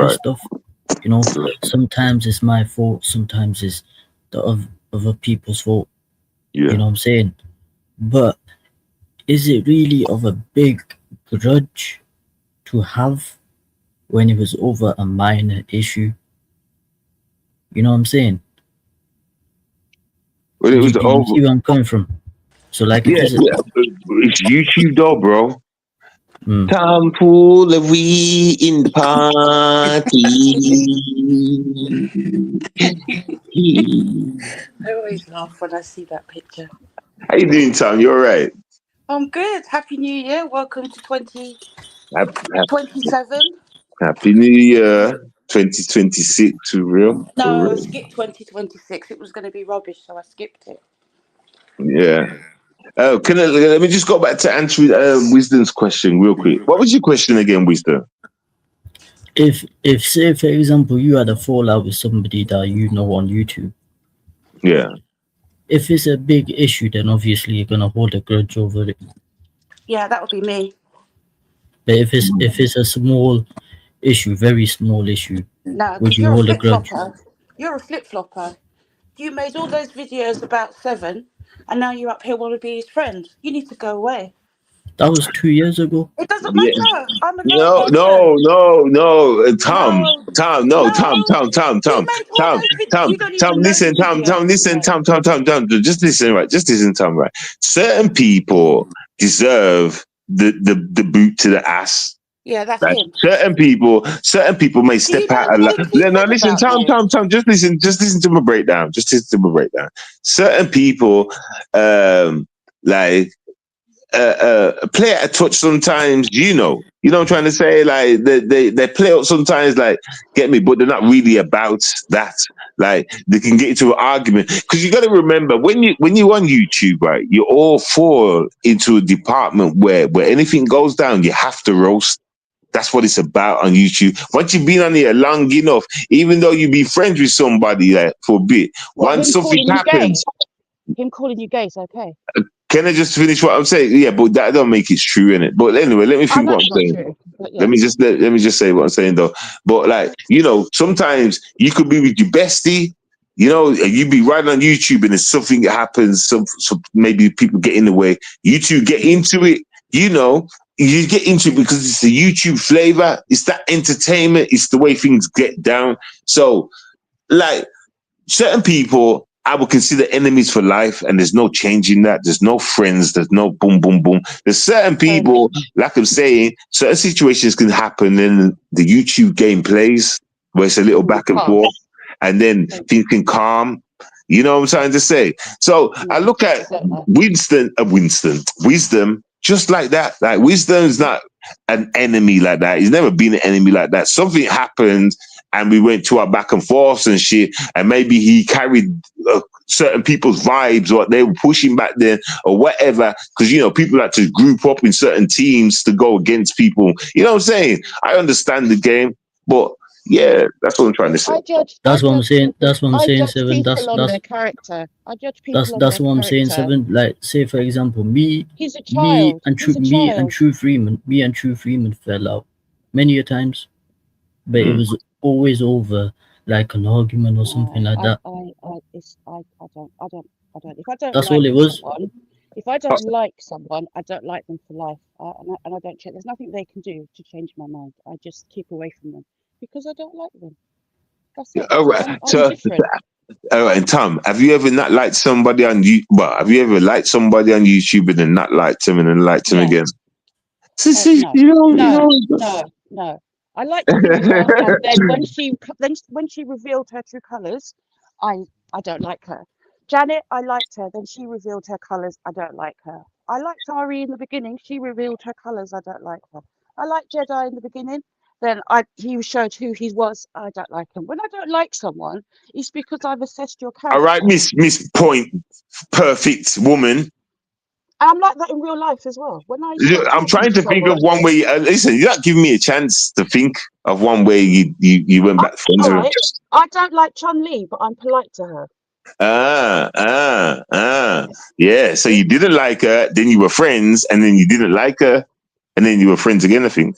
know, sometimes it's my fault, sometimes it's the other people's fault. You know what I'm saying? But is it really of a big grudge to have when it was over a minor issue? You know what I'm saying? When it was the You see where I'm coming from? So like, yeah, it's YouTube though, bro. Mm. Tom Pool, we in the party. I always laugh when I see that picture. How you doing, Tom? You all right? I'm good. Happy New Year. Welcome to 2027. Happy New Year, 2026 for real. No, I skipped 2026. It was going to be rubbish, so I skipped it. Yeah. Let me just go back to answer Wisdom's question real quick. What was your question again, Wisdom? If say for example you had a fallout with somebody that you know on YouTube. Yeah. If it's a big issue, then obviously you're gonna hold a grudge over it. Yeah, that would be me. But if it's a small issue, very small issue, no, would you you're hold a a grudge? flip-flopper. You're a flip-flopper. You made all those videos about Seven, and now you're up here want to be his friend. You need to go away. That was 2 years ago. It doesn't matter. I'm a No, person. Tom. Just listen, right? Just listen, Tom, right? Certain people deserve the boot to the ass. Yeah, that's him. Certain people may step out a lot. No, listen, Tom, just listen to my breakdown. Certain people, play at a touch sometimes, you know what I'm trying to say? Like they play out sometimes, like, get me, but they're not really about that. Like they can get into an argument. Because you gotta remember when you're on YouTube, right, you all fall into a department where anything goes down, you have to roast. That's what it's about on YouTube. Once you've been on here long enough, even though you be friends with somebody like for a bit, once something happens, him calling you gay is okay. Can I just finish what I'm saying? Yeah, but that don't make it true, innit? But anyway, let me think what I'm saying. True, yeah. Let me just say what I'm saying though. But like, sometimes you could be with your bestie, you be right on YouTube and there's something that happens, some maybe people get in the way. You two get into it, you get into it because it's the YouTube flavor, it's that entertainment, it's the way things get down. So, like, certain people I would consider enemies for life, and there's no changing that. There's no friends. There's no boom, boom, boom. There's certain people, like I'm saying, certain situations can happen in the YouTube game plays where it's a little back and forth, and then things can calm. You know what I'm trying to say? So I look at Wisdom just like that. Like Wisdom's not an enemy like that. He's never been an enemy like that. Something happened and we went to our back and forth and shit, and maybe he carried certain people's vibes or they were pushing back then or whatever, because people like to group up in certain teams to go against people. You know what I'm saying? I understand the game, but yeah, that's what I'm trying to say. That's what I'm saying. Seven. That's their character. I judge people. That's what I'm saying, Seven. Like, say for example, he's a child. Me and True Freeman fell out many times, but it was always over like an argument or something like that. I don't. If I don't, that's all it was. If I don't like someone, I don't like them for life, and I don't check. There's nothing they can do to change my mind. I just keep away from them because I don't like them. That's it. All right. All right, and Tom, have you ever not liked somebody on YouTube? Well, have you ever liked somebody on YouTube and then not liked him and then liked him again? No. I liked her, and then when she revealed her true colours, I don't like her. Janet, I liked her, then she revealed her colours, I don't like her. I liked Ari in the beginning, she revealed her colours, I don't like her. I liked Jedi in the beginning, then he showed who he was, I don't like him. When I don't like someone, it's because I've assessed your character. All right, Miss Point Perfect Woman. I'm like that in real life as well. I'm trying to think of one way. Listen, you're not giving me a chance to think of one way you went back friends with her. I don't like Chun-Li, but I'm polite to her. Yeah. So you didn't like her, then you were friends, and then you didn't like her, and then you were friends again, I think.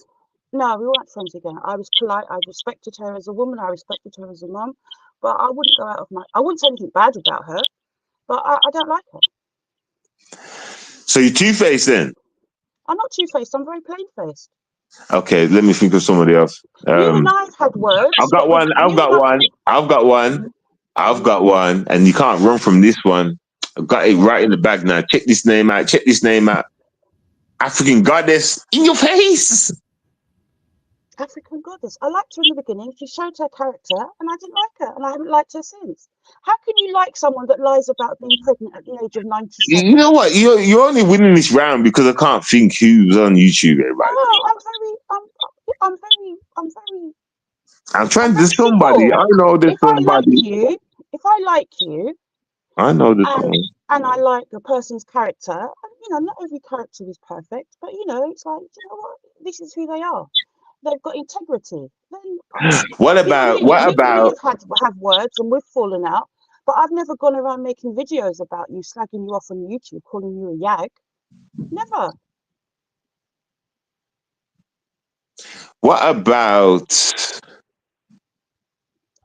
No, we weren't friends again. I was polite. I respected her as a woman. I respected her as a mum. But I wouldn't go out of I wouldn't say anything bad about her, but I don't like her. So you're two-faced then? I'm not two-faced. I'm very plain-faced. Okay, let me think of somebody else. You and I had words. I've got one, and you can't run from this one. I've got it right in the bag now. Check this name out. Check this name out. African goddess in your face. African goddess. I liked her in the beginning. She showed her character, and I didn't like her, and I haven't liked her since. How can you like someone that lies about being pregnant at the age of 97? You know what? You're only winning this round because I can't think who's on YouTube, everybody. Oh, I'm trying. There's very somebody. simple. I know there's somebody. If I like you, I know there's somebody. and I like the person's character, and you know, not every character is perfect, but you know, it's like, you know what, this is who they are. They've got integrity. Then What about we have words and we've fallen out, but I've never gone around making videos about you, slagging you off on YouTube, calling you a yag. Never. What about?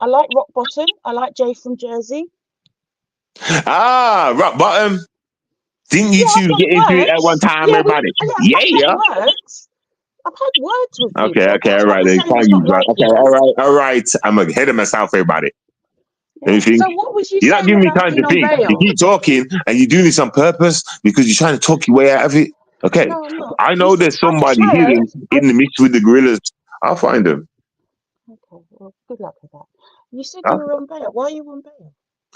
I like Rock Bottom. I like Jay from Jersey. Rock Bottom. Didn't you two get into it at one time, everybody? I've had words with you. Okay, all right. All right. I'm ahead of myself, everybody. Yeah. So what was you? You're not giving me time to think. You keep talking, and you're doing this on purpose because you're trying to talk your way out of it. Okay, no. I know there's somebody hidden in the mix with the gorillas. I'll find them. Okay, well, good luck with that. You said you were on bail. Why are you on bail?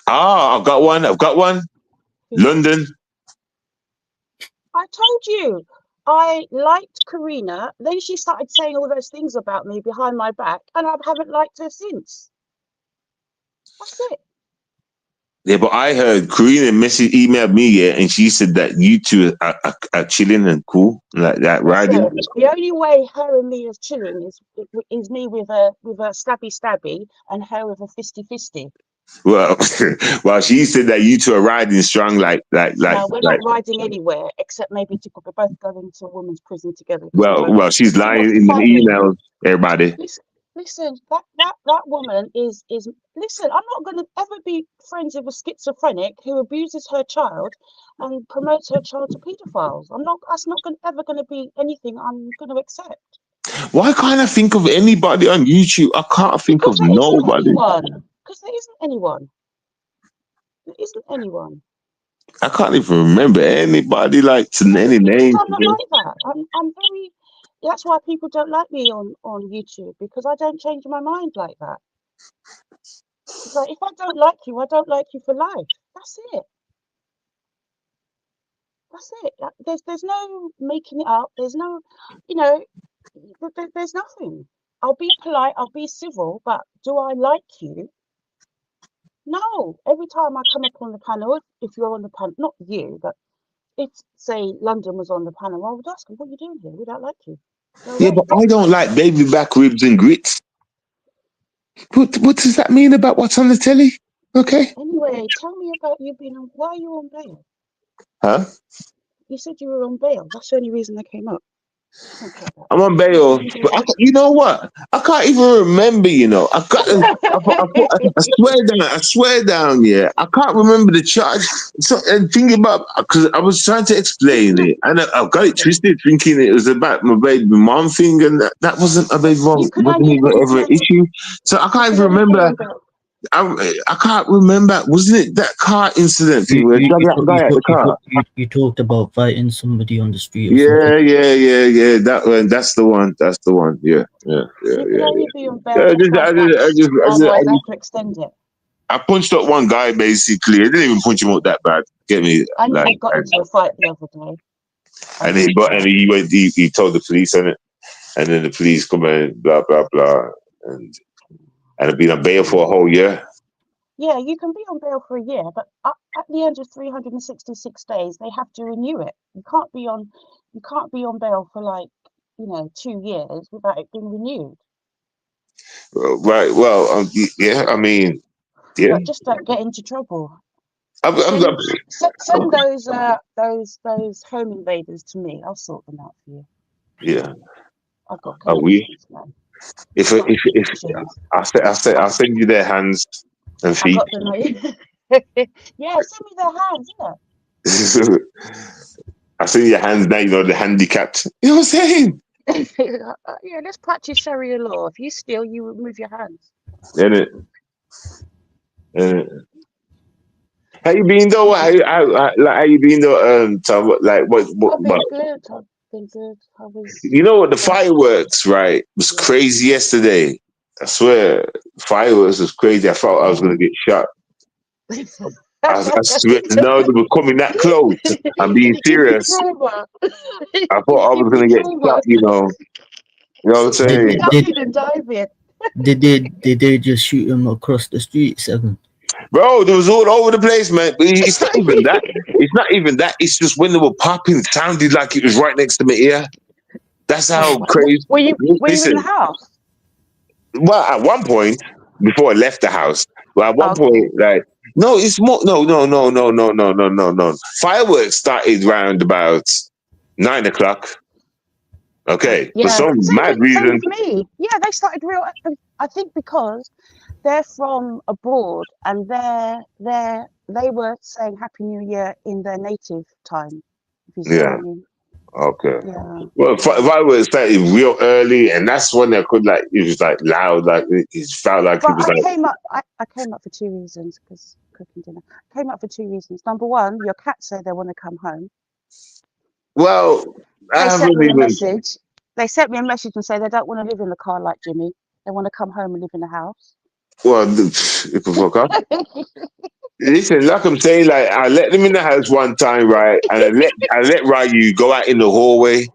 I've got one. London. I told you. I liked Karina, then she started saying all those things about me behind my back, and I haven't liked her since. That's it. Yeah, but I heard Karina emailed me, and she said that you two are chilling and cool, like that, riding. The only way her and me is chilling is me with a stabby, and her with a fisty. Well, she said that you two are riding strong, like. No, we're not riding anywhere except maybe we're both going to a woman's prison together. Well, she's lying in the emails, everybody. Listen, that woman is. Listen, I'm not going to ever be friends with a schizophrenic who abuses her child and promotes her child to paedophiles. That's not ever going to be anything I'm going to accept. Why can't I think of anybody on YouTube? I can't think of nobody. Because there isn't anyone. There isn't anyone. I can't even remember anybody like any name. I'm not like that. I'm very. That's why people don't like me on YouTube, because I don't change my mind like that. It's like, if I don't like you, I don't like you for life. That's it. There's no making it up. There's no, there's nothing. I'll be polite. I'll be civil. But do I like you? No. Every time I come up on the panel, if you're on the panel, not you, but if, say, London was on the panel, I would ask him, what are you doing here? We don't like you. Yeah, but I don't like baby back ribs and grits. What does that mean about what's on the telly? Okay. Anyway, tell me about you being on. Why are you on bail? Huh? You said you were on bail. That's the only reason I came up. I'm on bail, but you know what? I can't even remember. I swear down. Yeah, I can't remember the charge. So, and thinking about, because I was trying to explain it, and I got it twisted, thinking it was about my baby mom thing, and that wasn't a baby mom. It wasn't even ever an issue. So I can't even remember. I can't remember. Wasn't it that car incident thing where that guy at the car? You talked about fighting somebody on the street. Yeah. That one. That's the one. Yeah. I have to extend it. I punched up one guy basically. I didn't even punch him up that bad. Get me? I got into a fight the other day. And he told the police on it, and then the police come and blah blah blah, and I've been on bail for a whole year. Yeah, you can be on bail for a year, but at the end of 366 days, they have to renew it. You can't be on bail for 2 years without it being renewed. Right. Well, yeah. I mean, yeah. But just don't get into trouble. Send those home invaders to me. I'll sort them out for you. Yeah. I've got. Are we? If I'll send you their hands and feet. Yeah, send me their hands. Yeah. I see your hands now. The handicapped. You know what I'm saying? Yeah, let's practice Sharia law. If you steal, you remove your hands. Isn't it? How you been though? How you been though? Tom, like what? I've been good. I've been good. I was. You know what? The fireworks, right? Was crazy yesterday. I swear, fireworks was crazy. I thought I was gonna get shot. I swear, no, they were coming that close. I'm being Did it give you serious. trauma? I thought I was gonna get shot. You know what I'm saying? Ducking and diving. Did they just shoot him across the street, Seven? Bro, there was all over the place, man. But it's not even that. It's not even that. It's just when they were popping, it sounded like it was right next to my ear. That's how crazy. Were you in Listen, the house? well, at one point, before I left the house, well, at one point, like, no, it's more, no. Fireworks started round about 9 o'clock. Okay, for some mad reason. Same with me. Yeah, they started real. I think because they're from abroad and they were saying Happy New Year in their native time. If you see what I mean. Okay. Yeah. Well, fireworks started real early, and that's when they could like it was like loud, like it felt like it was like. I came up for two reasons because cooking dinner. I came up for two reasons. Number one, your cats say they want to come home. Well, they sent me a message. They sent me a message and say they don't want to live in the car like Jimmy. They want to come home and live in the house. Well, you can fuck up. Listen, like I'm saying, like I let them in the house one time, right? And I let Ryu go out in the hallway,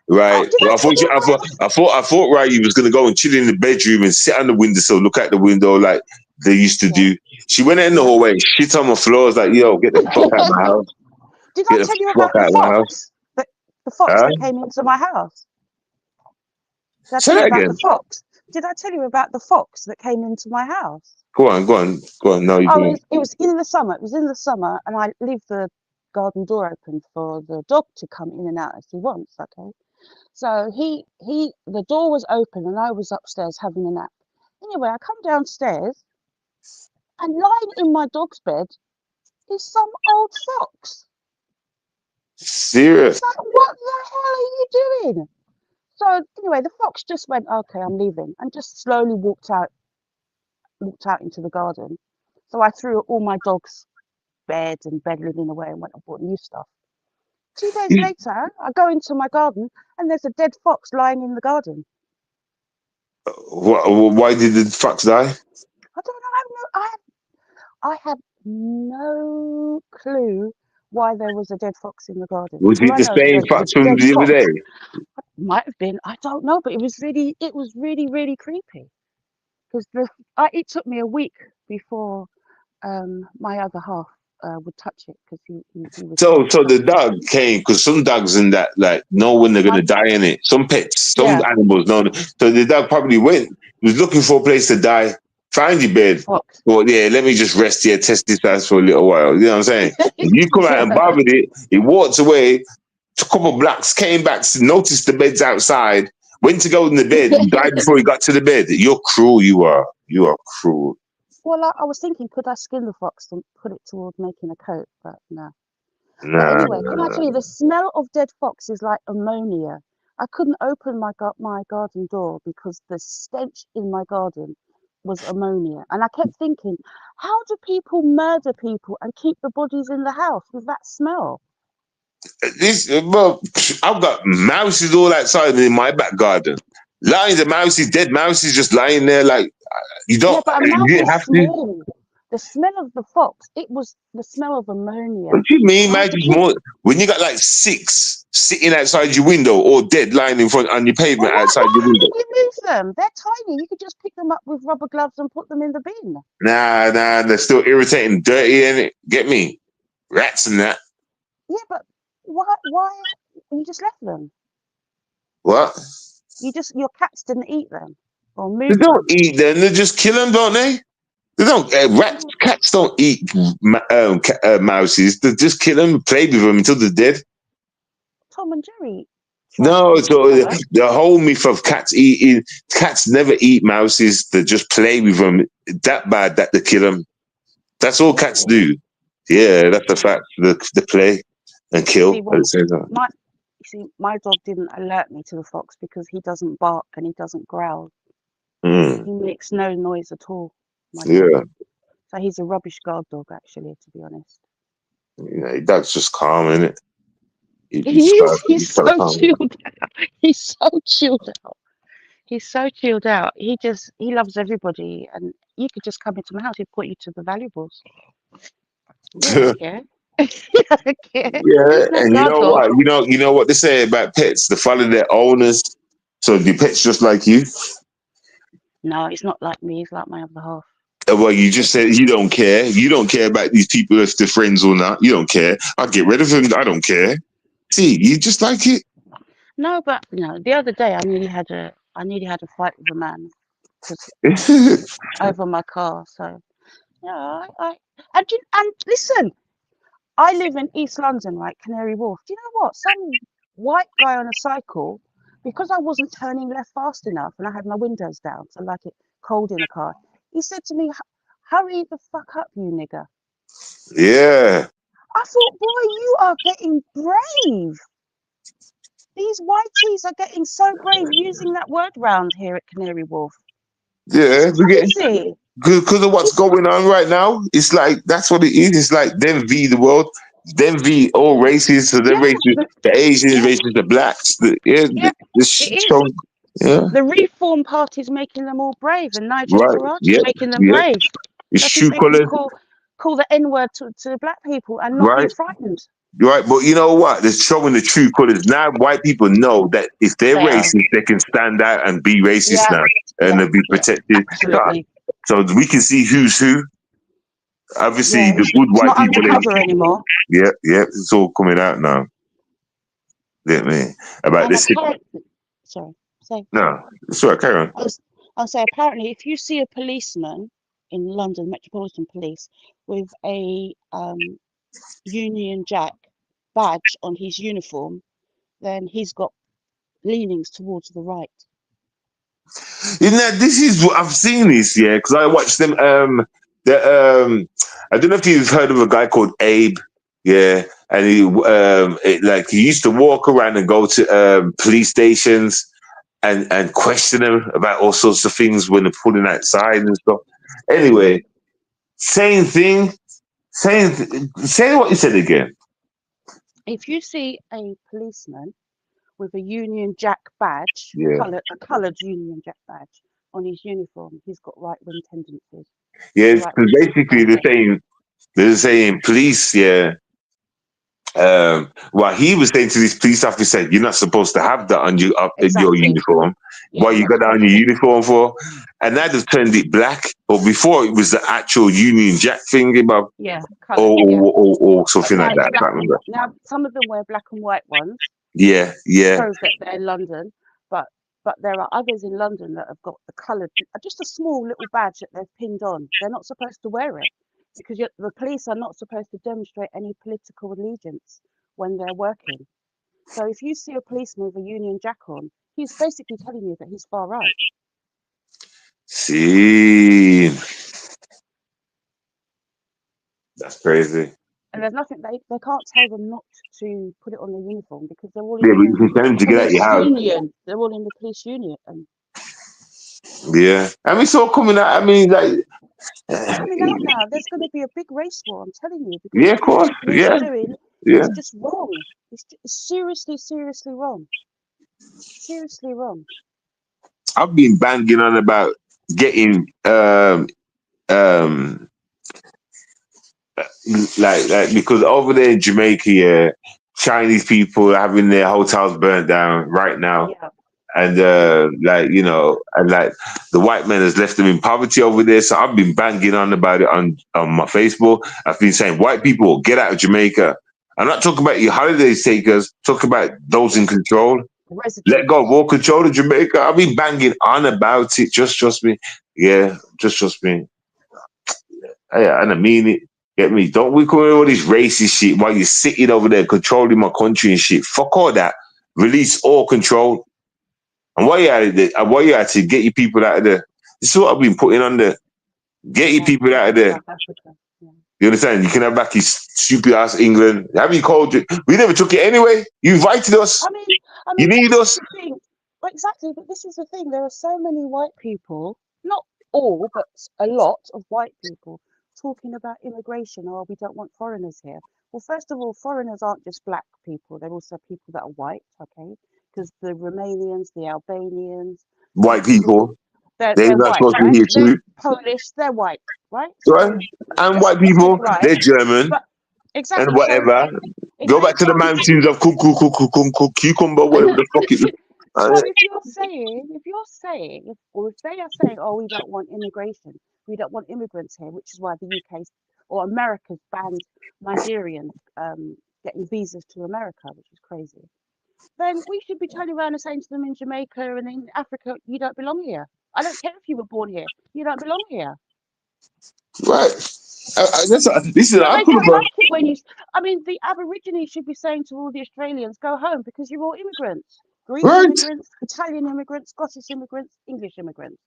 right? I thought Ryu was gonna go and chill in the bedroom and sit on the windowsill, look out the window like they used to do. She went out in the hallway and shit on my floor. I was like, yo, get the fuck out of my house. Did I tell you about the fox? The fox that came into my house. Did I tell you about the fox? Did I tell you about the fox that came into my house? Go on. No, you didn't. It was in the summer. It was in the summer, and I leave the garden door open for the dog to come in and out as he wants. Okay, so the door was open, and I was upstairs having a nap. Anyway, I come downstairs, and lying in my dog's bed is some old fox. Serious? Like, what the hell are you doing? So anyway, the fox just went, okay, I'm leaving, and just slowly walked out into the garden. So I threw all my dog's beds and bed linen away and went and bought new stuff. 2 days later, I go into my garden and there's a dead fox lying in the garden. Why did the fox die? I don't know. I have no clue why there was a dead fox in the garden. Was it the same fox from the other day? Might have been. I don't know, but it was really, really creepy. Because it took me a week before my other half would touch it because he was. So the dog came because some dogs in that like know when they're gonna die in it. Some pets, some animals know. So the dog probably was looking for a place to die. Find your bed. Well, yeah, let me just rest here, test this house for a little while. You know what I'm saying? You come out and bothered it. He walked away, took a couple blocks, came back, noticed the bed's outside, went to go in the bed, and died before he got to the bed. You're cruel. You are cruel. Well, I was thinking, could I skin the fox and put it towards making a coat? But no. But anyway, can I tell you, the smell of dead fox is like ammonia. I couldn't open my garden door because the stench in my garden was ammonia. And I kept thinking, how do people murder people and keep the bodies in the house with that smell? I've got mouses all outside in my back garden. Lions of mouses, dead mouses just lying there like you don't. Yeah, but you didn't have to. The smell of the fox, it was the smell of ammonia. What do you mean, mouses more? When you got like 6 sitting outside your window or dead lying in front on your pavement outside your window. You move them. They're tiny. You could just pick them up with rubber gloves and put them in the bin. Nah, they're still irritating, dirty, innit? Get me? Rats and that. Yeah, but why you just left them? What? Your cats didn't eat them or move They don't eat them. They just kill them, don't they? They don't. Cats don't eat mouses. They just kill them, play with them until they're dead. Tom and Jerry. No, so the whole myth of cats never eat mouses. They just play with them that bad that they kill them. That's all cats do. Yeah, that's the fact. They play and kill at the same time. My dog didn't alert me to the fox because he doesn't bark and he doesn't growl. He makes no noise at all. So So he's a rubbish guard dog, actually, to be honest. Yeah, that's just calm, isn't it? He's so chilled out. He's so chilled out. He's so chilled out. He loves everybody, and you could just come into my house. He'd put you to the valuables. He don't care. He don't care. Yeah, He's not and you guard know dog. what? You know what they say about pets? They follow their owners. So the pets just like you. No, he's not like me. He's like my other half. Well, you just said you don't care. You don't care about these people if they're friends or not. You don't care. I'll get rid of them. I don't care. See, you just like it. No, but the other day I nearly had a fight with a man over my car. So yeah, and listen, I live in East London, right, Canary Wharf. Do you know what? Some white guy on a cycle, because I wasn't turning left fast enough and I had my windows down, so like it cold in the car. He said to me, "Hurry the fuck up, you nigger." Yeah. I thought, boy, you are getting brave. These whiteys are getting so brave using that word round here at Canary Wharf. Yeah, It's crazy. Because of what's going on right now. It's like that's what it is. It's like them v the world, them v all races. So they're racist, the Asians, racist, the blacks. The Reform Party is making them all brave, and Nigel Farage is making them yeah. brave. It's That true they can call the N-word to black people and not be frightened. Right, but you know what? They're showing the true colors. Now white people know that if they're racist, they can stand out and be racist now. And they'll be protected. So we can see who's who. Obviously, the good white people. It's not undercover anymore. Yeah, it's all coming out now. Yeah, man. About this. Sorry, say. No, sorry, carry on. I'll say, apparently, if you see a policeman in London Metropolitan Police with a Union Jack badge on his uniform, then he's got leanings towards the right. You know, this is what I've seen this, because I watched them. I don't know if you've heard of a guy called Abe, and he used to walk around and go to police stations and question them about all sorts of things when they're pulling outside and stuff. Anyway, same thing. Say what you said again. If you see a policeman with a Union Jack badge, a coloured Union Jack badge on his uniform, he's got right-wing tendencies. Yeah, because basically they're saying police, well, he was saying to this police officer, "You're not supposed to have that on your uniform. What you got that on your uniform for?" And now they've turned it black. But before it was the actual Union Jack thing about, or something like that. I can't remember. Now some of them wear black and white ones. Yeah. Shows that they're in London, but there are others in London that have got the coloured, just a small little badge that they've pinned on. They're not supposed to wear it. Because the police are not supposed to demonstrate any political allegiance when they're working. So if you see a policeman with a Union Jack on, he's basically telling you that he's far right. See, that's crazy. And there's nothing they can't tell them not to put it on their uniform because they're all in the police union. They're all in the police union. Yeah, I mean, it's all coming out. I mean, like. Coming out now, there's going to be a big race war. I'm telling you. Because of course. It's just wrong. It's seriously wrong. Seriously wrong. I've been banging on about getting like because over there in Jamaica, Chinese people are having their hotels burnt down right now. Yeah. And and like the white man has left them in poverty over there. So I've been banging on about it on my Facebook. I've been saying, white people, get out of Jamaica. I'm not talking about your holiday takers. Talking about those in control. Let go of all control of Jamaica. I've been banging on about it. Just trust me. Yeah, just trust me. Yeah, and I mean it. Get me? Don't we come with all this racist shit while you're sitting over there controlling my country and shit? Fuck all that. Release all control. And while you're at it, get your people out of there. This is what I've been putting on there. Get your people out of there. You understand? You can have back your stupid ass England. Have you called it? We never took it anyway. You invited us. I mean, you need us. Well, exactly, but this is the thing. There are so many white people, not all, but a lot of white people talking about immigration or we don't want foreigners here. Well, first of all, foreigners aren't just black people; they're also people that are white. Okay, because the Romanians, the Albanians, White people, they're they're not white, supposed to right? be here They're too, Polish, they're white, right? right? So And just white get it people, right. they're German But and exactly. So whatever. Go back to the mountains of cucumber, whatever the fuck it is. So if you're saying, or if they are saying, oh, we don't want immigration, we don't want immigrants here, which is why the UK's or America's banned Nigerians getting visas to America, which is crazy, then we should be turning around and saying to them in Jamaica and in Africa, you don't belong here. I don't care if you were born here, you don't belong here. Right. Listen, But I they put don't up like it when the Aborigines should be saying to all the Australians, go home because you're all immigrants. Greek right. immigrants, Italian immigrants, Scottish immigrants, English immigrants.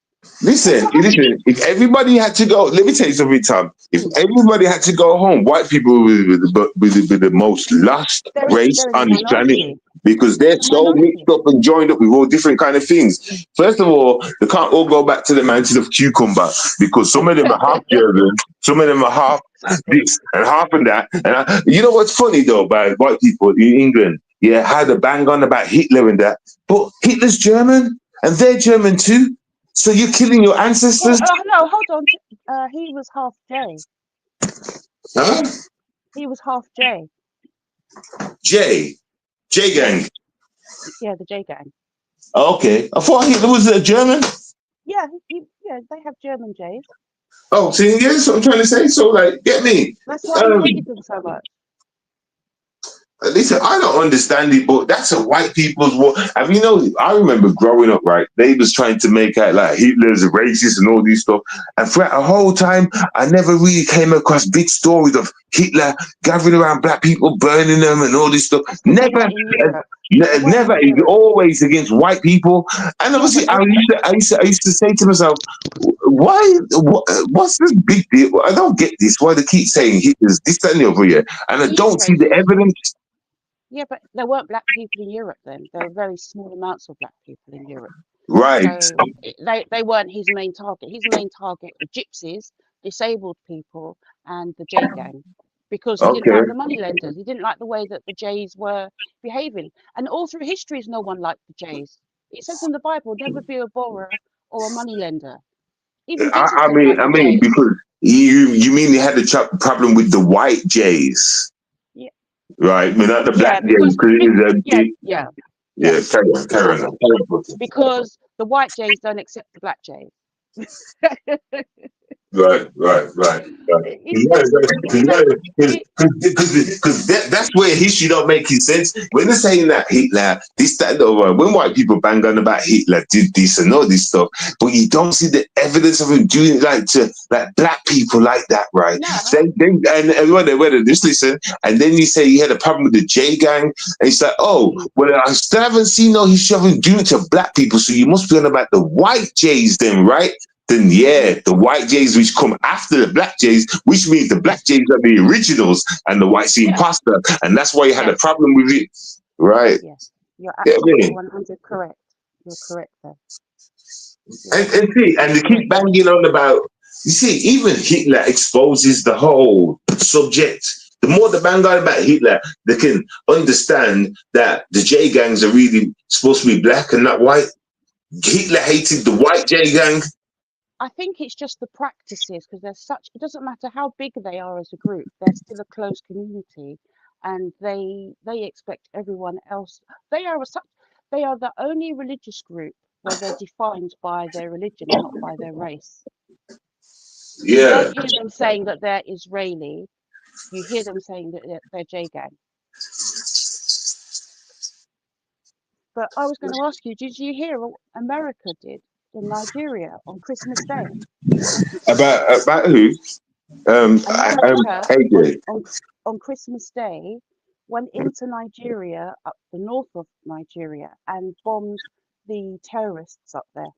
Listen. If everybody had to go, let me tell you something, Tom. If everybody had to go home, white people would be the most lost race They're in the on this planet minority. because they're so mixed up and joined up with all different kind of things. First of all, they can't all go back to the mountains of cucumber because some of them are half German, some of them are half this and half and that. And you know what's funny though about white people in England? Yeah, how they bang on about Hitler and that, but Hitler's German and they're German too. So you're killing your ancestors? Well, no, hold on. He was half J. Huh? He was half J. J gang. Yeah, the J gang. Okay, I thought Hitler was a German. Yeah, they have German J's. Oh, see, yeah, that's what I'm trying to say. So, like, get me. That's why he hated them so much. Listen, I don't understand it, but that's a white people's war. I mean, I remember growing up, right? They was trying to make out like Hitler's a racist and all these stuff. And throughout the whole time, I never really came across big stories of Hitler gathering around black people, burning them and all this stuff. Never. Never. It's always against white people. And obviously, I used to say to myself, what's this big deal? I don't get this. Why they keep saying Hitler's this, that, and the other here. And I don't see the evidence. Yeah, but there weren't black people in Europe then. There were very small amounts of black people in Europe. Right. So they weren't his main target. His main target were gypsies, disabled people, and the J gang. Because he didn't like the moneylenders. He didn't like the way that the Jays were behaving. And all through history, no one liked the Jays. It says in the Bible, never be a borrower or a moneylender. Even I mean, because you mean they had a problem with the white Jays? Yeah. Right, but not the black Jays. Carry on. Because the white Jays don't accept the black Jays. Right. Because that's where history don't make any sense. When they're saying that Hitler, this, that, when white people bang on about Hitler did this and all this stuff, but you don't see the evidence of him doing it to black people like that, right? No. And everyone just listen, and then you say he had a problem with the J gang, and it's like, oh, well, I still haven't seen no history of him doing it to black people, so you must be on about the white Jays then, right? Then the white Jays which come after the black Jays, which means the black Jays are the originals and the white's the imposter, and that's why you had a problem with it, right? Yes, you're absolutely 100 correct. You're correct there. And they keep banging on about. You see, even Hitler exposes the whole subject. The more they bang on about Hitler, they can understand that the J gangs are really supposed to be black and not white. Hitler hated the white J gang. I think it's just the practices, because it doesn't matter how big they are as a group, they're still a close community, and they expect everyone else. They are the only religious group where they're defined by their religion and not by their race. Yeah. You don't hear them saying that they're Israeli. You hear them saying that they're J gang. But I was going to ask you, did you hear what America did in Nigeria on Christmas Day? About who? AJ. On Christmas Day, went into Nigeria, up the north of Nigeria, and bombed the terrorists up there.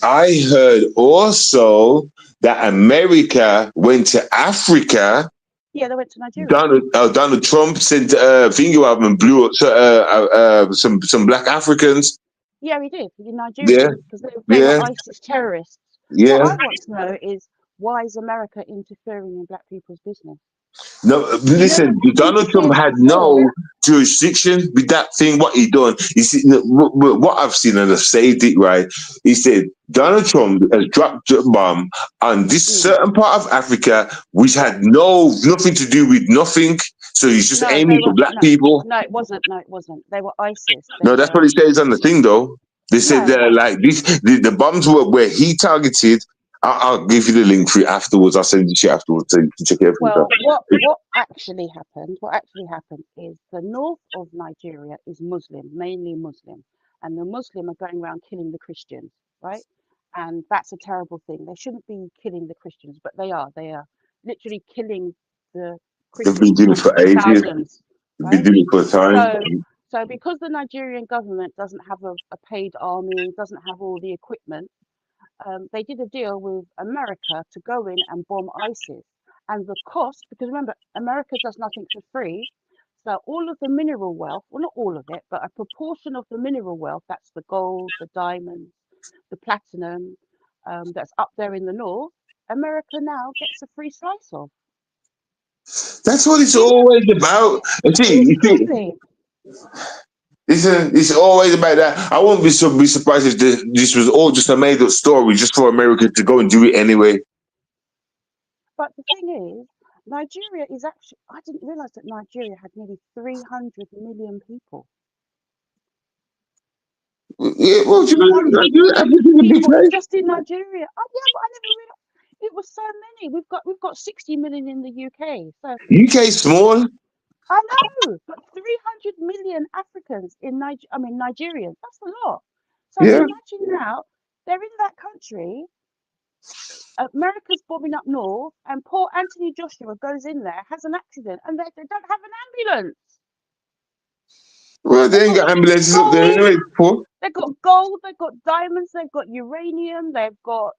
I heard also that America went to Africa. Yeah, they went to Nigeria. Donald Trump sent a finger up and blew up some black Africans. Yeah, he did in Nigeria because they were ISIS terrorists. Yeah. What I want to know is Why is America interfering in black people's business? No, You know listen, that they've Donald Trump interfered had before. no jurisdiction with that thing. What he done? You see, what I've seen, and I've saved it right. He said Donald Trump has dropped a bomb on this certain part of Africa, which had nothing to do with nothing. So he's just No, they aiming for were black people. no, it wasn't. No, it wasn't. They were ISIS. They No, that's what were it says on the thing, though. They said no. like this, the bombs were where he targeted. I'll give you the link for it afterwards. I'll send you shit afterwards so you can check everything out. Well, what actually happened? What actually happened is the north of Nigeria is Muslim, mainly Muslim, and the Muslim are going around killing the Christians, right? And that's a terrible thing. They shouldn't be killing the Christians, but they are. They are literally killing the They've been Christians doing it by for the ages. thousands, They've been right? doing it for a time. So because the Nigerian government doesn't have a paid army, doesn't have all the equipment, they did a deal with America to go in and bomb ISIS. And the cost, because remember, America does nothing for free. So all of the mineral wealth, well, not all of it, but a proportion of the mineral wealth, that's the gold, the diamonds, the platinum, that's up there in the north, America now gets a free slice of. That's what it's always about. And see, Seriously. it's always about that. I wouldn't be surprised if this was all just a made up story just for America to go and do it anyway. But the thing is, Nigeria is actually, I didn't realize that Nigeria had nearly 300 million people. Yeah, well, you know, 300 I million think it's a big people place. just in Nigeria. Oh yeah, but I never realized it was so many. We've got 60 million in the UK. So UK small. I know, but 300 million Africans in Nigerians. That's a lot. So Yeah. imagine now they're in that country. America's bombing up north, and poor Anthony Joshua goes in there, has an accident, and they don't have an ambulance. Well, they ain't got ambulances up there anyway. Poor. They've got gold, they've got diamonds, they've got uranium, they've got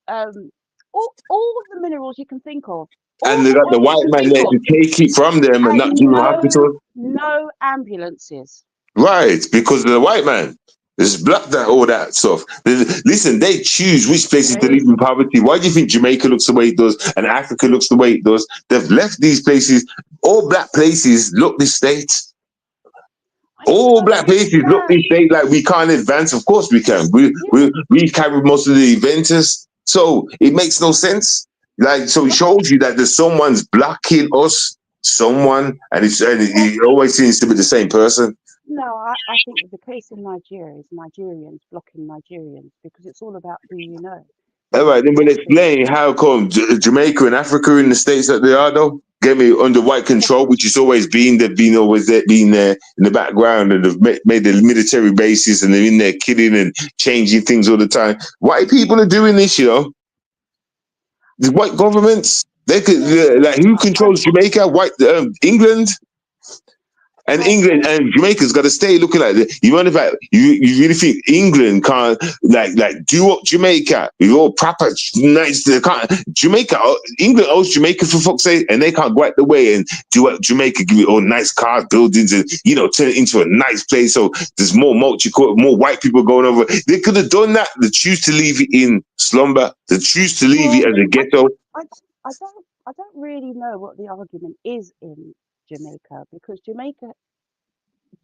all of the minerals you can think of. And they got the white man there to take it from them and not give them hospital. No ambulances. Right, because of the white man. There's black that all that stuff. Listen, they choose which places to live in poverty. Why do you think Jamaica looks the way it does and Africa looks the way it does? They've left these places. All black places look this state. All black places look this state like we can't advance. Of course we can. We carry most of the inventors. So it makes no sense. Like, so it shows you that there's someone's blocking us, and it always seems to be the same person. No, I think the case in Nigeria is Nigerians blocking Nigerians because it's all about who you know. All right, then we'll explain how come Jamaica and Africa in the states that they are, though. Get me under white control, which has always been. They've been always there, been there in the background, and they've made the military bases, and they're in there killing and changing things all the time. White people are doing this, you know. The white governments, they could like who controls Jamaica? White England. And England and Jamaica's got to stay looking like that. You wonder if you really think England can't like do up Jamaica with all proper nice? They can't. England owes Jamaica for fuck's sake, and they can't go out the way and do up Jamaica, give it all nice cars, buildings, and turn it into a nice place. So there's more more white people going over. They could have done that. They choose to leave it in slumber. They choose to leave it as a ghetto. I don't really know what the argument is in Jamaica because Jamaica,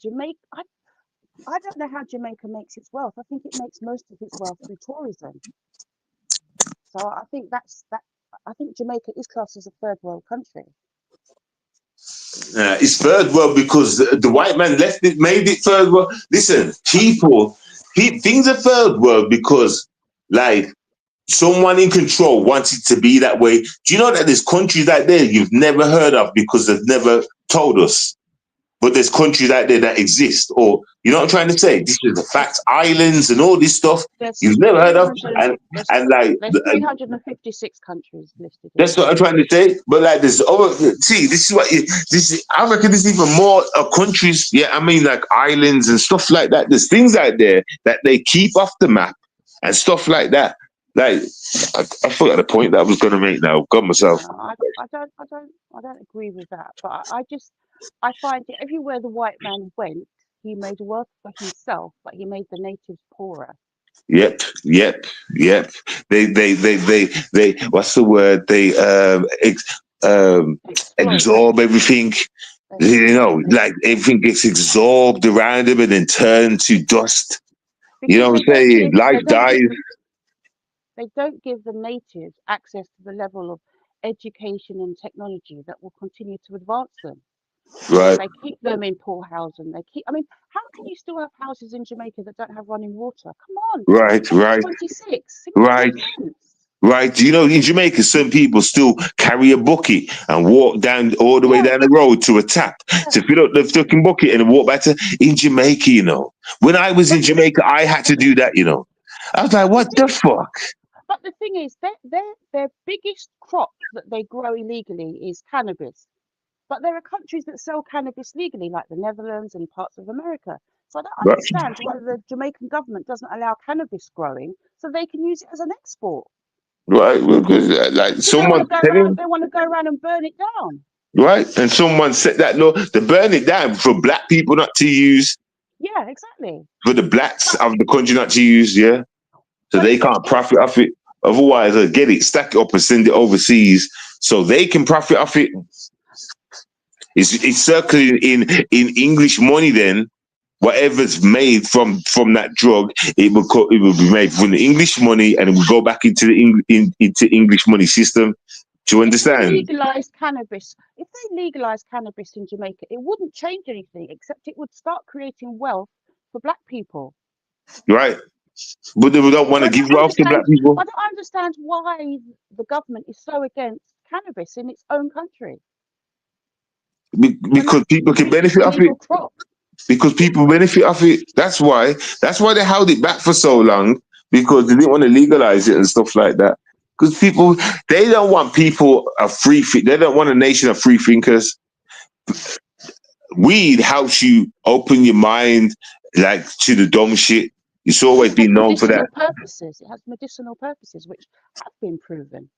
I don't know how Jamaica makes its wealth. I think it makes most of its wealth through tourism. So I think I think Jamaica is classed as a third world country. It's third world because the white man left it, made it third world. Listen, things are third world because like someone in control wants it to be that way. Do you know that there's countries out there you've never heard of because they've never told us? But there's countries out there that exist, or you know what I'm trying to say? This is the facts, islands, and all this stuff you've never heard of, and like there's 356 countries listed. That's what I'm trying to say. But like this, I reckon there's even more countries. Yeah, I mean like islands and stuff like that. There's things out there that they keep off the map and stuff like that. Like I forgot the point that I was going to make now. Got myself. No, I don't agree with that. But I find that everywhere the white man went, he made wealth for himself, but he made the natives poorer. Yep. They. What's the word? They absorb everything. You know, like everything gets absorbed around them and then turned to dust. You know what I'm saying? Life dies. They don't give the natives access to the level of education and technology that will continue to advance them. Right. They keep them in poorhousing. I mean, how can you still have houses in Jamaica that don't have running water? Come on. Right. 26. Right. Right. You know, in Jamaica, some people still carry a bucket and walk down all the way down the road to a tap to fill up the fucking bucket and walk back to. In Jamaica, you know, when I was in Jamaica, I had to do that. You know, I was like, what the fuck? But the thing is, their biggest crop that they grow illegally is cannabis. But there are countries that sell cannabis legally, like the Netherlands and parts of America. So I don't understand why the Jamaican government doesn't allow cannabis growing so they can use it as an export. Right, because like someone they want to go around and burn it down. Right, and someone set that law to burn it down for black people not to use. Yeah, exactly. For the blacks of the country not to use, yeah. So they can't profit off it. Otherwise, they'll get it, stack it up, and send it overseas so they can profit off it. It's circling in English money. Then whatever's made from that drug, it will be made from the English money, and it will go back into the into English money system. Do you understand? If they legalize cannabis in Jamaica, it wouldn't change anything except it would start creating wealth for black people. Right. But they don't want to give wealth to black people. I don't understand why the government is so against cannabis in its own country. Because people can benefit off it. Because people benefit off it. That's why they held it back for so long, because they didn't want to legalize it and stuff like that. Because people, they don't want people they don't want a nation of free thinkers. Weed helps you open your mind, like, to the dumb shit. It's always been known for that. It has medicinal purposes, which have been proven.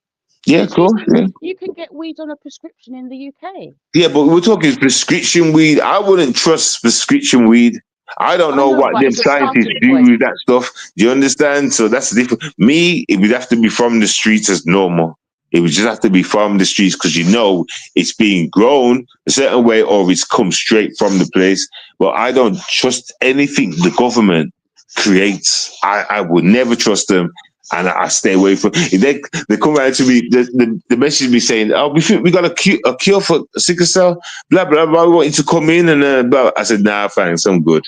Yeah, of course. Yeah. You can get weed on a prescription in the UK. Yeah, but we're talking prescription weed. I wouldn't trust prescription weed. I don't know what them scientists do with that stuff. Do you understand? So that's the difference. Me, it would have to be from the streets as normal. It would just have to be from the streets, because you know it's being grown a certain way or it's come straight from the place. But I don't trust anything the government creates. I would never trust them, and I stay away from. If they come around to me, the message me saying, "Oh, we think we got a cure for sickle cell, blah blah blah. We want you to come in," and blah. I said, "Nah, thanks, I'm good."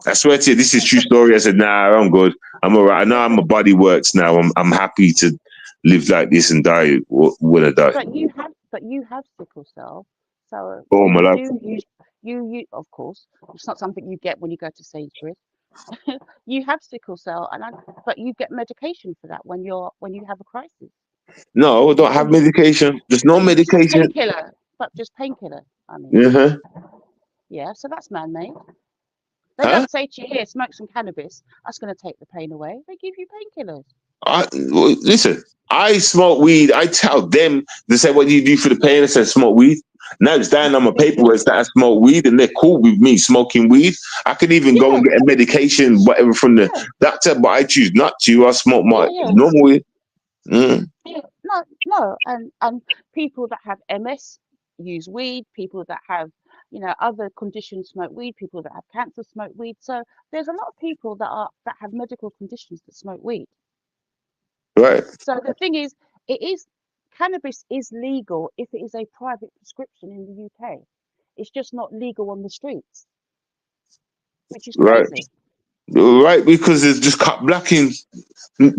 I swear to you, this is true story. I said, "Nah, I'm good. I'm all right. I know my body works now. I'm happy to live like this and die when I die." But you have sickle cell, so all my life. You of course, it's not something you get when you go to Sainsbury's. You have sickle cell, but you get medication for that when you have a crisis. No, I don't have medication. There's no medication. Painkiller, but just painkiller. I mean, yeah. So that's man-made. They don't say to you, "Here, smoke some cannabis. That's going to take the pain away." They give you painkillers. Listen, I smoke weed. I tell them, they say, "What do you do for the pain?" I said, "Smoke weed." Now it's down on my paperwork that I smoke weed, and they're cool with me smoking weed. I could even go and get a medication, whatever, from the doctor, but I choose not to. I smoke my normal weed. Yeah, no, and people that have MS use weed. People that have, other conditions smoke weed. People that have cancer smoke weed. So there's a lot of people that have medical conditions that smoke weed. Right. So the thing is, cannabis is legal if it is a private prescription in the UK. It's just not legal on the streets, which is crazy. Right, because it's just cut blacking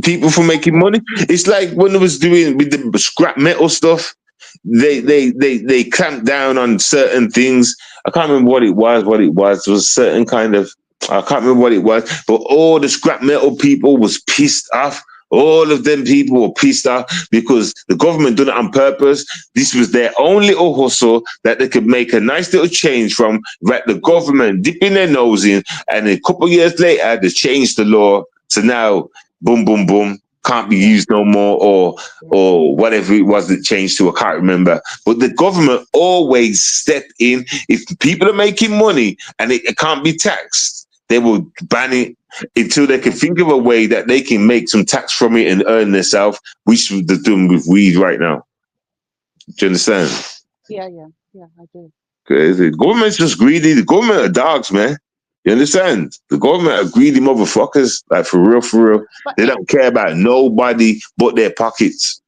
people from making money. It's like when I was doing with the scrap metal stuff, they clamped down on certain things. I can't remember what it was. It was certain kind of, I can't remember what it was, but all the scrap metal people was pissed off. All of them people were pissed off because the government done it on purpose. This was their own little hustle that they could make a nice little change from, that the government dipping their nose in, and a couple of years later, they changed the law. So now, boom, boom, boom, can't be used no more, or whatever it was that changed to, I can't remember. But the government always step in. If people are making money and it can't be taxed, they will ban it until they can think of a way that they can make some tax from it and earn themselves. We should be doing with weed right now. Do you understand? Yeah, I do. The government's just greedy. The government are dogs, man. You understand? The government are greedy motherfuckers. Like, for real, for real. But They if, don't care about nobody but their pockets.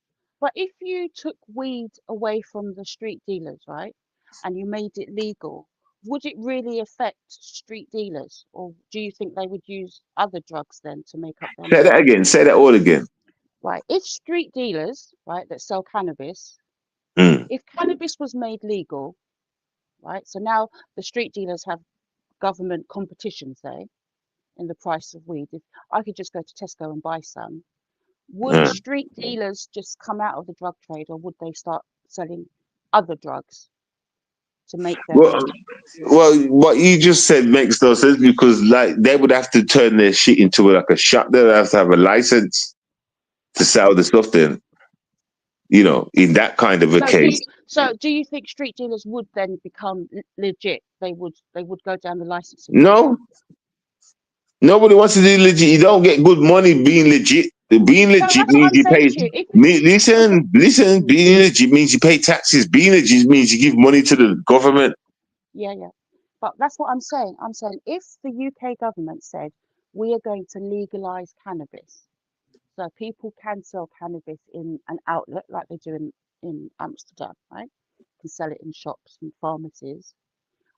but if you took weed away from the street dealers, right, and you made it legal, would it really affect street dealers, or do you think they would use other drugs then to make up their Say that money? again. Say that all again. Right. If street dealers, right, that sell cannabis, Mm. if cannabis was made legal, right, so now the street dealers have government competition, say, in the price of weed. If I could just go to Tesco and buy some, would street dealers just come out of the drug trade, or would they start selling other drugs to make their money? Well, what you just said makes no sense, because like they would have to turn their shit into like a shop. They would have to have a license to sell the stuff. Then, in that kind of a case. So do you think street dealers would then become legit? They would go down the licensing. No. Nobody wants to do legit. You don't get good money being legit. Being legit means you pay. Listen. Being legit means you pay taxes. Being legit means you give money to the government. Yeah. But that's what I'm saying. I'm saying if the UK government said we are going to legalize cannabis, so people can sell cannabis in an outlet like they do in Amsterdam, right? Can sell it in shops and pharmacies.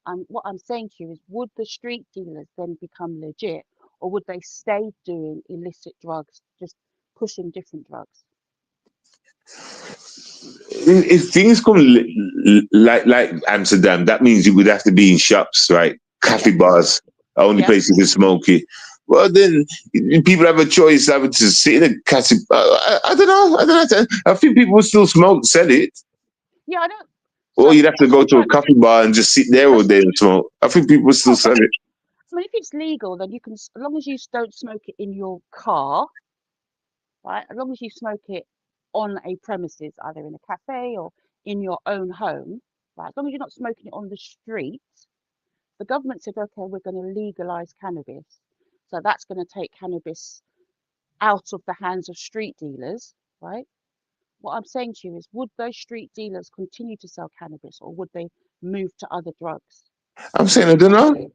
And what I'm saying to you is, would the street dealers then become legit, or would they stay doing illicit drugs, just pushing different drugs? If things come like Amsterdam, that means you would have to be in shops, right? Cafe bars, only place you can smoke it. Well, then people have a choice having to sit in a cafe. I don't know. I think people will still sell it. Yeah, I don't. Or you'd have to go to a coffee bar and just sit there all day and smoke. I think people still sell it. I mean, if it's legal, then you can, as long as you don't smoke it in your car, right? As long as you smoke it on a premises, either in a cafe or in your own home, right? As long as you're not smoking it on the street, the government said, okay, we're going to legalize cannabis. So that's going to take cannabis out of the hands of street dealers, right? What I'm saying to you is, would those street dealers continue to sell cannabis, or would they move to other drugs? I'm saying I don't know.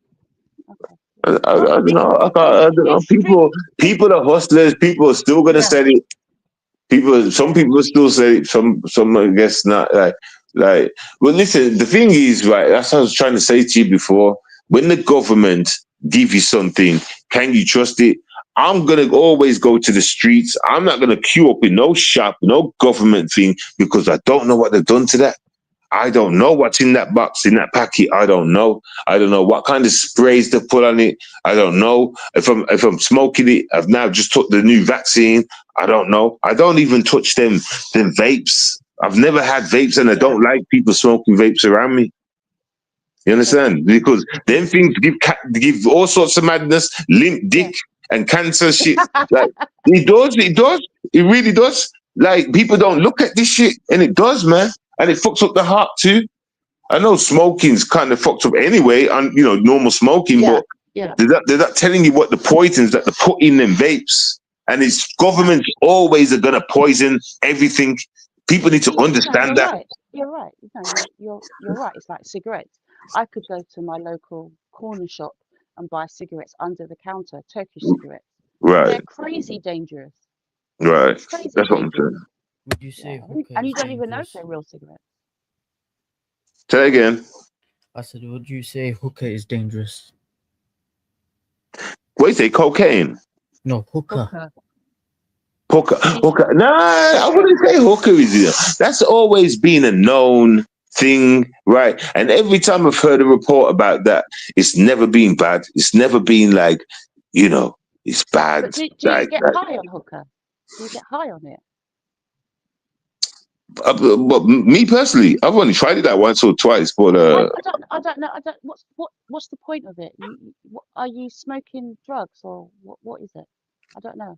Okay. I don't know. I don't know. People are hustlers. People are still gonna sell it. Some people still say it. Some I guess not. Well, listen. The thing is, right? That's what I was trying to say to you before. When the government give you something, can you trust it? I'm going to always go to the streets. I'm not going to queue up in no shop, no government thing, because I don't know what they've done to that. I don't know what's in that box, in that packet. I don't know. I don't know what kind of sprays they put on it. I don't know if I'm smoking it. I've now just took the new vaccine. I don't know. I don't even touch them vapes. I've never had vapes, and I don't like people smoking vapes around me. You understand? Because them things give all sorts of madness, limp dick, and cancer shit. Like, it really does. Like, people don't look at this shit, and it does, man. And it fucks up the heart too. I know smoking's kind of fucked up anyway, on normal smoking, but they're not telling you what the poisons that they put in them vapes. And it's governments always are gonna poison everything. People need to understand that. Right. You're right. You're right. It's like cigarettes. I could go to my local corner shop and buy cigarettes under the counter, Turkish cigarettes. Right. They're crazy dangerous. Right. That's what I'm saying. Would you say and you don't even know if they're real cigarettes. Say again. I said, would you say hookah is dangerous? What do you say, cocaine? No, hookah. Hookah. Nah, I wouldn't say hookah is. That's always been a known thing, right? And every time I've heard a report about that, it's never been bad. It's never been like, it's bad. But do you get high on hookah? Do you get high on it? But me personally, I've only tried it that once or twice. But I don't know. What's the point of it? Are you smoking drugs, or what is it? I don't know.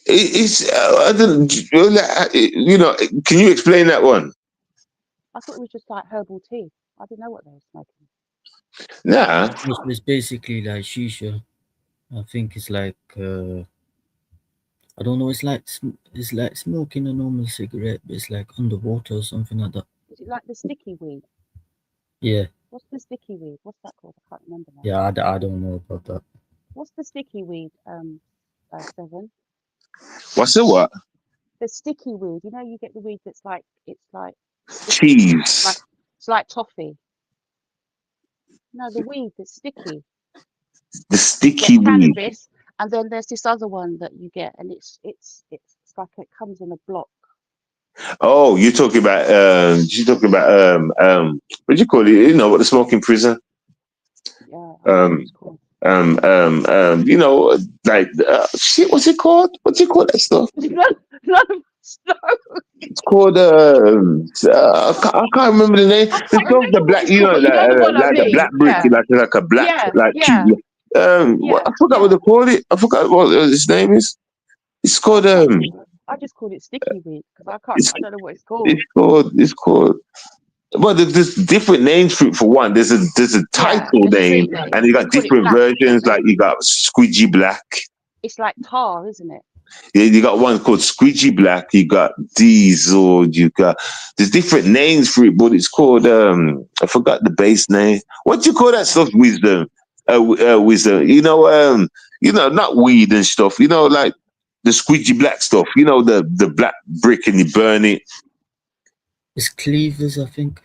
It's I don't. Can you explain that one? I thought it was just like herbal tea. I didn't know what they were smoking. Nah. It's basically like shisha. I think it's like I don't know. It's like smoking a normal cigarette, but it's like underwater or something like that. Is it like the sticky weed? Yeah, What's the sticky weed? What's that called? I can't remember now. yeah. I don't know about that. What's the sticky weed? Seven. What's the what? The sticky weed. You know, you get the weed that's like it's like Cheese. it's like toffee. No, the weed that's sticky. The sticky Yeah, weed. cannabis, and then there's this other one that you get, and it's like it comes in a block. Oh, you're talking about what do you call it? You know what the smoke in prison? Yeah, I don't know what it's called. You know, like shit. What's it called? What do you call that stuff? None of us know. It's called I can't remember the name. I It's can't called the remember what black. it's You know, called, but you know the one I like the mean. black brick, Yeah, like a black yeah, like yeah, cube. yeah, I forgot what they call it. I forgot what his name is. It's called I just called it sticky weed because I can't. I don't know what it's called. It's called. Well, there's different names for it. For one, there's a title the name, street name. and you got They call it different black, versions. don't Like they? you got Squidgy Black. It's like tar, isn't it? Yeah, you got one called Squidgy Black. You got Diesel. You got there's different names for it, but it's called I forgot the base name. What do you call that stuff? Wisdom, wisdom. You know, not weed and stuff. You know, like the Squidgy Black stuff. You know, the black brick and you burn it. It's cleavers, I think.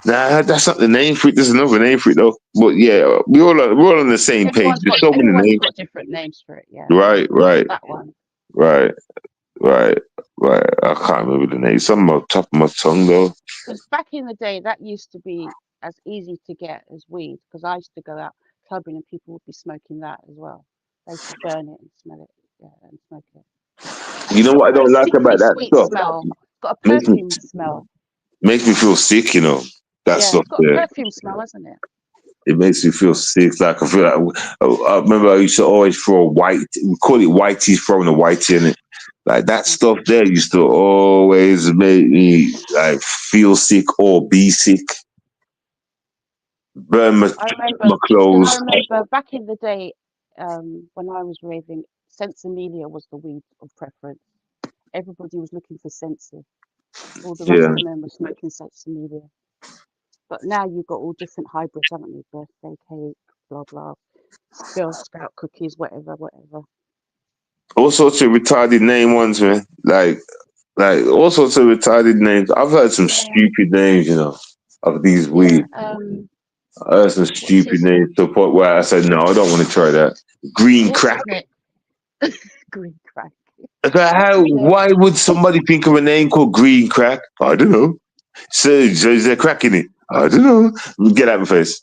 Nah, that's not the name for it. There's another name for it though. But yeah, we're all on the same page. There's so many Everyone's names. got different names for it. Yeah. Right. That one. Right. I can't remember the name. Some on top of my tongue though. Because back in the day, that used to be as easy to get as weed. Because I used to go out clubbing and people would be smoking that as well. They used to burn it and smell it, and smoke it. And You know what I don't like about that sweet stuff? smell. It's got a perfume smell. Makes me feel sick, you know. That stuff It's got there. a perfume smell, hasn't it? It makes me feel sick. Like I feel like I remember I used to always throw we call it whitey, throwing a whitey in it. Like that stuff there used to always make me like feel sick or be sick. Burn my clothes. I remember back in the day, when I was raving, Sensimilia was the weed of preference. Everybody was looking for Sensi. All the rest of the men were smoking Sensimilia. But now you've got all different hybrids, haven't you? Birthday cake, blah blah, Girl Scout cookies, whatever. All sorts of retarded name ones, man. Like all sorts of retarded names. I've heard some stupid names, you know, of these weed. I heard some stupid names to the point where I said, no, I don't want to try that. Green crack. Green crack. So why would somebody think of a name called green crack? I don't know. So is there crack in it? I don't know. Get out of my face.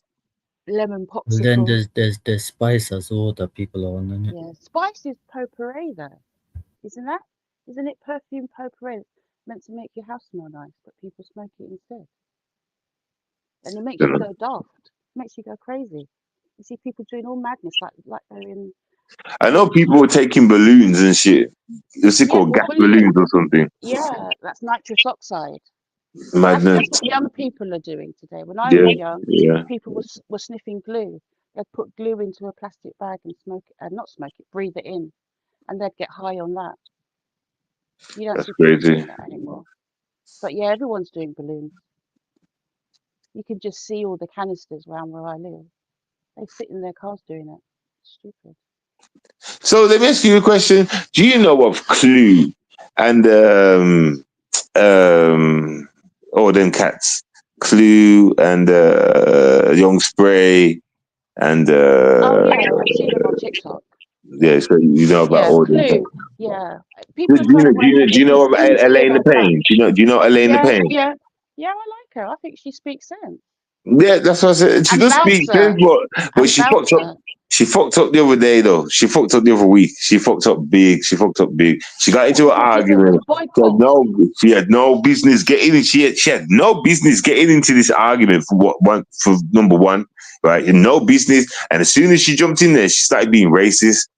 Lemon popsicle. Well, then there's spice as well that people are on, isn't it? Yeah, spice is potpourri though, isn't that? Isn't it perfume potpourri? Meant to make your house smell nice, but people smoke it instead. And it makes you go daft. It makes you go crazy. You see people doing all madness like they're in. I know people were taking balloons and shit. What's it called? Gas balloons or something. Yeah, that's nitrous oxide. Madness. That's what young people are doing today. When I was young, people were sniffing glue. They'd put glue into a plastic bag and breathe it in, and they'd get high on that. You don't see people doing that anymore. But yeah, everyone's doing balloons. You can just see all the canisters around where I live. They sit in their cars doing it. It's stupid. So let me ask you a question. Do you know of Clue and them cats? Clue and Young Spray and oh yeah, I've seen them on TikTok. Yeah, so you know about all Clue. them. Yeah. Do you know of Elaine the Pain? Do you know Elaine the Pain? Yeah, I like her. I think she speaks sense. Yeah, that's what I said. She does speak sense, but she fucked up. She fucked up the other day, though. She fucked up the other week. She fucked up big. She got into an argument. She had no business getting in. She had no business getting into this argument for number one, right? And no business. And as soon as she jumped in there, she started being racist.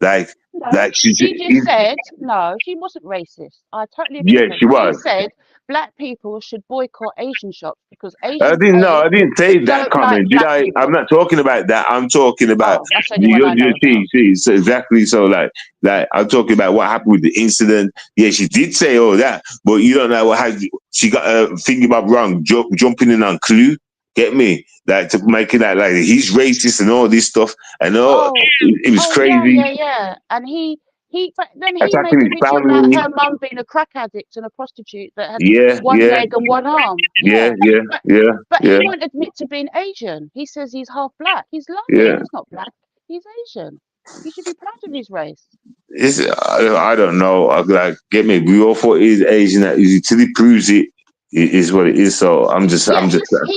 Like No, Like she just said no. She wasn't racist. I totally agree yeah, with her. she was. She said black people should boycott Asian shops because I Asian didn't know. A I didn't say that don't like comment, did black I? I'm people. not talking about that. I'm talking about Oh, that's the only one I know about. see, so exactly. So like I'm talking about what happened with the incident. Yeah, she did say all that, but you don't know how she got thinking about wrong, jumping in on Clue. Get me? Like to make it like he's racist and all this stuff. And all Oh, it was oh crazy. yeah. And but then he made Attacking a his video about family. her mum being a crack addict and a prostitute that had Yeah, one leg and one arm. yeah. But he won't admit to being Asian. He says he's half black. He's lying. He's not black. He's Asian. He should be proud of his race. I don't know. Like, get me? We all thought he's Asian. Until he proves it, it is what it is. So I'm just. He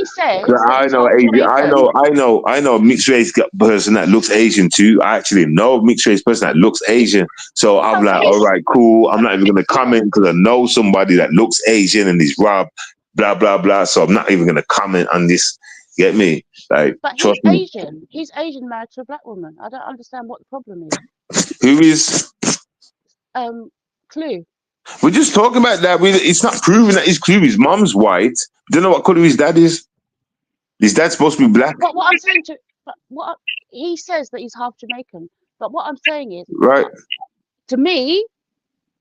says that I he's know half Asian. Jamaican. I know mixed race person that looks Asian too. I actually know a mixed race person that looks Asian. So I'm like, all right, cool. I'm not even gonna comment because I know somebody that looks Asian and is Rob, blah blah blah. So I'm not even gonna comment on this. Get me? Like, But he's trust me. Asian. He's Asian married to a black woman. I don't understand what the problem is. Who is? Clue. We're just talking about that. It's not proven that he's Clue. His mom's white. Don't know what color his dad is. His dad's supposed to be black. But what I'm saying he says that he's half Jamaican. But what I'm saying is, right? To me,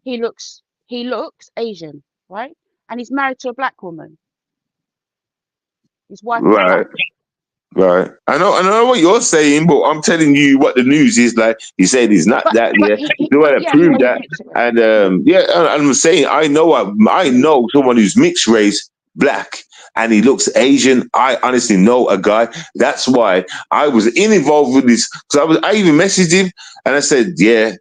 he looks Asian, right? And he's married to a black woman. His wife is black. Right. I know what you're saying, but I'm telling you what the news is. Like he said, he's not that. But Yeah, the way to prove that. And I'm saying I know someone who's mixed race, black, and he looks Asian. I honestly know a guy. That's why I was involved with this because I even messaged him and I said, yeah,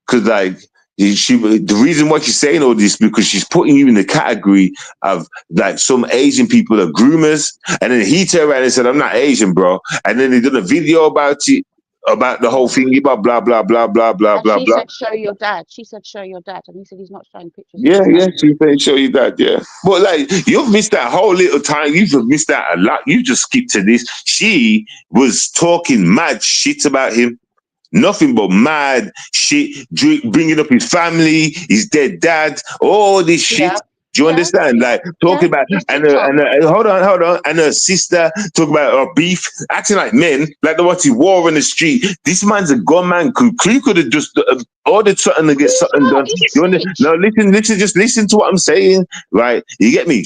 because like. The reason why she's saying all this because she's putting you in the category of like some Asian people are groomers, and then he turned around and said, "I'm not Asian, bro." And then he did a video about it, about the whole thing about blah blah blah blah blah and blah she blah. said, "Show your dad." She said, "Show your dad," and he said he's not showing pictures. Yeah, she said, "Show you that." Yeah, but like you've missed that whole little time. You've missed that a lot. You just skipped to this. She was talking mad shit about him. Nothing but mad shit, bringing up his family, his dead dad, all this shit. Do you understand? Like talking about and hold on, and her sister talking about her beef, acting like men, like they want to war on the street. This man's a gunman. Clue could have just ordered something to get something done. No, listen, just listen to what I'm saying, right? You get me?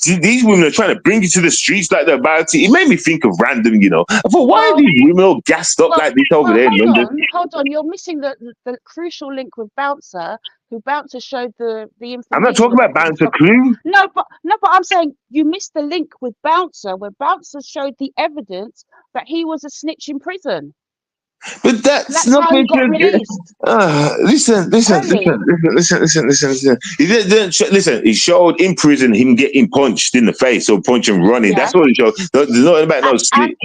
These women are trying to bring you to the streets like they're about it. It made me think of random, you know. I thought, why are these women all gassed up like this over there in London? Hold on, you're missing the crucial link with Bouncer. Who Bouncer showed the information. I'm not talking about Bouncer Clue. No, but I'm saying you missed the link with Bouncer, where Bouncer showed the evidence that he was a snitch in prison. But that's nothing to listen. He didn't listen. He showed in prison him getting punched in the face or punch and running. That's what he showed. There's nothing about no snitch.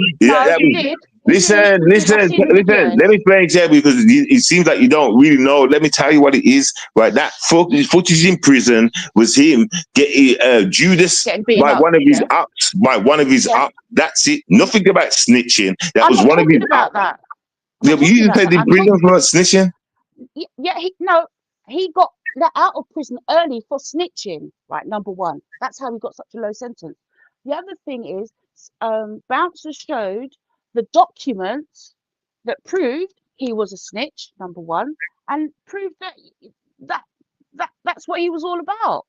Listen. Let me explain exactly because it seems like you don't really know. Let me tell you what it is. Right, that footage in prison was him getting Judas by one of his ups. That's it. Nothing about snitching. That was one of his about that. Yeah, but you said they bring him for snitching. Yeah, he got let out of prison early for snitching. Right, number one. That's how he got such a low sentence. The other thing is, Bouncer showed the documents that proved he was a snitch. Number one, and proved that's what he was all about.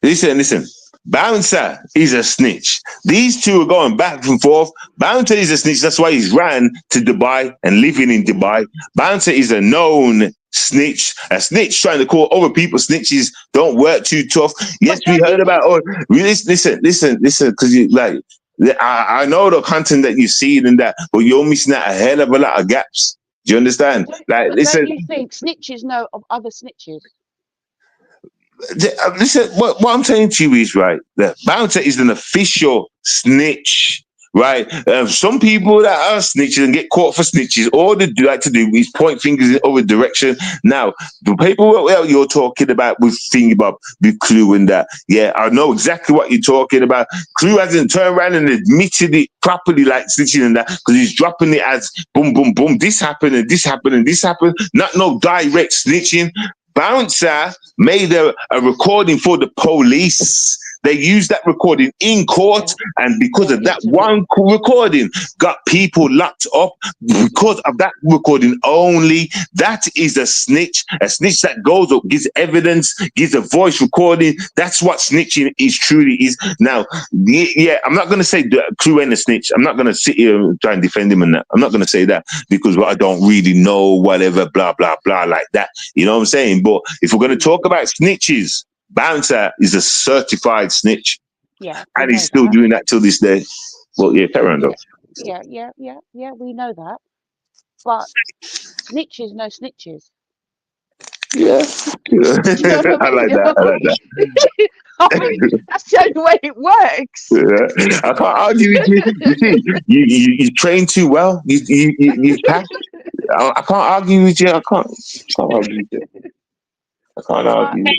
Listen. Bouncer is a snitch. These two are going back and forth. Bouncer is a snitch. That's why he's ran to Dubai and living in Dubai. Bouncer is a known snitch. A snitch trying to call other people snitches don't work too tough. Yes, we heard about. Listen. Because you like. I know the content that you see and that, but you're missing out a hell of a lot of gaps. Do you understand? Listen. Don't you think snitches know of other snitches? Listen, what I'm saying to you is right. That Bouncer is an official snitch, right? Some people that are snitches and get caught for snitches, all they do like to do is point fingers in other direction. Now, the people that you're talking about with thinking about with Clue and that, yeah, I know exactly what you're talking about. Clue hasn't turned around and admitted it properly, like snitching and that, because he's dropping it as boom, boom, boom. This happened and this happened and this happened. Not no direct snitching. Bouncer made a recording for the police. They used that recording in court, and because of that one recording, got people locked up because of that recording only. That is a snitch that goes up, gives evidence, gives a voice recording. That's what snitching is truly is. Now, yeah, I'm not going to say that Clue ain't a snitch. I'm not going to sit here and try and defend him and that. I'm not going to say that because I don't really know whatever, blah, blah, blah, like that. You know what I'm saying? But if we're going to talk about snitches, Bouncer is a certified snitch. Yeah. And he's still doing that till this day. Well, yeah, carry on though. Yeah, we know that. But snitches, no snitches. Yeah. I like that. I mean, that's the only way it works. Yeah. I can't argue with you. You see, you train too well. You pass. I can't argue with you. I can't argue with you. I can't argue with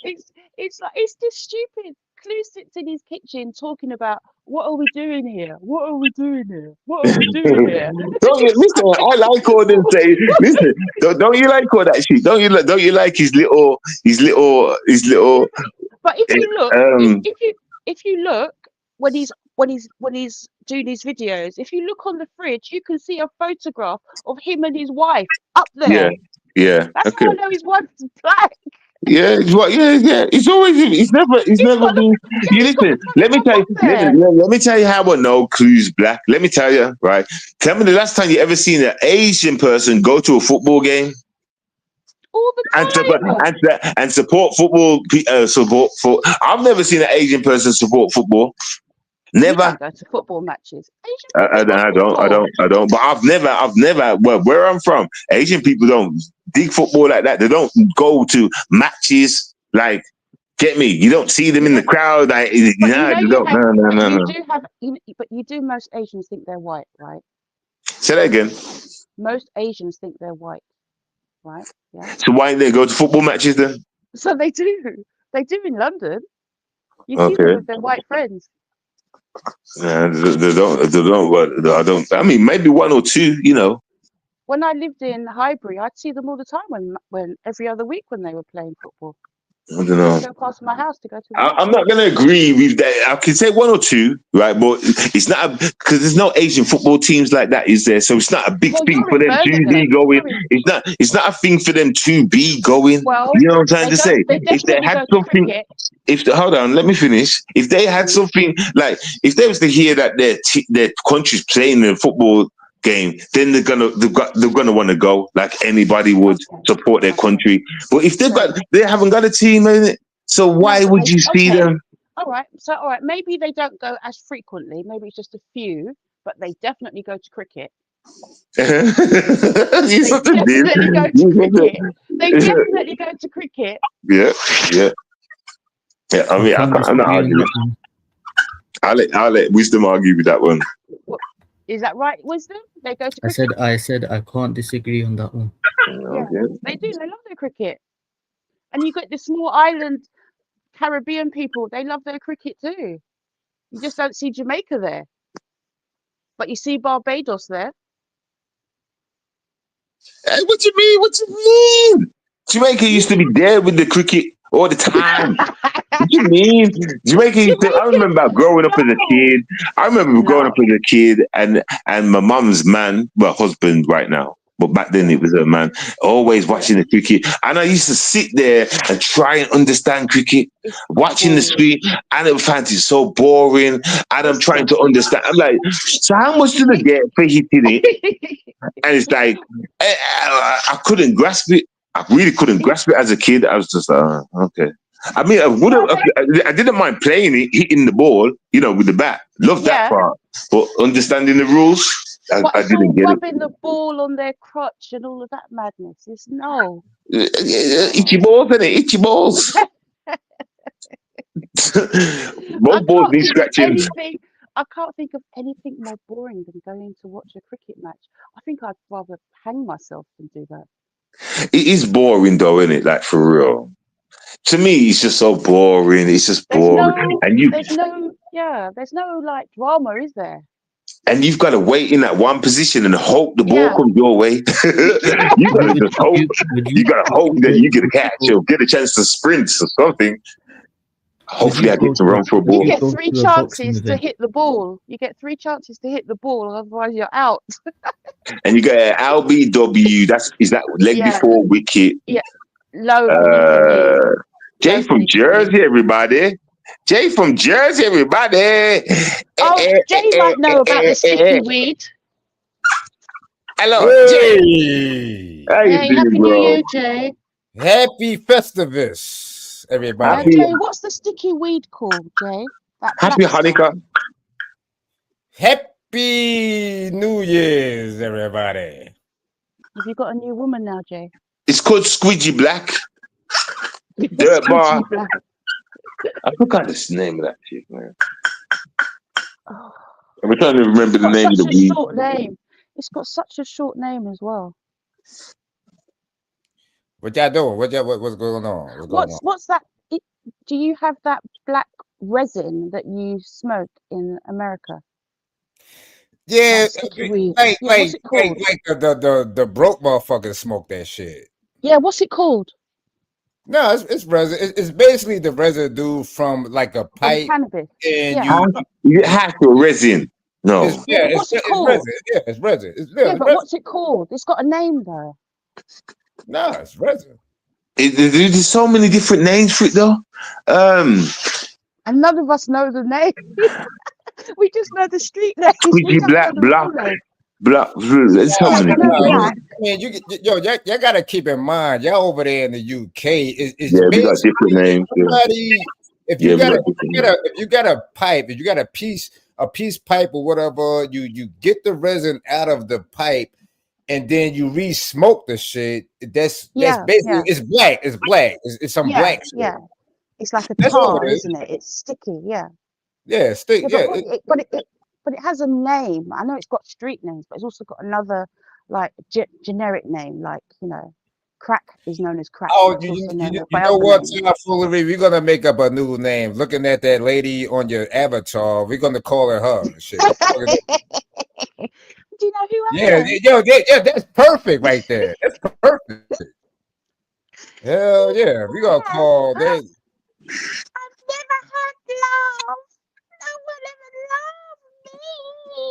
you. It's like, it's just stupid. Clue sits in his kitchen talking about, what are we doing here? What are we doing here? What are we doing here? Listen, I like all them saying. Listen, don't you like all that shit? Don't you like his little? But if you look, if you look when he's doing his videos, if you look on the fridge, you can see a photograph of him and his wife up there. Yeah. That's how I know his wife's black. Yeah. He's never been. You listen. Let me tell you how I know Clue's black. Let me tell you, right? Tell me the last time you ever seen an Asian person go to a football game. All the time. And support football. I've never seen an Asian person support football. Never. You don't go to football matches. I don't. But I've never. Well, where I'm from, Asian people don't dig football like that. They don't go to matches. Like, get me? You don't see them in the crowd. Like, But you do. Most Asians think they're white, right? Say that again. Most Asians think they're white, right? Yeah. So why don't they go to football matches then? So they do. They do in London. You see them with their white friends. Yeah, they don't. But I don't. I mean, maybe one or two. You know. When I lived in Highbury, I'd see them all the time. When every other week when they were playing football. I don't know. Go past my house to go to. I'm not going to agree with that. I can say one or two, right? But it's not because there's no Asian football teams like that, is there? So it's not a big thing for them to be going. It's not a thing for them to be going. Well, you know what I'm trying to say? If they had something, hold on, let me finish. If they had something like, if they was to hear that their country's playing in a football game, then they're gonna want to go like anybody would support their country. But if they haven't got a team in it, so why would you see them? All right, maybe they don't go as frequently, maybe it's just a few, but they definitely go to cricket. They definitely go to cricket. Yeah. I mean, I'm not arguing. I'll let Wisdom argue with that one. Is that right, Wisdom? They go to cricket. I said I can't disagree on that one. Yeah, they do. They love their cricket. And you got the small island Caribbean people. They love their cricket too. You just don't see Jamaica there, but you see Barbados there. Hey, what you mean? Jamaica used to be there with the cricket all the time. What you mean? Jamaica I remember growing up as a kid. And my mum's man, well, husband right now, but back then it was a man, always watching the cricket. And I used to sit there and try and understand cricket, watching the screen, and I find it so boring. And I'm trying to understand. I'm like, so how much do they get for hitting it? And it's like, I couldn't grasp it. I really couldn't grasp it as a kid. I was just okay. I mean, I didn't mind playing it, hitting the ball, with the bat. Love that part. But understanding the rules, I didn't get it. Rubbing the ball on their crotch and all of that madness is no. Itchy balls, isn't it? Itchy balls. Both balls need scratching. I can't think of anything more boring than going to watch a cricket match. I think I'd rather hang myself than do that. It is boring though, isn't it? Like for real. To me, it's just so boring. It's just There's boring, no, and there's no like drama, is there? you've got to wait in that one position and hope the ball Yeah. comes your way. You got to just hope. You got to hope that you get a catch or get a chance to sprint or something. Hopefully, I get to run for a You ball. get go 3 to a chances boxing to event. hit the ball. You get 3 chances to hit the ball, otherwise you're out. And you get an LBW. Is that leg Yeah. before wicket? Low finishing. Jay Low from finishing. Jersey, everybody. Jay from Jersey, everybody. Oh, Jay might know about the sticky weed. Hello, Jay. Hey, How you Hey, doing, Happy New bro? Year, Jay. happy Festivus, everybody. Happy- Jay, what's the sticky weed called, Jay? That Happy black stuff. Hanukkah. Happy New Year's, everybody. Have you got a new woman now, Jay? It's called Squidgy Black. Dirt bar. Squidgy Black. I forgot the name of that shit, man. Oh, I'm trying to remember it's the got name of the such a weed. short name. It's got such a short name as well. What y'all doing? What's going on? What's that? Do you have that black resin that you smoke in America? Yeah, That sticky weed. like Yeah, what's it called? the broke motherfuckers smoke that shit. Yeah, what's it called? No, it's resin. It's basically the residue from like a From pipe, cannabis. and Yeah. You have to resin. No. it's what's it it's called? resin. Yeah, it's resin. It's Yeah, it's but resin. what's it called? It's got a name though. No, it's resin. There's so many different names for it though. And none of us know the name. We just know the street names. We Squidgy don't Black, know the Black. full name. There's so many No, different black. names. Man, y'all gotta keep in mind, y'all over there in the UK is Yeah, we got different names. Yeah. everybody. If Yeah, you we got got different names. if you got a pipe, if you got a piece pipe or whatever, you get the resin out of the pipe, and then you re-smoke the shit. That's Yeah, basically yeah. it's black. It's black. It's some Yeah, black shit. yeah. It's like a That's all tar, it is. isn't it? It's sticky. Yeah. Yeah, stick. Yeah, Yeah, but it has a name. I know it's got street names, but it's also got another like generic name, like crack is known as crack. oh, It's you also known know by other what, names. Foolery? We're gonna make up a new name. Looking at that lady on your avatar, we're gonna call her shit. Do you know who I Yeah, am? yeah, that's perfect right there. That's perfect. Hell yeah, we gonna call that. I've never had love. No one ever loved me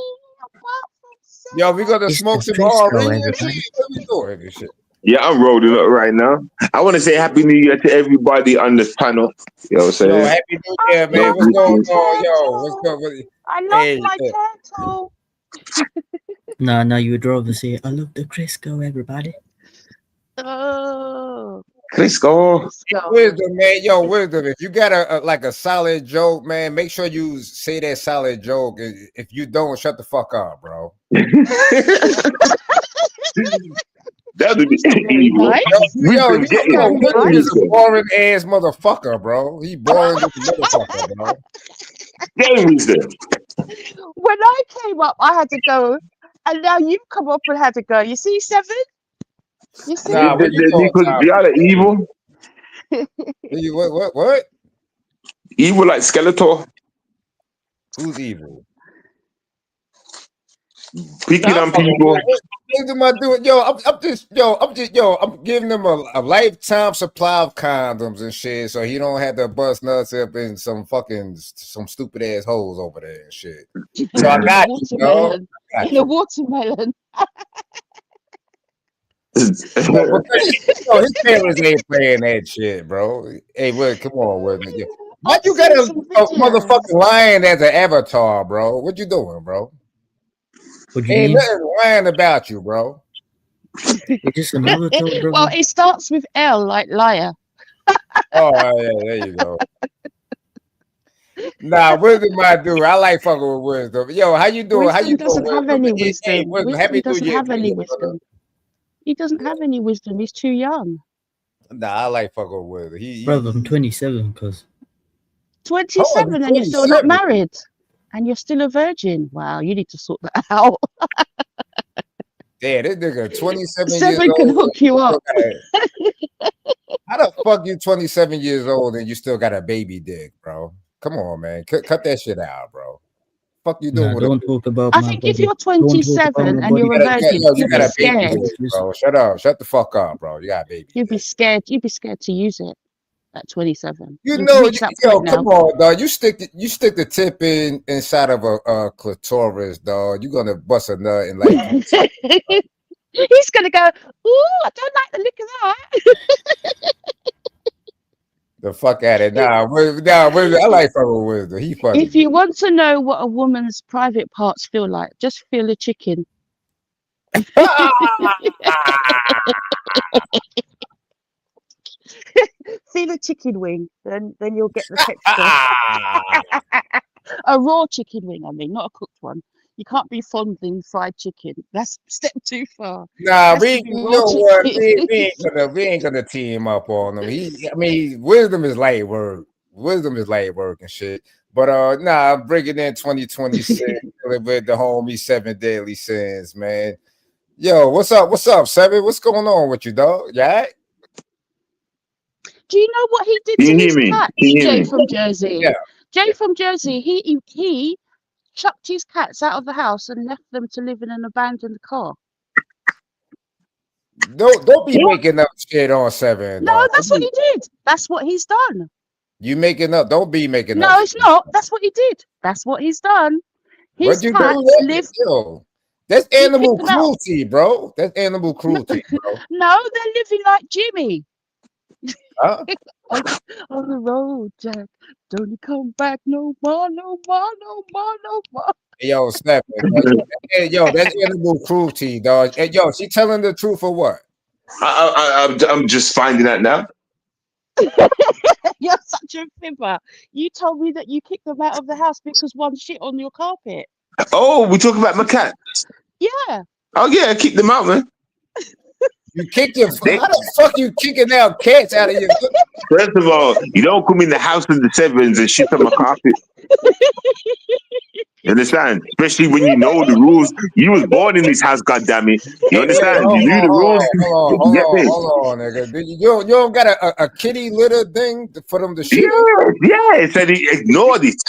apart from Yo, we gonna It's smoke the some Frisco, RE and everybody. shit. What we doing this shit? Yeah, I'm rolling up right now. I want to say Happy New Year to everybody on this panel. You know what I'm Yo, saying? happy New Year, man. What's going on, yo? What's going on? I love Hey, my yeah. turtle. No, you'd rather say, I love the Crisco, everybody. Oh, Crisco. let's go. Wisdom, man. Yo, wisdom. If you got a solid joke, man, make sure you say that solid joke. If you don't, shut the fuck up, bro. That would be Very evil. nice. Yo, Wisdom, Wisdom is a Wisdom. boring ass motherfucker, bro. He boring as a motherfucker, bro. Get wisdom. When I came up, I had to go, and now you've come up and had to go. You see, Seven? You see? Nah, what you doing, Because Tom? y'all are evil. What? Evil like Skeletor. Who's evil? Picking on people. What am I doing? I'm giving him a lifetime supply of condoms and shit, so he don't have to bust nuts up in some stupid ass holes over there and shit. So I got you, yo. Watermelon. In a watermelon. His parents ain't playing that shit, bro. Hey, come on, Will. Why you got a motherfucking lion as an avatar, bro? What you doing, bro? What do you Ain't mean? nothing lying about you, bro. It's just an avatar, brother. Well, it starts with L, like liar. Oh yeah, there you go. Nah, wisdom I do. I like fucking with wisdom. Yo, how you doing? How you Wisdom doesn't doing? have any Hey, wisdom. Wisdom, happy Wisdom New doesn't Year have to any you, brother. wisdom. He doesn't have any wisdom. He's too young. Nah, I like fucking with him. Brother, I'm 27, cuz. 27 and you're still not 27. married. And you're still a virgin. Wow, you need to sort that out. Yeah, this nigga 27 years 7 old. can hook you up. How the fuck you 27 years old and you still got a baby dick, bro? Come on, man. Cut that shit out, bro. Fuck you doing Nah, with don't it? talk about I my think if body. you're Don't talk about 27 my and you're a body. virgin, You you'd got be a baby scared. dick, bro. Shut up. Shut the fuck up, bro. You got a baby You'd be dick. scared. You'd be scared to use it at 27. You You've know, reached that yo, point now. come on, dog. You stick the tip inside of a clitoris, dog. You're gonna bust a nut and like He's gonna go, ooh, I don't like the look of that. the fuck out of it. Nah, I like fucking Wisdom. He funny. If you want to know what a woman's private parts feel like, just feel a chicken. Feel a chicken wing, then you'll get the texture. A raw chicken wing, I mean, not a cooked one. You can't be fondling fried chicken. That's a step too far. Nah, Has we to be you raw know what? chicken. We ain't gonna team up on him. I mean, Wisdom is light work. Wisdom is light work and shit. But nah, I'm bringing in 2026 with the homie 7 Deadly Sins, man. Yo, what's up? What's up, 7? What's going on with you, dog? Yeah. Do you know what he did Can to you his hear me? cat, Can you hear Jay me? from Jersey? Yeah. Jay from Jersey, he chucked his cats out of the house and left them to live in an abandoned car. Don't be making up shit on 7. No, dog. that's what he did. That's what he's done. You making up? Don't be making up. No, it's not. That's what he did. That's what he's done. His What you cats do? live. Yo, that's animal kicked them out. cruelty, bro. That's animal cruelty, bro. No, they're living like Jimmy. Huh? On the road, Jack. Don't you come back no more, no more, no more, no more. Yo, 7. Hey, yo, that's animal cruelty, dog. Hey, yo, she telling the truth or what? I'm just finding out now. You're such a fibber. You told me that you kicked them out of the house because one shit on your carpet. Oh, we talk about my cat. Yeah. Oh yeah, I kicked them out, man. You kicked your. How the fuck you kicking out cats out of your? First of all, you don't come in the house of the 7s and shit on my carpet. You understand? Especially when you know the rules. You was born in this house, goddammit. You understand? You knew the rules. Hold on, nigga. You don't got a kitty litter thing for them to shit? Yeah. Said he ignored it.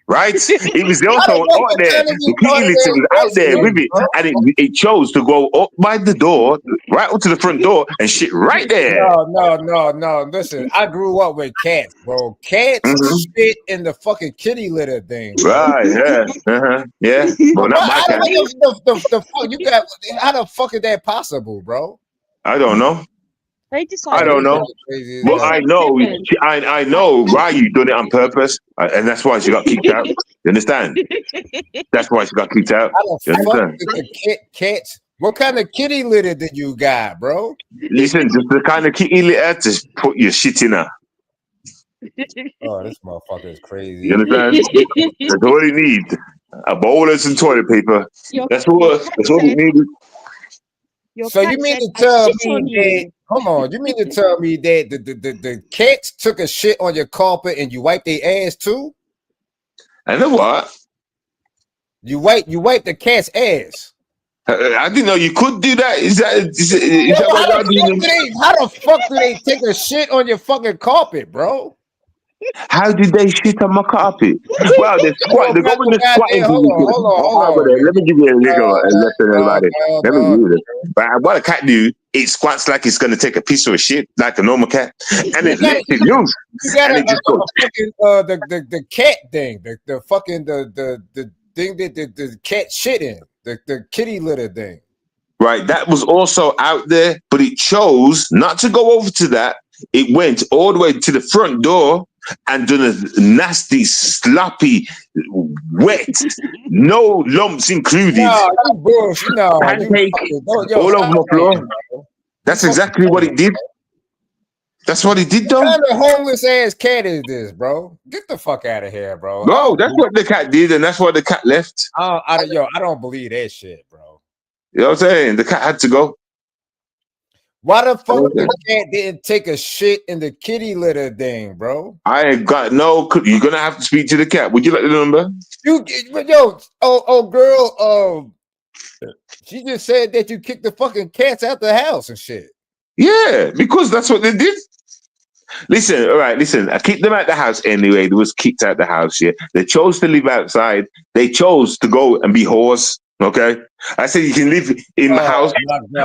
Right? It was also out there. The kitty litter was out there with it. And it chose to go up by the door, right up to the front door, and shit right there. No. Listen, I grew up with cats, bro. Cats spit in the fucking kitty litter thing. Bro. Right, yeah. Yeah. Well, not my cat. The fuck you got? How the fuck is that possible, bro? I don't know. They decided. I don't know. Well, I know. I know Ryu done it on purpose, and that's why she got kicked out. You understand? That's why she got kicked out. You understand? Cats. What kind of kitty litter did you got, bro? Listen, just the kind of kitty litter to put your shit in her. Oh, this motherfucker is crazy. You understand? That's all he needs. A bowl and some toilet paper. That's what we needed. So you mean to tell me that? Hold on, you mean to tell me that the cats took a shit on your carpet and you wiped their ass too? I know what? You wiped the cat's ass. I didn't know you could do that. Is that how the fuck do they take a shit on your fucking carpet, bro? How did they shit on my carpet? Well, they squat. They go in the squatting. Hold on. Let me give you a lesson about it. Let me give you this. But what a cat do, it squats like it's gonna take a piece of a shit, like a normal cat, and it lets it loose. You got the cat thing, the fucking the thing that the cat shit in, the kitty litter thing. Right, that was also out there, but it chose not to go over to that. It went all the way to the front door and done a nasty, sloppy, wet, no lumps included. No, bullshit. No, pancake all over my floor. That's exactly what it did. That's what it did, though. What kind of homeless ass cat is this, bro? Get the fuck out of here, bro. No, that's what the cat did, and that's why the cat left. I don't believe that shit, bro. You know what I'm saying? The cat had to go. Why the fuck the cat didn't take a shit in the kitty litter thing, bro? I ain't got no. You're gonna have to speak to the cat. Would you like the number? Girl, she just said that you kicked the fucking cats out the house and shit. Yeah, because that's what they did. Listen, all right, listen. I kicked them out the house anyway. They was kicked out the house. Yeah, they chose to live outside. They chose to go and be whores. Okay, I said you can live in my house,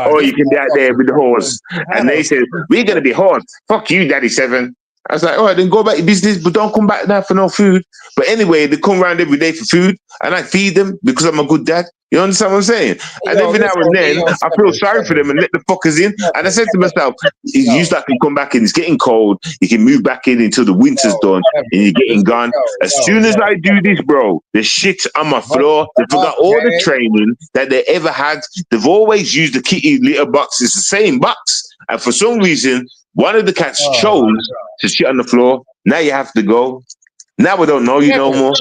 or you can be out there with the horse. And they said we're gonna be whores. Fuck you, Daddy Seven. I was like, all right, then go about your business, but don't come back now for no food. But anyway, they come around every day for food, and I feed them because I'm a good dad. You understand what I'm saying? And every now and then, I feel sorry for them and let the fuckers in. And I said to myself, you start to come back in. It's getting cold. You can move back in until the winter's done, and you're getting gone. As soon as I do this, bro, the shit's on my floor. They forgot all the training that they ever had. They've always used the kitty litter box. It's the same box. And for some reason, one of the cats chose to shit on the floor. Now you have to go. Now we don't know you no more.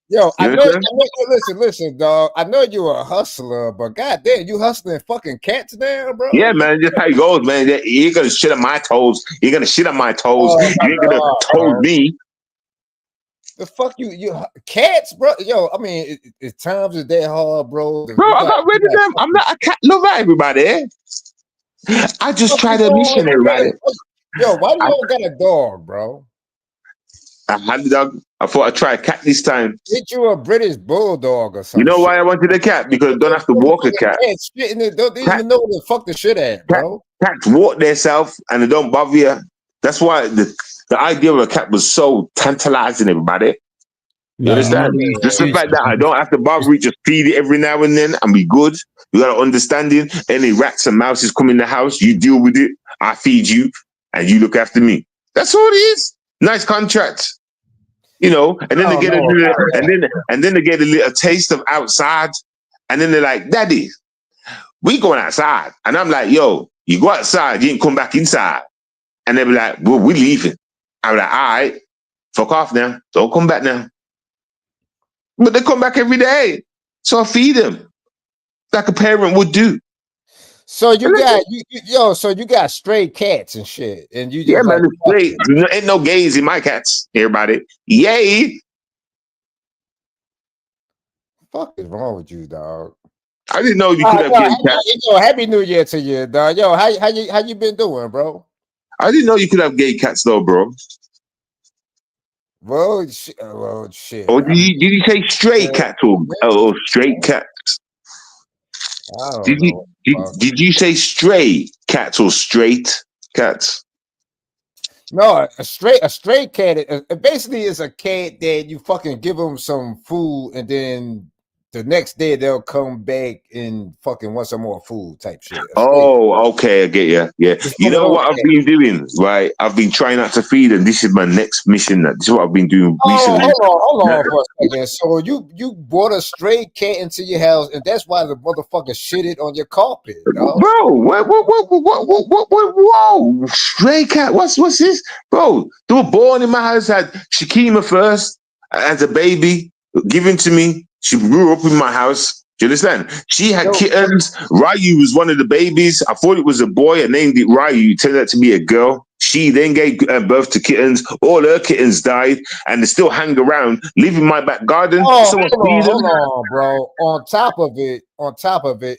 Yo, listen, dog. I know you're a hustler, but goddamn, you hustling fucking cats now, bro. Yeah, man, just how it goes, man. You're gonna shit on my toes. You're gonna shit on my toes. You're gonna told me. The fuck you cats, bro. Yo, I mean, it's times is that hard, bro. Bro, I got rid of them. I'm not a cat lover, everybody. I just tried a mission, everybody. Yo, why you don't got a dog, bro? I had a dog. I thought I'd try a cat this time. Get you a British bulldog or something. You know why I wanted a cat? Because I don't have to walk a cat. Don't even know where the fuck the shit at, bro. Cats walk themselves and they don't bother you. That's why the idea of a cat was so tantalizing, everybody. You understand? Just the fact that I don't have to bother it, just feed it every now and then and be good. You got an understanding. Any rats and mouses come in the house, you deal with it. I feed you and you look after me. That's all it is. Nice contract. You know, and then they get and then they get a little taste of outside, and then they're like, Daddy, we going outside. And I'm like, yo, you go outside, you ain't come back inside. And they be like, well, we leaving. I'm like, all right, fuck off now. Don't come back now. But they come back every day. So I feed them like a parent would do. So you got stray cats and shit, and you just man, straight. Ain't no gays in my cats. Everybody, yay! Fuck is wrong with you, dog? I didn't know you could have gay cats. Yo, happy New Year to you, dog. Yo, how you been doing, bro? I didn't know you could have gay cats though, bro. Well, shit. Or did you say stray cats or straight cats? Did you say stray cats or straight cats? No, a stray cat. Basically, is a cat that you fucking give them some food, and then the next day they'll come back and fucking want some more food type shit. Oh, okay, I get you. Yeah, you know what I've been doing, right? I've been trying not to feed them. This is my next mission. This is what I've been doing recently. Hold on for a second. So you brought a stray cat into your house, and that's why the motherfucker shitted on your carpet, dog. Bro. Whoa, stray cat. What's this, bro? They were born in my house. Had Shakima first as a baby, given to me. She grew up in my house. Do you understand? She had kittens. Ryu was one of the babies. I thought it was a boy. I named it Ryu. It turned out to be a girl. She then gave birth to kittens. All her kittens died, and they still hang around, live in my back garden. Hold on, bro. On top of it,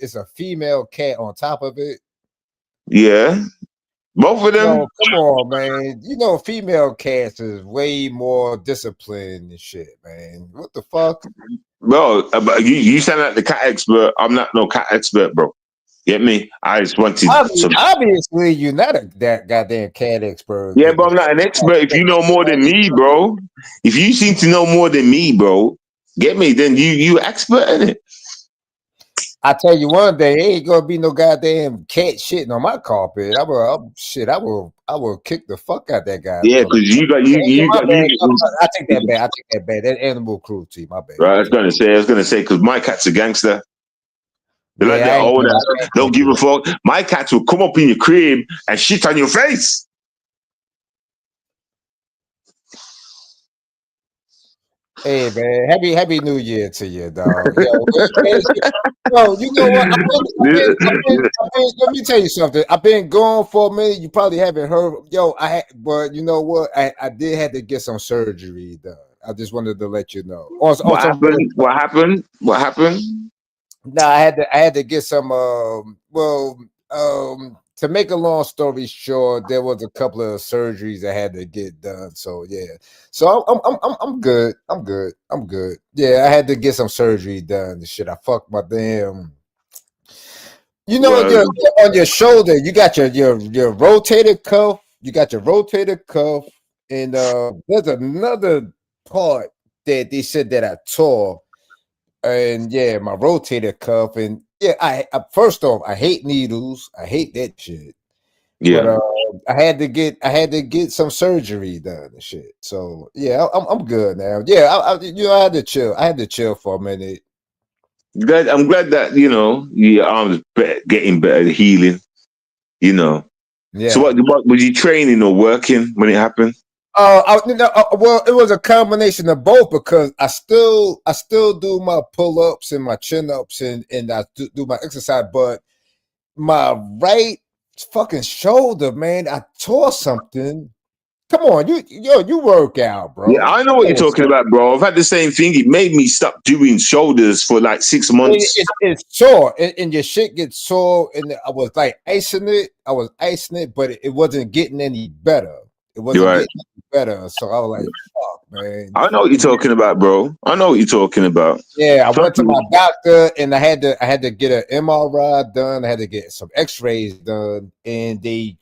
it's a female cat. On top of it, yeah. Both of them. Yo, come on, man. You know, female cats is way more disciplined and shit, man. What the fuck? Bro, you sound like the cat expert. I'm not no cat expert, bro. Get me? I just wanted obviously you're not that goddamn cat expert. Yeah, but I'm not an expert if you know more than me, bro. If you seem to know more than me, bro, get me, then you expert in it. I tell you one thing, ain't gonna be no goddamn cat shitting on my carpet. I will kick the fuck out that guy. Yeah, because you got. I take that back. That animal cruelty, my bad. Right, I was gonna say, because my cat's a gangster. They're like their owner. Don't give a fuck. My cats will come up in your crib and shit on your face. Hey man, happy New Year to you, dog. Yo, you know what? Let me tell you something. I've been gone for a minute. You probably haven't heard. But you know what? I did have to get some surgery done. I just wanted to let you know. What happened? What happened? What happened? No, I had to get some. To make a long story short, there was a couple of surgeries I had to get done. So yeah, so I'm good. I'm good. I'm good. Yeah, I had to get some surgery done. Shit, I fucked my damn. You know, on your shoulder, you got your rotator cuff. You got your rotator cuff, and there's another part that they said that I tore, and yeah, my rotator cuff, and yeah, I first off, I hate needles. I hate that shit. Yeah, but I had to get some surgery done and shit. So yeah, I'm good now. Yeah, I had to chill. I had to chill for a minute. I'm glad that your arms getting better, healing. Yeah. So what was you training or working when it happened? Well, it was a combination of both because I still do my pull-ups and my chin-ups and I do my exercise, but my right fucking shoulder, man, I tore something. Come on, you work out, bro. Yeah, I know what you're talking about, bro. I've had the same thing. It made me stop doing shoulders for like 6 months. It's sore, and your shit gets sore, and I was like icing it. I was icing it, but it wasn't getting any better. It wasn't getting any better. So I was like, fuck, man. I know what you're talking about, bro. I know what you're talking about. Yeah, I went to my doctor, and I had to get an MRI done. I had to get some X-rays done, and they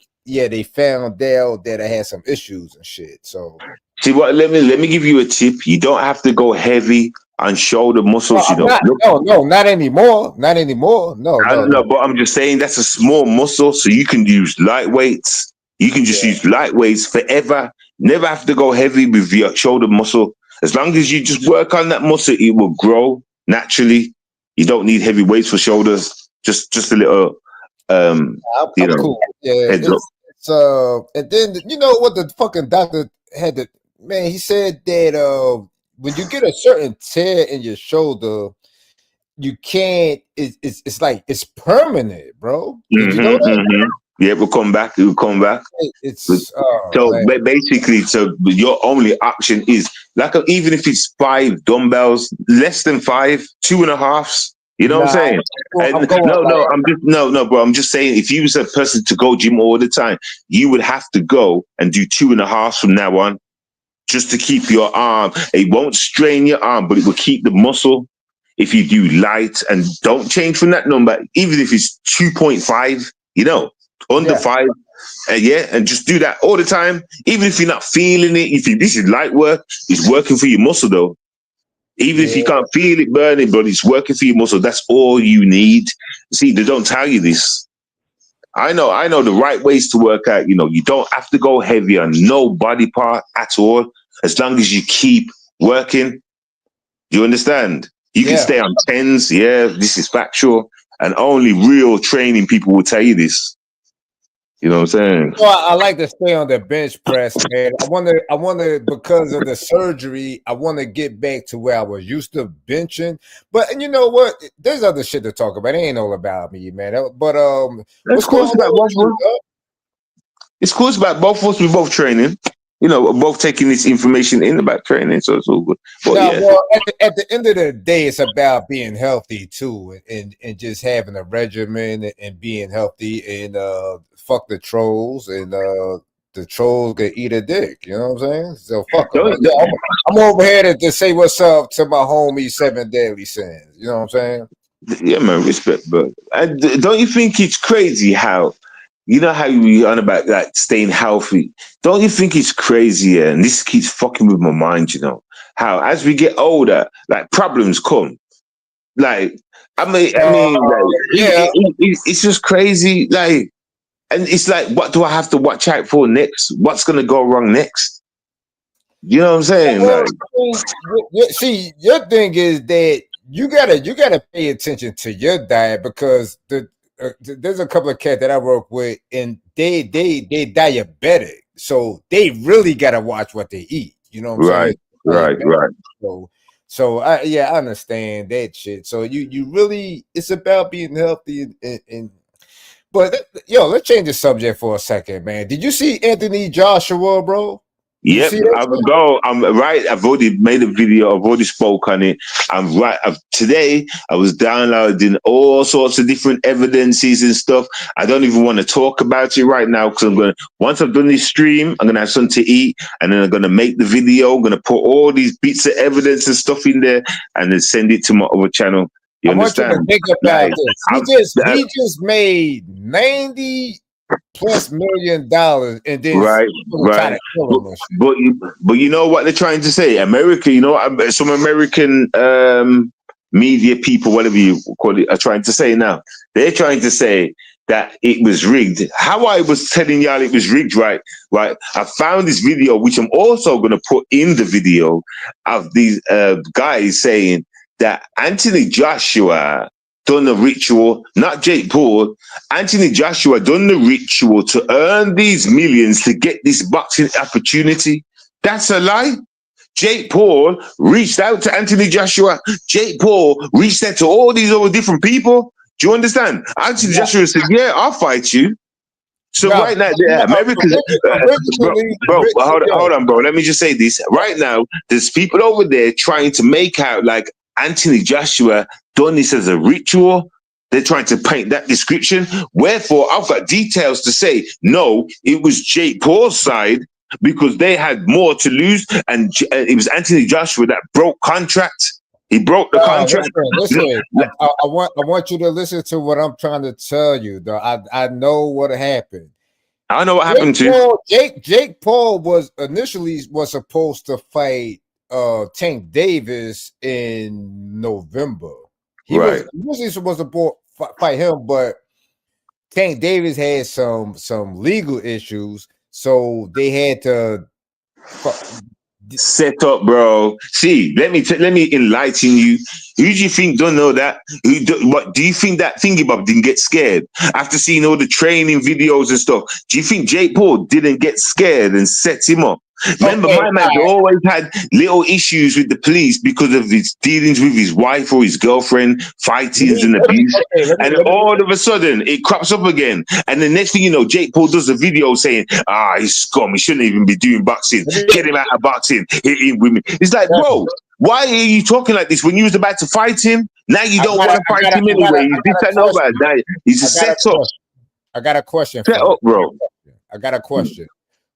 found out that I had some issues and shit. So see what? Let me give you a tip. You don't have to go heavy on shoulder muscles. No, not anymore. Not anymore. No, but I'm just saying that's a small muscle, so you can use light weights. You can just use light weights forever. Never have to go heavy with your shoulder muscle. As long as you just work on that muscle, it will grow naturally. You don't need heavy weights for shoulders. Just a little, cool. Yeah, and then you know what the fucking doctor had to, man, he said that when you get a certain tear in your shoulder, you can't, it's like it's permanent, bro. Did you know that? Yeah, it will come back. It will come back. Basically, your only option is like even if it's 5 dumbbells, less than 5, 2.5. You know what I'm saying? Bro. I'm just saying, if you was a person to go gym all the time, you would have to go and do 2.5 from now on, just to keep your arm. It won't strain your arm, but it will keep the muscle. If you do light and don't change from that number, even if it's 2.5, under 5, and just do that all the time. Even if you're not feeling it, this is light work, it's working for your muscle though. Even if you can't feel it burning, but it's working for your muscle, that's all you need. See, they don't tell you this. I know the right ways to work out. You don't have to go heavy on no body part at all, as long as you keep working. Do you understand? You can stay on 10s. Yeah, this is factual. And only real training people will tell you this. You know what I'm saying? Well, I like to stay on the bench press, man. I want to, because of the surgery, I want to get back to where I was used to benching. But and you know what? There's other shit to talk about. It ain't all about me, man. But it's cool about both of us. It's cool about both of us. We're both training. Both taking this information in about training, so it's all good. But at the end of the day, it's about being healthy too, and just having a regimen and being healthy, and fuck the trolls, and the trolls can eat a dick. You know what I'm saying? So fuck them. I'm over here to say what's up to my homie 7 Deadly Sins. You know what I'm saying? Yeah, man, respect, bro. And don't you think it's crazy how? How you on about like staying healthy? Don't you think it's crazy? And this keeps fucking with my mind. How as we get older, like problems come. Like it's just crazy. Like, and it's like, what do I have to watch out for next? What's gonna go wrong next? You know what I'm saying? See, your thing is that you gotta pay attention to your diet, because there's a couple of cats that I work with, and they diabetic, so they really gotta watch what they eat. You know what I'm saying? Right. So I understand that shit. So you really, it's about being healthy and but yo, let's change the subject for a second, man. Did you see Anthony Joshua, bro? Yep, I'm right. I've already made a video. I've already spoke on it. I'm right. Today, I was downloading all sorts of different evidences and stuff. I don't even want to talk about it right now because once I've done this stream, I'm going to have something to eat and then I'm going to make the video. I'm going to put all these bits of evidence and stuff in there and then send it to my other channel. You understand? Want you to think about this. He just made $90+ million and then right. But you know what they're trying to say? America, you know, some American media people, whatever you call it, are trying to say now. They're trying to say that it was rigged. How I was telling y'all it was rigged, right? I found this video, which I'm also going to put in the video of these guys saying that Anthony Joshua done a ritual, not Jake Paul. Anthony Joshua done the ritual to earn these millions to get this boxing opportunity. That's a lie. Jake Paul reached out to Anthony Joshua. Jake Paul reached out to all these other different people. Do you understand? Anthony Joshua said, yeah, I'll fight you. So right now, America's bro, hold on, bro. Let me just say this. Right now, there's people over there trying to make out like Anthony Joshua done this as a ritual. They're trying to paint that description. Wherefore, I've got details to say, no, it was Jake Paul's side because they had more to lose. And it was Anthony Joshua that broke contract. He broke the contract. Listen. I want you to listen to what I'm trying to tell you, though. I know what happened. I know what happened to Jake Paul was initially supposed to fight Tank Davis in November. He was usually supposed to fight him, but Tank Davis had some legal issues, so they had to set up, bro. See, let me enlighten you. Who do you think don't know that? What do you think that Thingy Bob didn't get scared after seeing all the training videos and stuff? Do you think Jake Paul didn't get scared and set him up? Remember, my man always had little issues with the police because of his dealings with his wife or his girlfriend, fightings and abuse. And all of a sudden, it crops up again. And the next thing you know, Jake Paul does a video saying, he's scum. He shouldn't even be doing boxing. Get him out of boxing. Hitting women. It's like, bro, why are you talking like this when you was about to fight him? Now you don't want to fight him anyway. He's a set up. I got a question. Set up, bro. I got a question.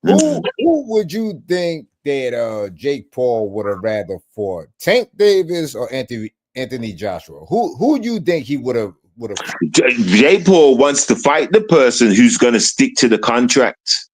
Who would you think that Jake Paul would have rather fought, Tank Davis or Anthony Joshua? Who do you think he would have? Jake Paul wants to fight the person who's going to stick to the contract.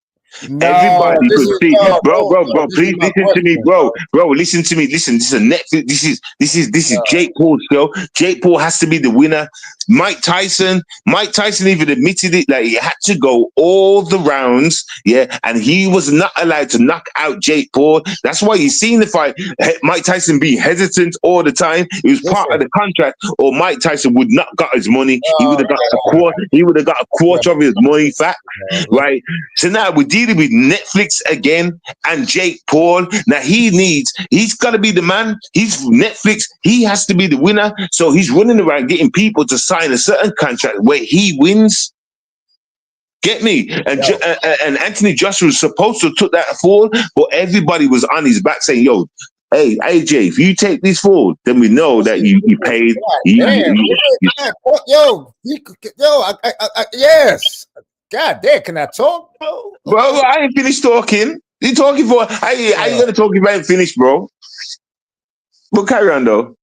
No, everybody could see, bro. Please listen to me, bro. Listen to me. Listen, this is a Netflix. This is Jake Paul's show. Jake Paul has to be the winner. Mike Tyson even admitted it. Like, he had to go all the rounds, and he was not allowed to knock out Jake Paul. That's why you seen the fight. Mike Tyson being hesitant all the time. It was part of the contract, or Mike Tyson would not got his money. He would have got a quarter. He would have got a quarter of his money back, right? So now we're dealing with Netflix again and Jake Paul. Now he's got to be the man. He's Netflix. He has to be the winner. So he's running around getting people to sign a certain contract where he wins. Get me? And Anthony Joshua was supposed to took that forward, but everybody was on his back saying, yo, hey, AJ, if you take this forward, then we know that you paid. Yes. God damn, can I talk, bro? Bro, I ain't finished talking. You talking for? How you gonna talk if I ain't finished, bro? But carry on, though.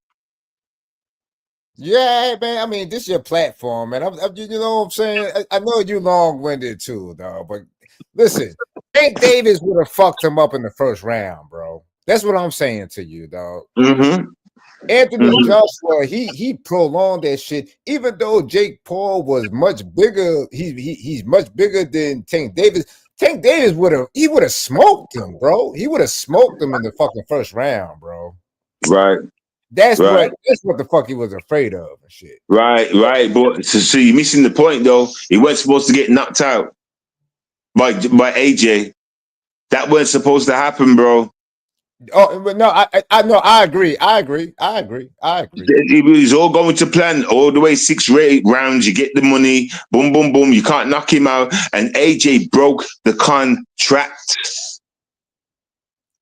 Yeah, man. I mean, this is your platform, man. You know what I'm saying? I know you long-winded too, dog. But listen, Tank Davis would have fucked him up in the first round, bro. That's what I'm saying to you, dog. Mm-hmm. Anthony Joshua, he prolonged that shit. Even though Jake Paul was much bigger, he's much bigger than Tank Davis. Tank Davis would have smoked him, bro. He would have smoked him in the fucking first round, bro. Right. That's what the fuck he was afraid of and shit. Right. But so you're missing the point though. He wasn't supposed to get knocked out by AJ. That wasn't supposed to happen, bro. Oh, but no, I know. I agree. It was all going to plan all the way 6 rounds. You get the money, boom, boom, boom. You can't knock him out. And AJ broke the contract.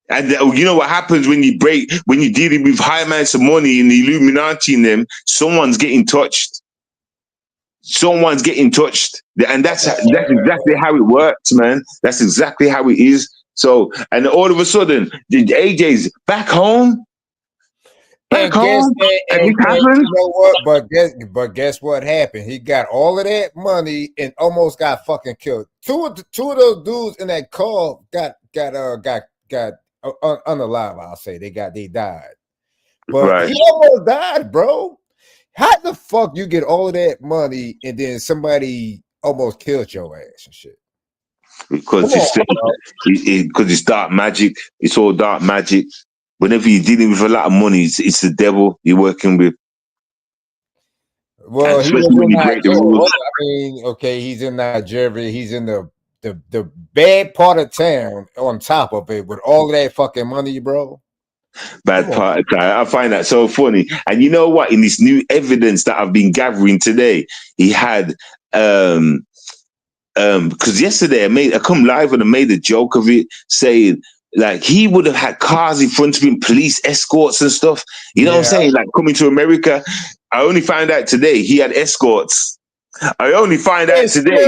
And you know what happens when you're dealing with high amounts of money and the Illuminati in them, someone's getting touched. And that's exactly how it works, man. That's exactly how it is. So, and all of a sudden, AJ's back home. And you know what? But guess what happened? He got all of that money and almost got fucking killed. Two of those dudes in that car got unalive. I'll say they died. But he almost died, bro. How the fuck you get all of that money and then somebody almost killed your ass and shit? Because it's dark magic. It's all dark magic. Whenever you're dealing with a lot of money, it's the devil you're working with. Well, especially when you break the rules. I mean, okay, he's in Nigeria. He's in the bad part of town on top of it with all of that fucking money, bro. Bad part. I find that so funny. And you know what? In this new evidence that I've been gathering today, he had because yesterday I come live and I made a joke of it, saying like he would have had cars in front of him, police escorts and stuff. You know what I'm saying? Like coming to America. I only found out today he had escorts. I only find out today.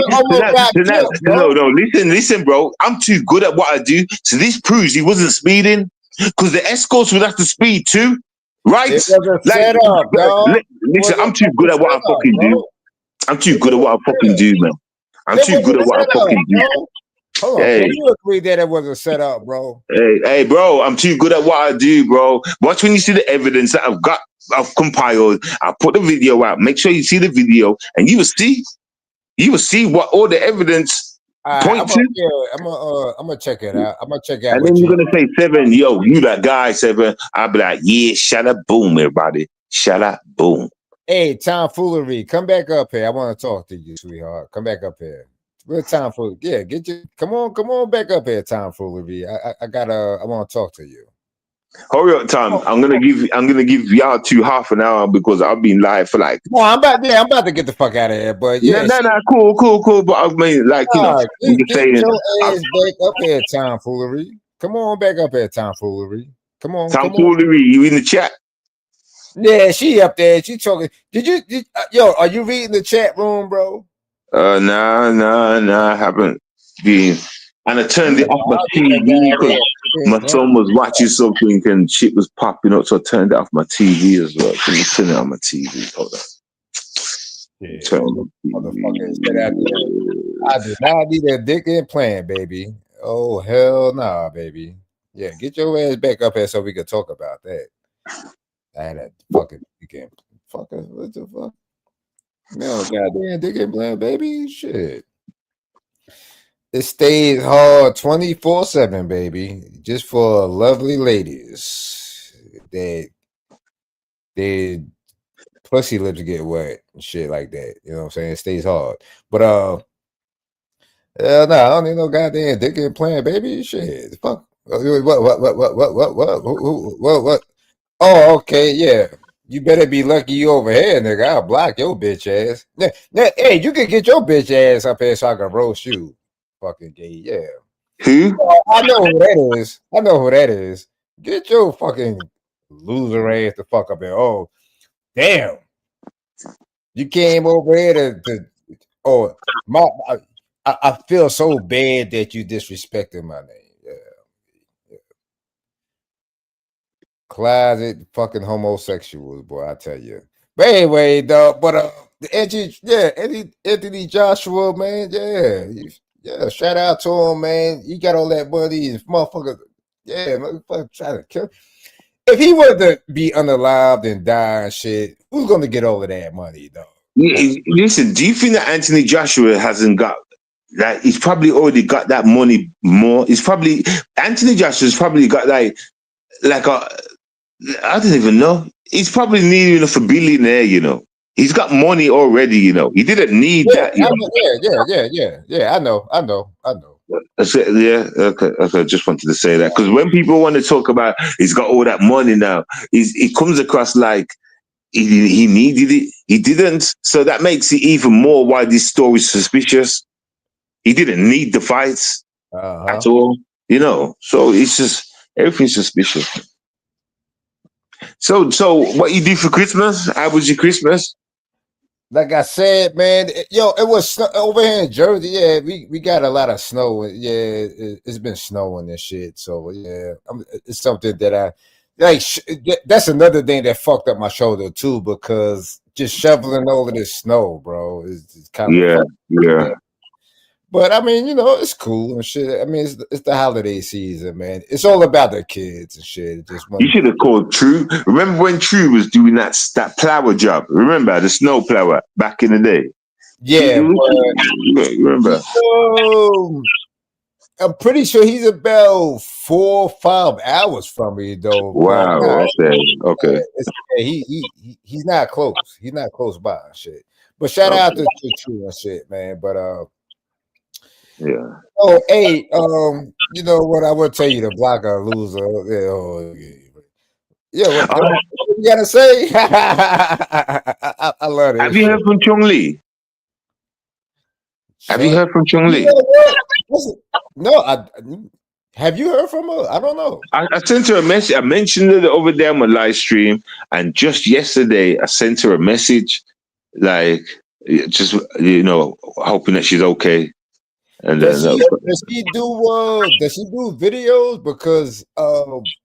No, listen, bro. I'm too good at what I do. So this proves he wasn't speeding because the escorts would have to speed too, right? Listen, I'm too good at what I fucking do. I'm too good at what I fucking do, man. I'm too good at what I fucking do. Hold on, you agree that it wasn't set up, bro? Hey, bro, I'm too good at what I do, bro. Watch when you see the evidence that I've compiled. I'll put the video out. Make sure you see the video, and you will see what all the evidence point to. I'm gonna check it out. And then you're gonna say, Seven, yo, you that guy, Seven. I'll be like, yeah, shut up, boom, everybody, shut up, boom. Hey, Tomfoolery, come back up here. I want to talk to you, sweetheart. Come back up here. Real Tomfoolery. Yeah, get you. Come on back up here, Tomfoolery. I want to talk to you. Hurry up, Tom. I'm gonna give y'all half an hour because I've been live for like. No, I'm about to get the fuck out of here. But yeah, cool. But I mean, like, you know, get your ass back up here, Tomfoolery. Come on back up here, Tomfoolery. Come on, Tomfoolery. You in the chat? Yeah, she up there. She talking. Yo, are you reading the chat room, bro? Nah, I haven't been. And I turned it off my TV because my son was watching something and shit was popping up, so I turned it off my TV as well. Can you turn it on my TV? Hold on. Yeah. Turn on my TV. I do not need a dick implant, baby. Oh, hell nah, baby. Yeah, get your ass back up here so we can talk about that. That fucking weekend. Fucking, what the fuck? No, goddamn dick implant, baby. Shit. It stays hard 24/7, baby. Just for lovely ladies. They pussy lips get wet and shit like that. You know what I'm saying? It stays hard. But I don't need no goddamn dick implant, baby. Shit. Fuck. What? Oh, okay, yeah. You better be lucky you over here, nigga. I'll block your bitch ass. Hey, you can get your bitch ass up here so I can roast you. Fucking gay, yeah. Who? I know who that is. Get your fucking loser ass the fuck up here. Oh, damn. You came over here to I feel so bad that you disrespected my name. Yeah. Closet fucking homosexuals, boy, I tell you. But anyway, Anthony Joshua, man, yeah, shout out to him, man. You got all that money, and motherfucker, yeah, motherfucker trying to kill. If he were to be unalived and die and shit, who's gonna get all of that money, though? Listen, do you think that Anthony Joshua hasn't got? Like, he's probably already got that money more. Anthony Joshua's probably got like I don't even know. He's probably needing enough a billionaire, you know. He's got money already, you know. He didn't need that. You know? Yeah. I know. Yeah, okay. Just wanted to say that because when people want to talk about he's got all that money now, it comes across like he needed it. He didn't. So that makes it even more why this story's suspicious. He didn't need the fights at all, you know. So it's just everything's suspicious. So what you do for Christmas? How was your Christmas? Like I said, man, it was over here in Jersey. Yeah, we got a lot of snow. Yeah, it's been snowing and shit. So yeah, it's something that I like. That's another thing that fucked up my shoulder too, because just shoveling over this snow, bro, is kind of yeah. But I mean, it's cool and shit. I mean, it's the holiday season, man. It's all about the kids and shit. You should have called True. Remember when True was doing that plower job? Remember the snow plower back in the day? Yeah, remember? I'm pretty sure he's about 4 or 5 hours from me, though. Wow. Okay. He's not close. He's not close by and shit. But shout out to True and shit, man. But yeah. Oh, hey, you know what? I will tell you to block a loser. Yeah, what you gotta say? I love it. Have you heard from Chong Li? Have you heard from Chong Li? No, have you heard from her? I don't know. I sent her a message. I mentioned it over there on my live stream, and just yesterday I sent her a message, like just hoping that she's okay. And does she do videos? Because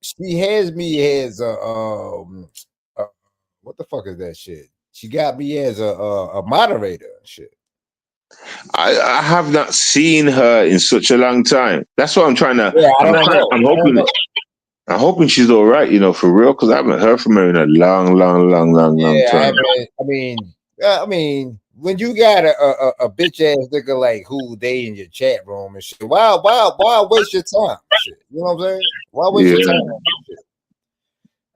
she has me as what the fuck is that shit? She got me as a moderator and shit. I have not seen her in such a long time. That's what I'm trying to. Yeah, I'm hoping she's all right, for real, because I haven't heard from her in a long time. I mean, when you got a bitch ass nigga like who they in your chat room and shit, why waste your time? Shit, you know what I'm saying? Why waste your time? Shit?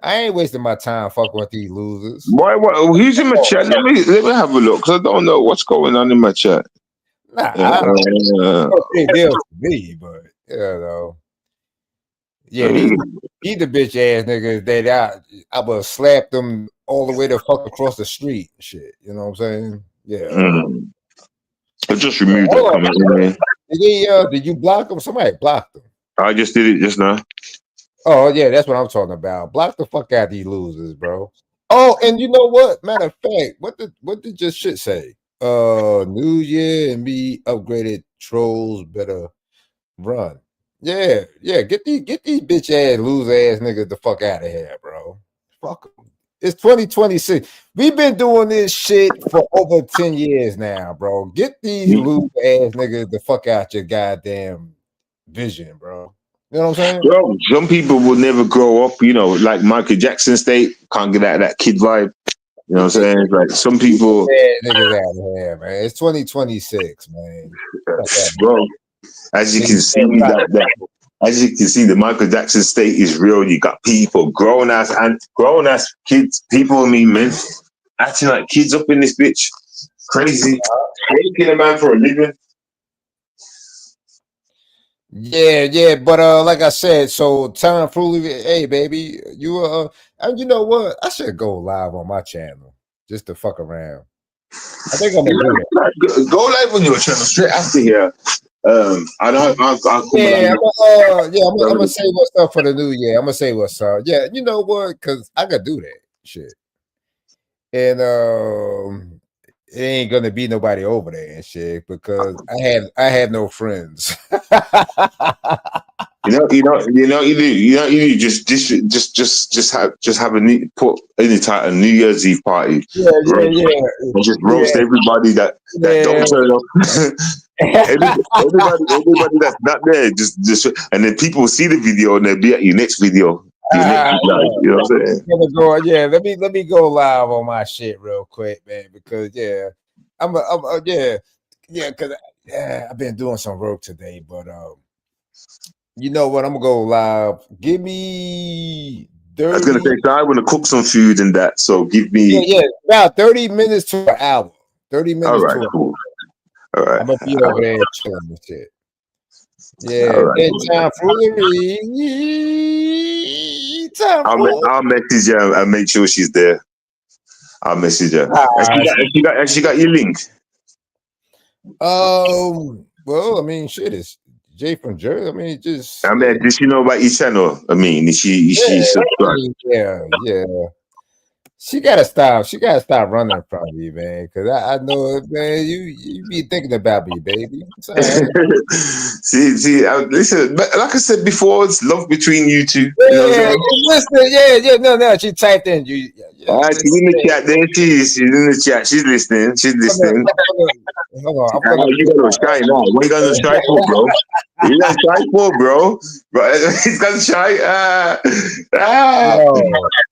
I ain't wasting my time fucking with these losers. Why? Who's in my chat? Let me have a look, because I don't know what's going on in my chat. Nah, I don't know. It deals with me, but yeah, he the bitch ass niggas that I would slap them all the way the fuck across the street. Shit, you know what I'm saying? Yeah. I just removed that comment. Did you block them? Somebody blocked them. I just did it just now. Oh yeah, that's what I'm talking about. Block the fuck out these losers, bro. Oh, and you know what? Matter of fact, what did your shit say? New Year and me upgraded trolls better run. Yeah. Get these bitch ass loser ass niggas the fuck out of here, bro. Fuck them. It's 2026. We've been doing this shit for over 10 years now, bro. Get these loser ass niggas the fuck out your goddamn vision, bro. You know what I'm saying? Bro, some people will never grow up, like Michael Jackson state, can't get out of that kid vibe. You know what I'm saying? Like some people. Niggas out of here, man. It's 2026, man. Bro, as you can see, as you can see, the Michael Jackson state is real. You got people, grown ass kids, people, men, acting like kids up in this bitch. Crazy. Taking a man for a living. Yeah, but like I said, so Tom Fruity, hey baby, you and you know what? I should go live on my channel just to fuck around. I think I'm gonna do it. Go live on your channel straight after here. I'm gonna say what's up for the new year. I'm gonna say what's up. Yeah, you know what? Because I could do that shit, and it ain't gonna be nobody over there and shit because I have no friends. You do just have a put any type of New Year's Eve party. Yeah. And just roast everybody that don't turn up. everybody that's not there, just and then people will see the video and they'll be at your next video. You know what I'm saying? Let me go live on my shit real quick, man, because because I've been doing some work today, but you know what? I'm gonna go live. Give me 30. I was gonna say, I want to cook some food and that, so give me about 30 minutes to an hour. 30 minutes. All right, cool. All right. I'm gonna be over there chilling and shit. Yeah, All right. it's time foolery. Time foolery. I'll message her and make sure she's there. I'll message her. Has she got your link? Well, I mean, shit, it's Jay from Jersey. I mean, just I mean, does she know about your channel? I mean, is she subscribed? yeah. She gotta stop. She gotta stop running from me, man. Cause I know, man. You be thinking about me, baby. It's all right. Listen. But like I said before, it's love between you two. You know what I'm saying? Yeah. No. She typed in you. All right, she's in the chat. There she is. She's in the chat. She's listening. Hold on. You got no shy now. What you got no shy for, bro? You got shy for, bro? He's got shy.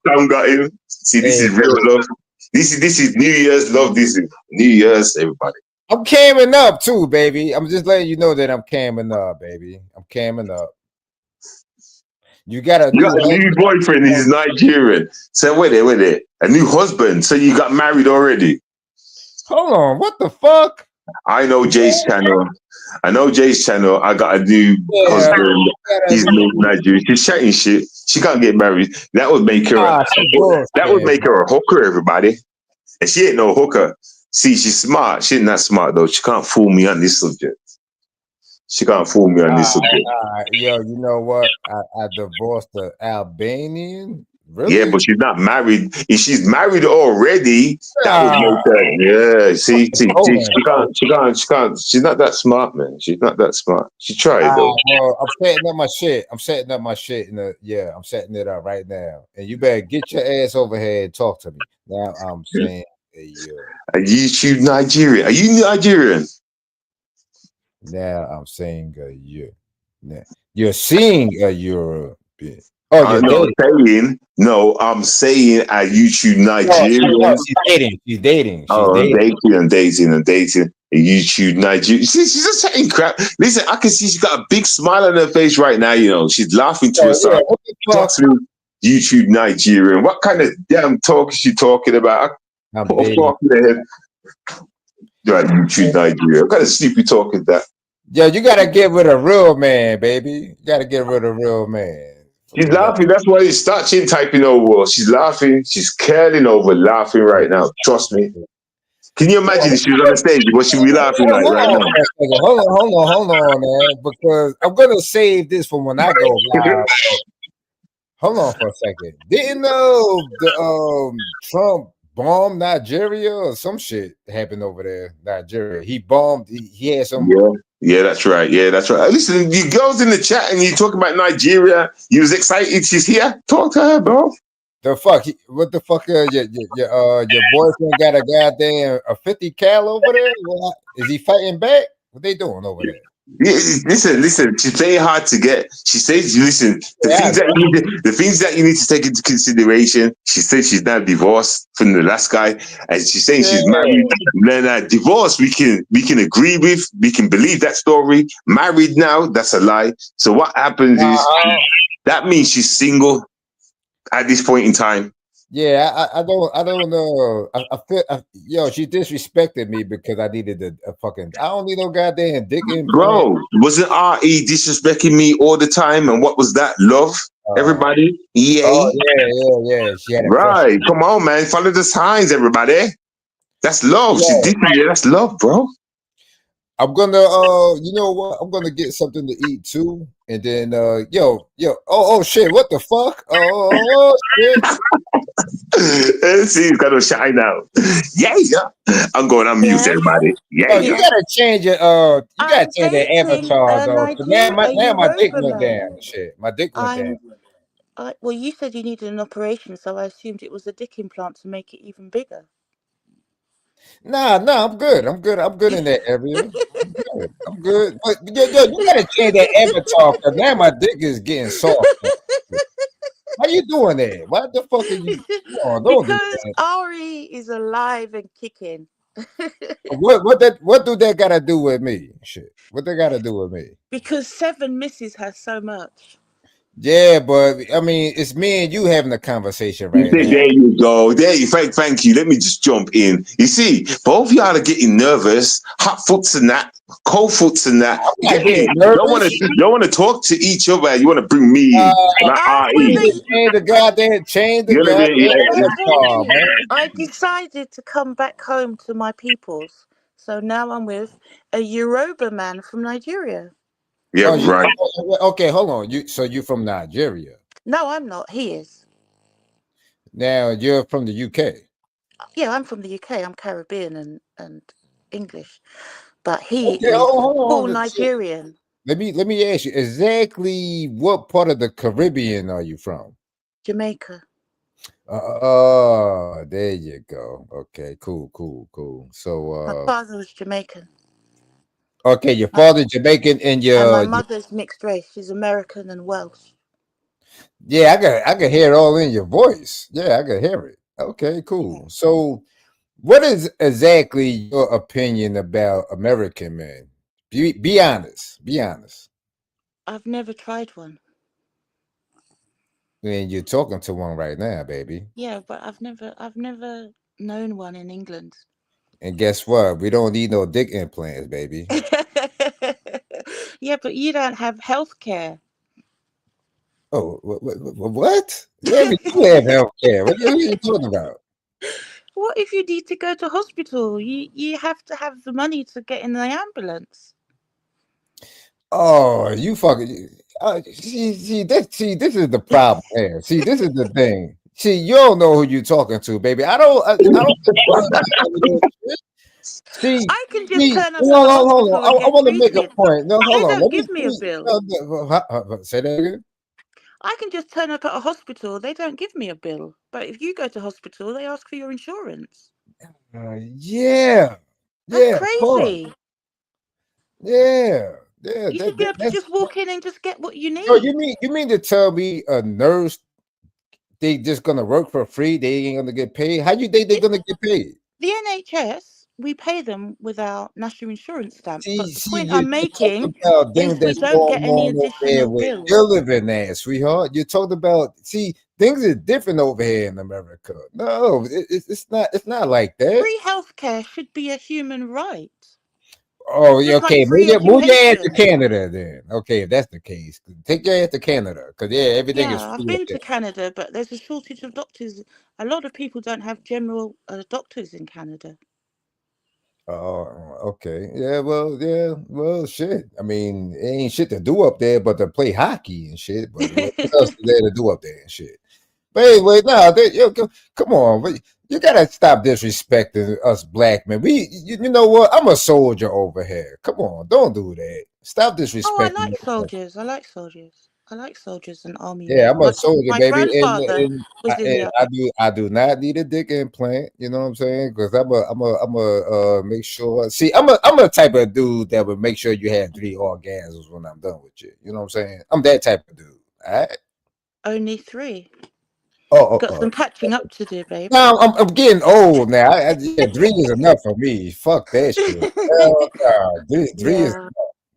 Tom got him. See, this is real love. This is New Year's love. This is New Year's, everybody. I'm camming up too, baby. I'm just letting you know that I'm camming up, baby. I'm camming up. You got a new boyfriend. He's Nigerian. So wait there. A new husband. So you got married already? Hold on. What the fuck? I know Jay's channel. I got a new husband. He's Nigerian. She's chatting shit. She can't get married. That would make her. Would make her a hooker, everybody. And she ain't no hooker. See, she's smart. She ain't that smart though. She can't fool me on this subject. Yo, you know what? I divorced the Albanian. Really? Yeah, but she's not married. If she's married already, that would make her. Yeah, see, she can't. She's not that smart, man. She's not that smart. She tried though. Well, I'm setting up my shit. I'm setting it up right now. And you better get your ass over here and talk to me. Now I'm saying, Are you Nigerian? Are you Nigerian? Now I'm saying you're seeing a European. Oh, I'm saying a YouTube Nigerian. She's dating. Dating. A YouTube Nigerian. She's just saying crap. Listen, I can see she's got a big smile on her face right now. You know, she's laughing to herself. YouTube Nigerian. What kind of damn talk is she talking about? YouTube Nigeria. What kind of sleepy talk is that? Yeah, you gotta get rid of real man, baby. You gotta get rid of real man. She's laughing. That's why it's starting typing over. She's laughing. She's curling over, laughing right now. Trust me. Can you imagine if she was on the stage? What she be laughing like right now? Hold on, man. Because I'm gonna save this for when I go live. Hold on for a second. Didn't the Trump bombed Nigeria or some shit happened over there? Nigeria. He bombed. He had some. Yeah, that's right. Listen, you girls in the chat and you talk about Nigeria. You was excited. She's here. Talk to her, bro. The fuck? What the fuck? Your boyfriend got a goddamn a 50 cal over there? Is he fighting back? What they doing over there? Yeah, listen. She's playing hard to get. She says, "Listen, the things that you need to take into consideration." She says she's now divorced from the last guy, and she's saying she's married. Then divorce, we can agree with. We can believe that story. Married now, that's a lie. So what happens is that means she's single at this point in time. Yeah, I don't know. I feel, she disrespected me because I needed a fucking. I don't need no goddamn dick in. Bro, wasn't RE disrespecting me all the time? And what was that? Love? Everybody? EA? Oh, yeah. She had right. Come on, man. Follow the signs, everybody. That's love. Yeah. That's love, bro. I'm gonna, you know what? I'm gonna get something to eat too, and then, oh shit! What the fuck? Oh shit! See, he's gotta shine out. Yeah. I'm going on mute, everybody. Yeah. You gotta change your, the avatar though. Now my dick went down. Shit, my dick went down. Well, you said you needed an operation, so I assumed it was a dick implant to make it even bigger. Nah, I'm good. I'm good in that area. I'm good. But you gotta change that avatar because now my dick is getting soft. How you doing that? What the fuck are you doing? Because Ari is alive and kicking. What do that gotta do with me? Shit. What they gotta do with me? Because 7 misses has so much. Yeah, but I mean, it's me and you having a conversation You right say, now. there you go. There you thank you. Let me just jump in. You see, both y'all are getting nervous, hot foots and that, cold foots and that. I'm You not get me? getting You don't want nervous. to talk to each other. You want to bring me in. And Oh, I well, in. they. Change the You know what I mean? goddamn Well, I told avatar, you, man. I decided to come back home to my peoples. So now I'm with a Yoruba man from Nigeria. Yeah, Oh, right. okay, hold on. You from Nigeria. No, I'm not. He is. Now you're from the UK. Yeah, I'm from the UK. I'm Caribbean and English. But he Okay, is hold full on. Nigerian. Let me ask you exactly what part of the Caribbean are you from? Jamaica. Oh, there you go. Okay, cool. My So, father was Jamaican. okay, your My- father Jamaican and And my your mother's mixed race. She's American and Welsh. yeah, I can hear it all in your voice. Yeah, I can hear it. Okay, Yeah. cool. So, what is exactly your opinion about American men? Be honest. Be honest. I've never tried one. And you're talking to one right now, baby. Yeah, but I've never known one in England. And guess what? We don't need no dick implants, baby. Yeah, but you don't have health care. Oh, what? Yeah, we do have health care. What are you talking about? What if you need to go to hospital? You have to have the money to get in the ambulance. Oh, you fucking. This is the problem here. See, this is the thing. See, you don't know who you're talking to, baby. I don't. See, I can just turn up at the hold hospital on. and I get want to make a treated. point. No, They hold on. don't Let me give me a see. bill. Say that again. I can just turn up at a hospital. They don't give me a bill. But if you go to hospital, they ask for your insurance. Yeah, That's of course. crazy. Yeah. You should be able to just walk in and just get what you So need. you mean to tell me a nurse they just gonna work for free? They ain't gonna get paid? How you think they're gonna get paid? The NHS, we pay them with our national insurance stamp. But the See, point you I'm talk making about things is we that's don't going get any on over there additional where bills. you're living at, sweetheart. You talked about things are different over here in America. No, it's not. It's not like that. Free healthcare should be a human right. Oh, yeah, Just like okay. free Move your ass to education. Canada then. Okay, if that's the case, take your ass to Canada because yeah, everything is Yeah, I've free up been there. to Canada, but there's a shortage of doctors. A lot of people don't have general doctors in Canada. Oh, okay. Yeah, well, shit. I mean, it ain't shit to do up there but to play hockey and shit. But what else is there to do up there and shit? But anyway, no, come on. You gotta stop disrespecting us black men. You know what? I'm a soldier over here. Come on, don't do that. Stop Oh, I disrespecting like us. soldiers. I like soldiers. I like soldiers and army Yeah, men. I'm a soldier, My baby, grandfather was in and the I do not need a dick implant. You know what I'm saying? Because I'm a make sure. See, I'm a type of dude that would make sure you had 3 orgasms when I'm done with you. You know what I'm saying? I'm that type of dude. All right. only 3. Oh, Got some catching up to do, babe. Now I'm getting old now. Yeah, 3 is enough for me. Fuck that shit. Hell no, 3 is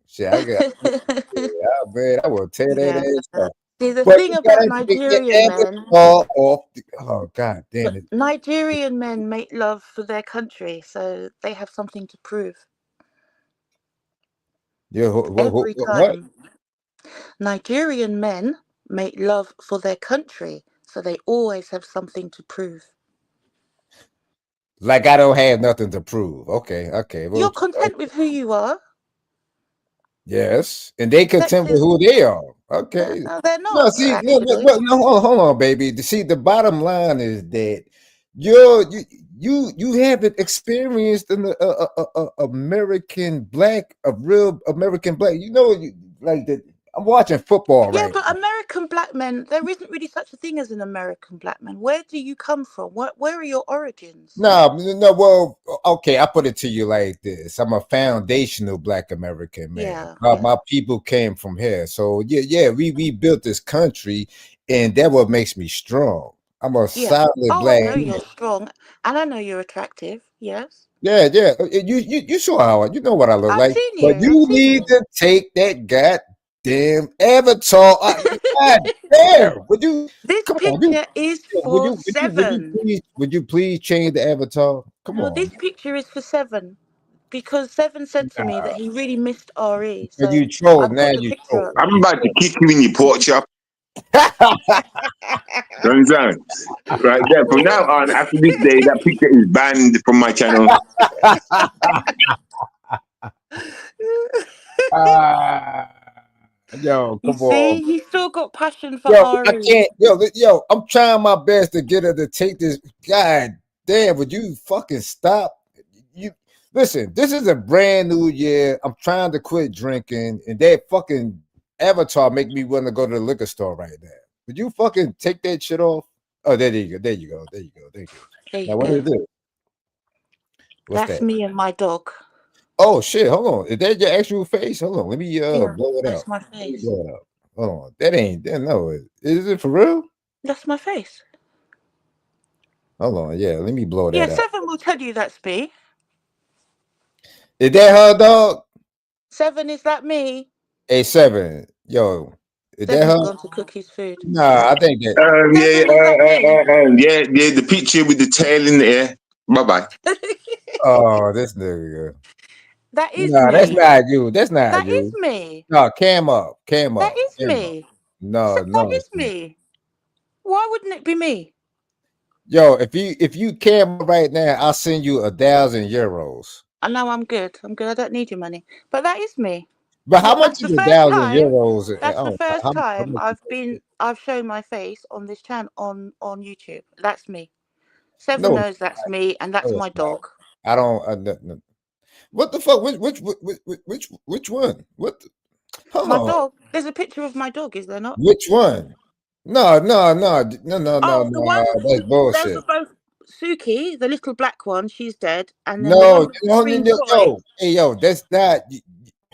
Yeah. shit. Man, I will tear that Yeah. ass up. See, the But thing you about gotta take your Nigerian men, avatar off. Oh god damn it! Nigerian men make love for their country, so they have something to prove Yeah, every what? time. Nigerian men make love for their country, so they always have something to prove. Like I don't have nothing to prove. Okay. Well, You're content with who you are. yes, and they Sex content with is who they are. Okay. no, they're No, not see, actually. no, hold on, baby. See, the bottom line is that you haven't experienced an American black, a real American black. You know, like that. I'm watching football Yeah, right but now. American black men, there isn't really such a thing as an American black man. Where do you come from? Where are your origins? No. Well, okay. I put it to you like this: I'm a foundational Black American man. Yeah, My people came from here, so yeah. We built this country, and that what makes me strong. I'm a yeah. solid Oh, I black know man. you're strong, and I know you're attractive. Yes, Yeah. You saw how you know what I look I've like, seen but you. I've you seen need you. to take that damn avatar. God damn. Would you This come on? picture is for Seven. Would you please change the avatar? Come No, on. this picture is for Seven because Seven said to me that he really missed RE. But So you troll I now. put the You picture troll. up. I'm about to kick you in your pork chop. You understand? Right there. From now on, after this day, that picture is banned from my channel. Yo, You come on. see, he still got passion for Yo, I RE. can't. Yo, I'm trying my best to get her to take this. God damn, would you fucking stop? You listen. This is a brand new year. I'm trying to quit drinking, and that fucking avatar make me want to go to the liquor store right now. Would you fucking take that shit off? Oh, there you go. There you go. There you go. Thank you. There you Now what go. is it? What's That's that? me and my dog. Oh shit! Hold on. Is that your actual face? Hold on. Let me Yeah, blow it that's out. my face. Blow it out. Hold on. That ain't. That no. Is it for real? That's my face. Hold on. Yeah. Let me blow Yeah, that out. Seven will tell you that's me. Is that her dog? Seven, is that me? Hey, Seven. Yo, is that Seven's her? gone to cook his food. Nah, I think that. Seven, is that me? Yeah, the picture with the tail in the air. Bye bye. Oh, this nigga. That is Nah, me. that's not you. That's not That you. is me. No, cam up. Cam That up. is Cam up. me. No, That no. is me. Why wouldn't it be me? Yo, if you cam up right now, I'll send you 1,000 euros. I know I'm good. I'm good. I don't need your money. But that is me. But how Look, much that's is the 1,000 first time. euros? That's the first How time much I've shown my face on this channel on YouTube. That's me. Seven No, knows that's me, and that's no, my it's not. dog. I don't. No. What the fuck? Which one? What? Hold My on. dog. There's a picture of my dog, is there not? Which one? No. Oh, the one. That's Those bullshit. are both Suki, the little black one. She's dead, and then the one No, with the green toy. yo, hey, yo, that's not.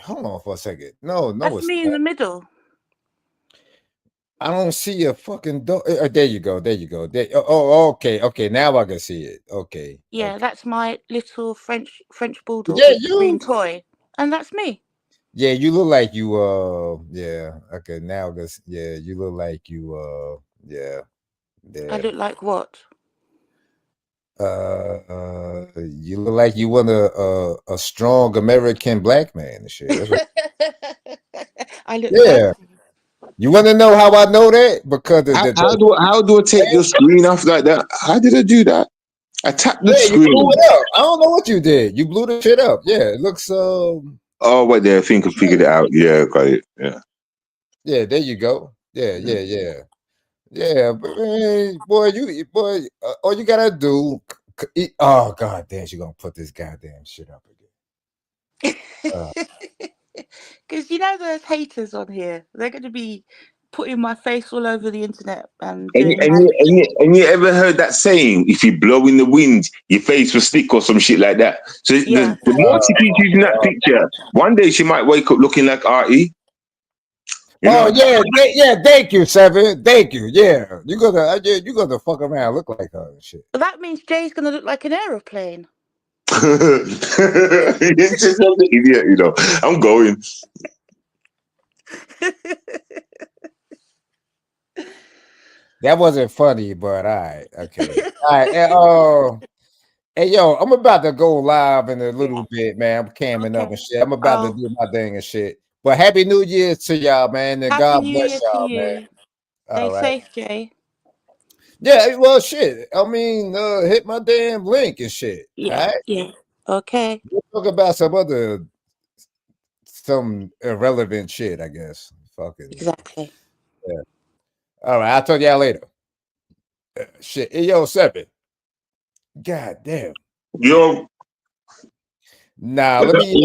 Hold on for a second. No, That's it's me not. in the middle. I don't see a fucking dog. There you go. There you go. Oh, okay. Now I can see it. Okay. Yeah, that's my little French bulldog Yeah, with the green toy, and that's me. Yeah, you look like you. Yeah. Okay. Now this. Yeah, you look like you. Yeah. I look like what? You look like you want a strong American black man and shit. That's what, I look. yeah. You want to know how I know that? Because How do I take your screen off like that? How did I do that? I tapped the you screen. blew it up. I don't know what you did. You blew the shit up. Yeah, it looks. Oh, wait there. I think I figured it out. Yeah, got it. Yeah. Yeah, there you go. Yeah. But man, boy, all you gotta do. Oh god damn, she gonna put this goddamn shit up again. Because you know there's haters on here. They're going to be putting my face all over the internet and And doing magic. you ever heard that saying? If you blow in the wind, your face will stick or some shit like that. So Yeah. the more she keeps using that picture, one day she might wake up looking like RE. Yeah. Thank you, Seven. Thank you. Yeah, you gonna fuck around, look like her and shit. But that means Jay's going to look like an aeroplane. It's just an idiot, you know. I'm going. That wasn't funny, but all right, okay. All right, hey, yo, I'm about to go live in a little bit, man. I'm camming up and shit. I'm about to do my thing and shit. But Happy New Year to y'all, man, and Happy God New bless Year y'all, to man. you. All Stay right. safe, Jay. Yeah, well, shit. I mean, hit my damn link and shit. Yeah. All right? Yeah. Okay. We'll talk about some irrelevant shit, I guess. Fucking Exactly. yeah. All right, I'll talk to y'all later. Shit. Hey, yo, Seven. God damn. Yo. Nah, let me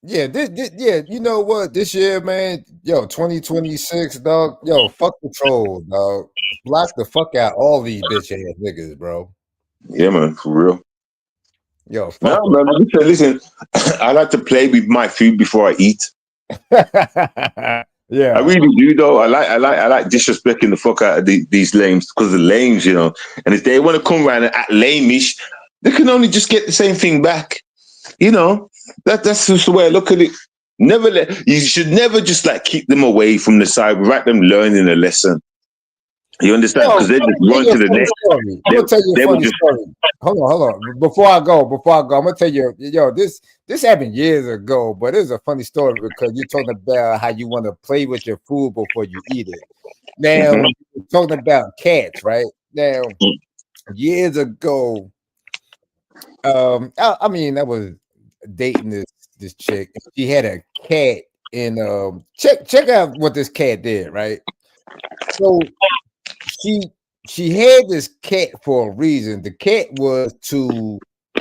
yeah, you know what? This year, man, 2026, dog. Yo, fuck the trolls, dog. Block the fuck out all these bitch ass niggas, bro. Yeah, man, for real. Yo, fuck No, man, listen, I like to play with my food before I eat. Yeah, I really do though. I like disrespecting the fuck out of these lames because the lames, you know. And if they want to come around and act lamish, they can only just get the same thing back. You know, that's just the way I look at it. Never let. You should never just like keep them away from the side without them learning a lesson. You understand? Because they just run to the next. I'm gonna tell you a funny story. Hold on. Before I go, I'm gonna tell you, this happened years ago, but it's a funny story because you're talking about how you want to play with your food before you eat it. Now, you're talking about cats, right? Now, years ago, I mean, I was dating this chick. She had a cat, and check out what this cat did, right? So she had this cat for a reason. The cat was to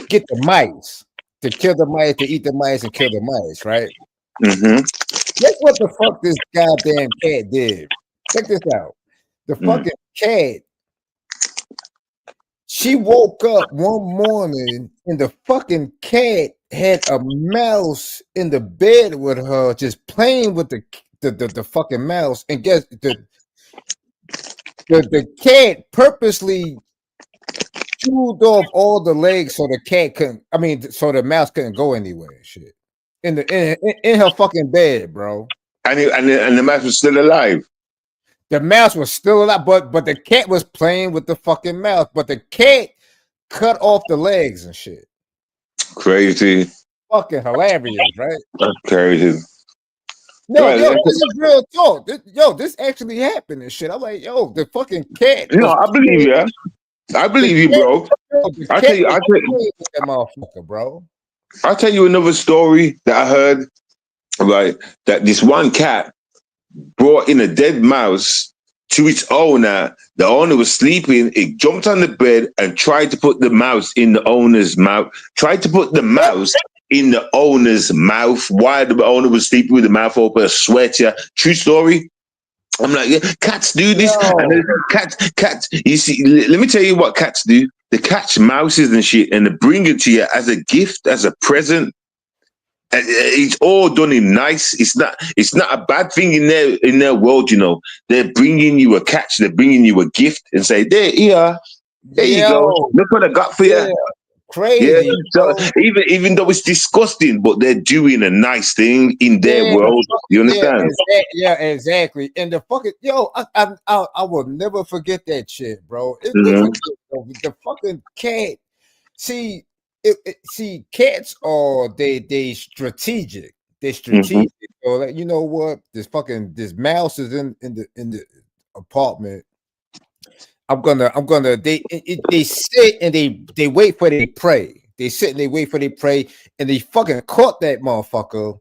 get the mice, to kill the mice, to eat the mice, and kill the mice, right? Guess what the fuck this goddamn cat did? Check this out. The fucking cat, she woke up one morning and the fucking cat had a mouse in the bed with her, just playing with the fucking mouse. And guess the cat purposely chewed off all the legs so the cat couldn't. I mean, so the mouse couldn't go anywhere. And shit, in her fucking bed, bro. And the mouse was still alive. The mouse was still alive, but the cat was playing with the fucking mouse. But the cat cut off the legs and shit. Crazy. Fucking hilarious, right? That's crazy. No, this is real talk. This actually happened and shit. I'm like, the fucking cat. No, I believe you. I believe you, bro. I'll tell you that motherfucker, bro. I'll tell you another story that I heard. Right, that this one cat brought in a dead mouse to its owner. The owner was sleeping. It jumped on the bed and tried to put the mouse in the owner's mouth. Tried to put the mouse in the owner's mouth while the owner was sleeping with the mouth open. I swear to you, true story. I'm like, yeah, cats do this. No. And cats. You see, let me tell you what cats do. They catch mouses and shit, and they bring it to you as a gift, as a present. It's all done in nice. It's not a bad thing in their world, you know. They're bringing you a catch. They're bringing you a gift and say, there you go. Look what I got for you. Crazy. Yeah. So even though it's disgusting, but they're doing a nice thing in their world. You understand? Yeah, exactly. And the fucking I will never forget that shit, bro. The fucking cat. See, cats are they strategic. They're strategic. So like, you know what? This mouse is in the apartment. I'm gonna they sit and they wait for their prey. They sit and they wait for their prey, and they fucking caught that motherfucker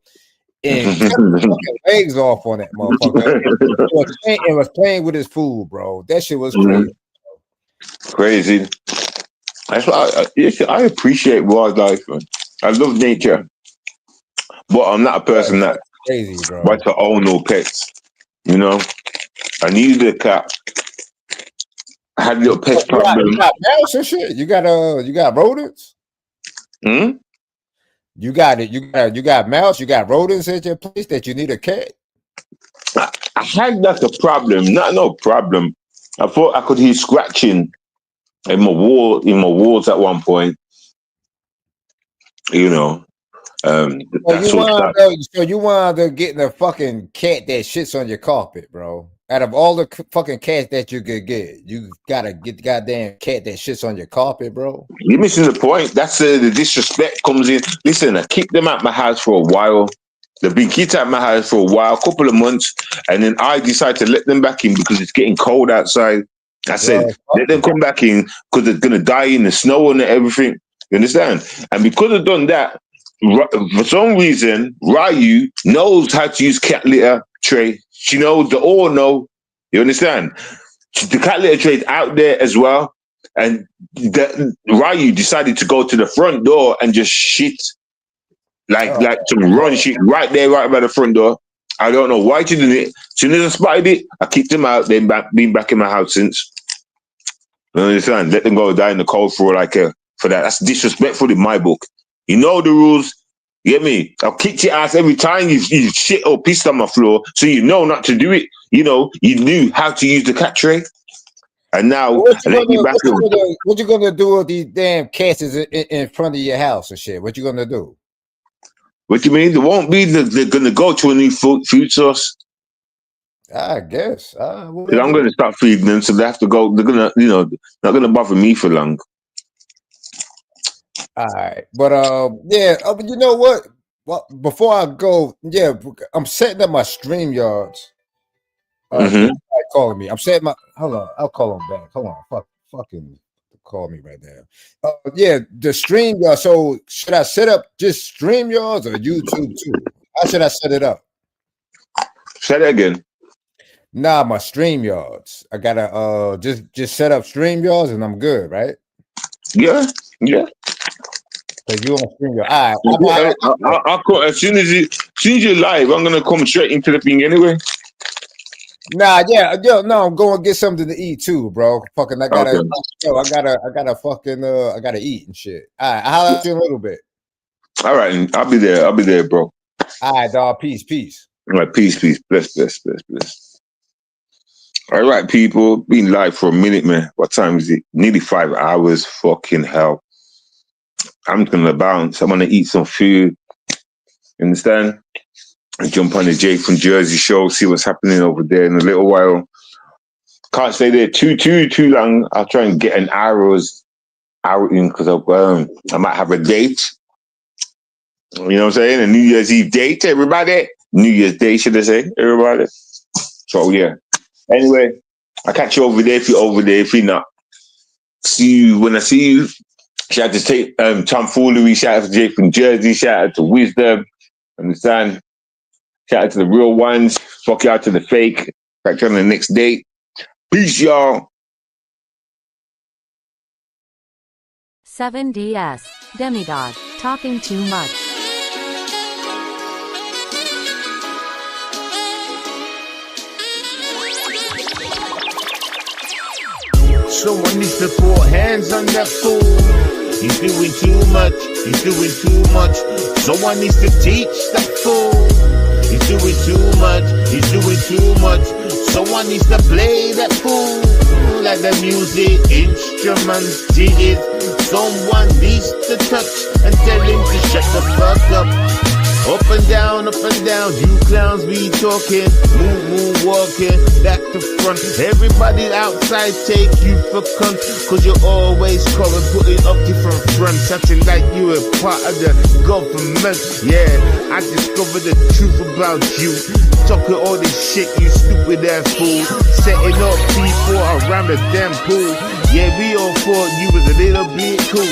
and cut the fucking legs off on that motherfucker. And was playing with his food, bro. That shit was crazy. Crazy. That's why I appreciate wildlife. I love nature, but I'm not a person that crazy, bro. wants to own no pets. You know, I needed a cat. I had a little pet problem. You got mouse and shit. You got rodents. You got it. You got mouse. You got rodents at your place that you need a cat. I had that a problem. No problem. I thought I could hear scratching in my walls at one point. You know. So you wound up getting a fucking cat that shits on your carpet, bro. Out of all the fucking cats that you could get, you gotta get the goddamn cat that shits on your carpet, bro. You're missing the point. That's the disrespect comes in. Listen, I keep them at my house for a while. They've been kicked out of my house for a while, a couple of months, and then I decided to let them back in because it's getting cold outside. I said, let them come back in because they're gonna die in the snow and everything. You understand? And because I've done that, for some reason, Ryu knows how to use cat litter tray. She knows the all know. You understand? The cat litter tray is out there as well. And Ryu decided to go to the front door and just shit like some run shit right there, right by the front door. I don't know why she did it. As soon as I spotted it, I kicked them out. They've been back in my house since. You understand? Let them go die in the cold for that. That's disrespectful in my book. You know the rules. You get me? I'll kick your ass every time you shit or pissed on my floor, so you know not to do it. You know, you knew how to use the cat tray. And now, what you gonna do with these damn cats in front of your house and shit? What you gonna do? What do you mean? There won't be. They're gonna go to a new food source. I guess. Because I'm gonna start feeding them, so they have to go. They're gonna, not gonna bother me for long. All right, but yeah. You know what? Well, before I go, yeah, I'm setting up my StreamYards. Calling me. I'm setting my. Hold on, I'll call him back. Hold on, fucking call me right now. Yeah, the StreamYard. So should I set up just StreamYards or YouTube too? How should I set it up? Say that again. Nah, my StreamYards. I gotta just set up StreamYards and I'm good, right? Yeah. So you on StreamYard? All right. I'll call as soon as you're live. I'm gonna come straight into the thing anyway. Nah, yeah, no, I'm going to get something to eat too, bro. Fucking, I gotta eat and shit. All right, I'll holler at you in a little bit. All right, I'll be there, bro. All right, dog. Peace. All right, peace. Bless. All right, people, been live for a minute, man. What time is it? Nearly 5 hours. Fucking hell. I'm gonna bounce. I'm gonna eat some food. You understand? And jump on the Jake from Jersey show, see what's happening over there in a little while. Can't stay there too long. I'll try and get an hour in because I might have a date. You know what I'm saying? A New Year's Eve date, everybody. New Year's Day, should I say, everybody? So yeah. Anyway, I'll catch you over there if you're over there. If you're not, see you when I see you. Shout out to Tomfoolery, shout out to Jake from Jersey, shout out to Wisdom. Understand? Shout out to the real ones. Fuck you out to the fake. Catch you on the next date. Peace, y'all. 7DS, Demigod, talking too much. Someone needs to put hands on that fool. He's doing too much. Someone needs to teach that fool. He's doing too much. Someone needs to play that fool. Like the music instruments did. Someone needs to touch and tell him to shut the fuck up. Up and down, you clowns be talking, move walking, back to front. Everybody outside take you for cunt, cause you're always calling, putting up different fronts, acting like you a part of the government. Yeah, I discovered the truth about you, talking all this shit, you stupid ass fool, setting up people around the damn pool. Yeah, we all thought you was a little bit cool,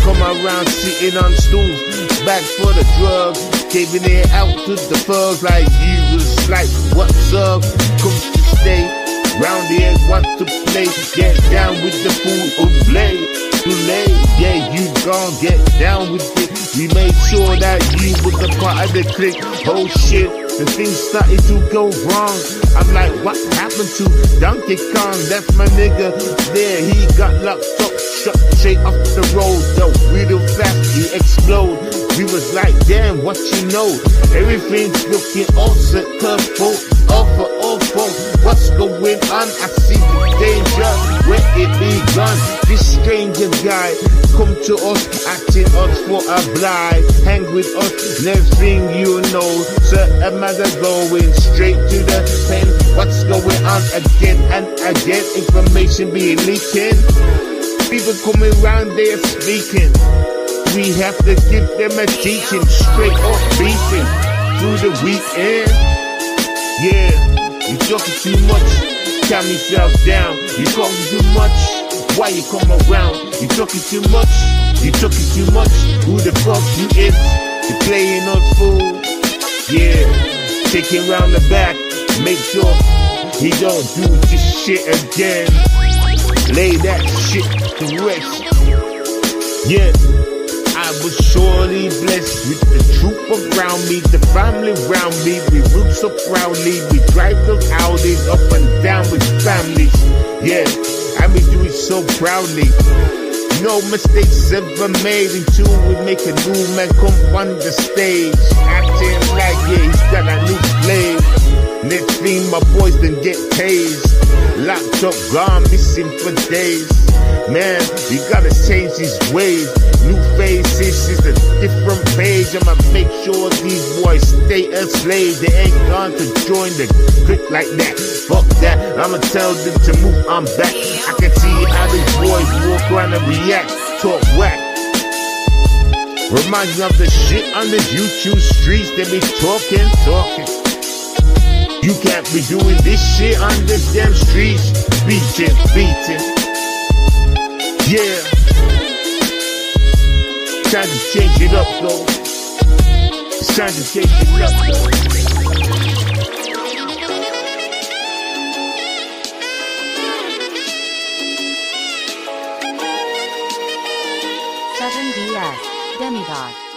come around sitting on stools, back for the drugs, giving it out to the thugs like you was like, what's up? Come to stay round here, want to play, get down with the fool who play. Too late, yeah, you gon' get down with it. We made sure that you was a part of the clique. Oh shit, the things started to go wrong. I'm like, what happened to Donkey Kong? That's my nigga there. He got locked up, shot straight off the road. Yo, real fast, he explode. We was like, damn, what you know? Everything's looking all set up, awful. What's going on? I see the danger, where it begun. This stranger guy come to us, acting us for a blind. Hang with us, next thing you know, certain man are going straight to the pen. What's going on again and again? Information being leaking. People coming around there speaking. We have to give them a teaching, straight up beating through the weekend. Yeah, you talking too much, calm yourself down. You talking too much, why you come around? You talking too much, who the fuck you is? You playing us fool. Yeah, take him round the back, make sure he don't do this shit again. Lay that shit to rest. Yeah, I was surely blessed with the troop around me, the family around me. We roots up proudly, we drive those Audis up and down with families. Yeah, and we do it so proudly. No mistakes ever made until we make a new man come on the stage, acting like yeah, he's got a new slave. Next thing my boys then get tased. locked up, gone missing for days. Man, we gotta change these ways. New faces is a different page. I'ma make sure these boys stay enslaved. They ain't gone to join the clique like that. Fuck that, I'ma tell them to move on back. I can see how these boys walk around and react, talk whack. Reminds me of the shit on the YouTube streets. They be talking. You can't be doing this shit on the damn streets. Beating. Yeah. Time to change it up, though. It's time to change it up, though. 7DS Demigod.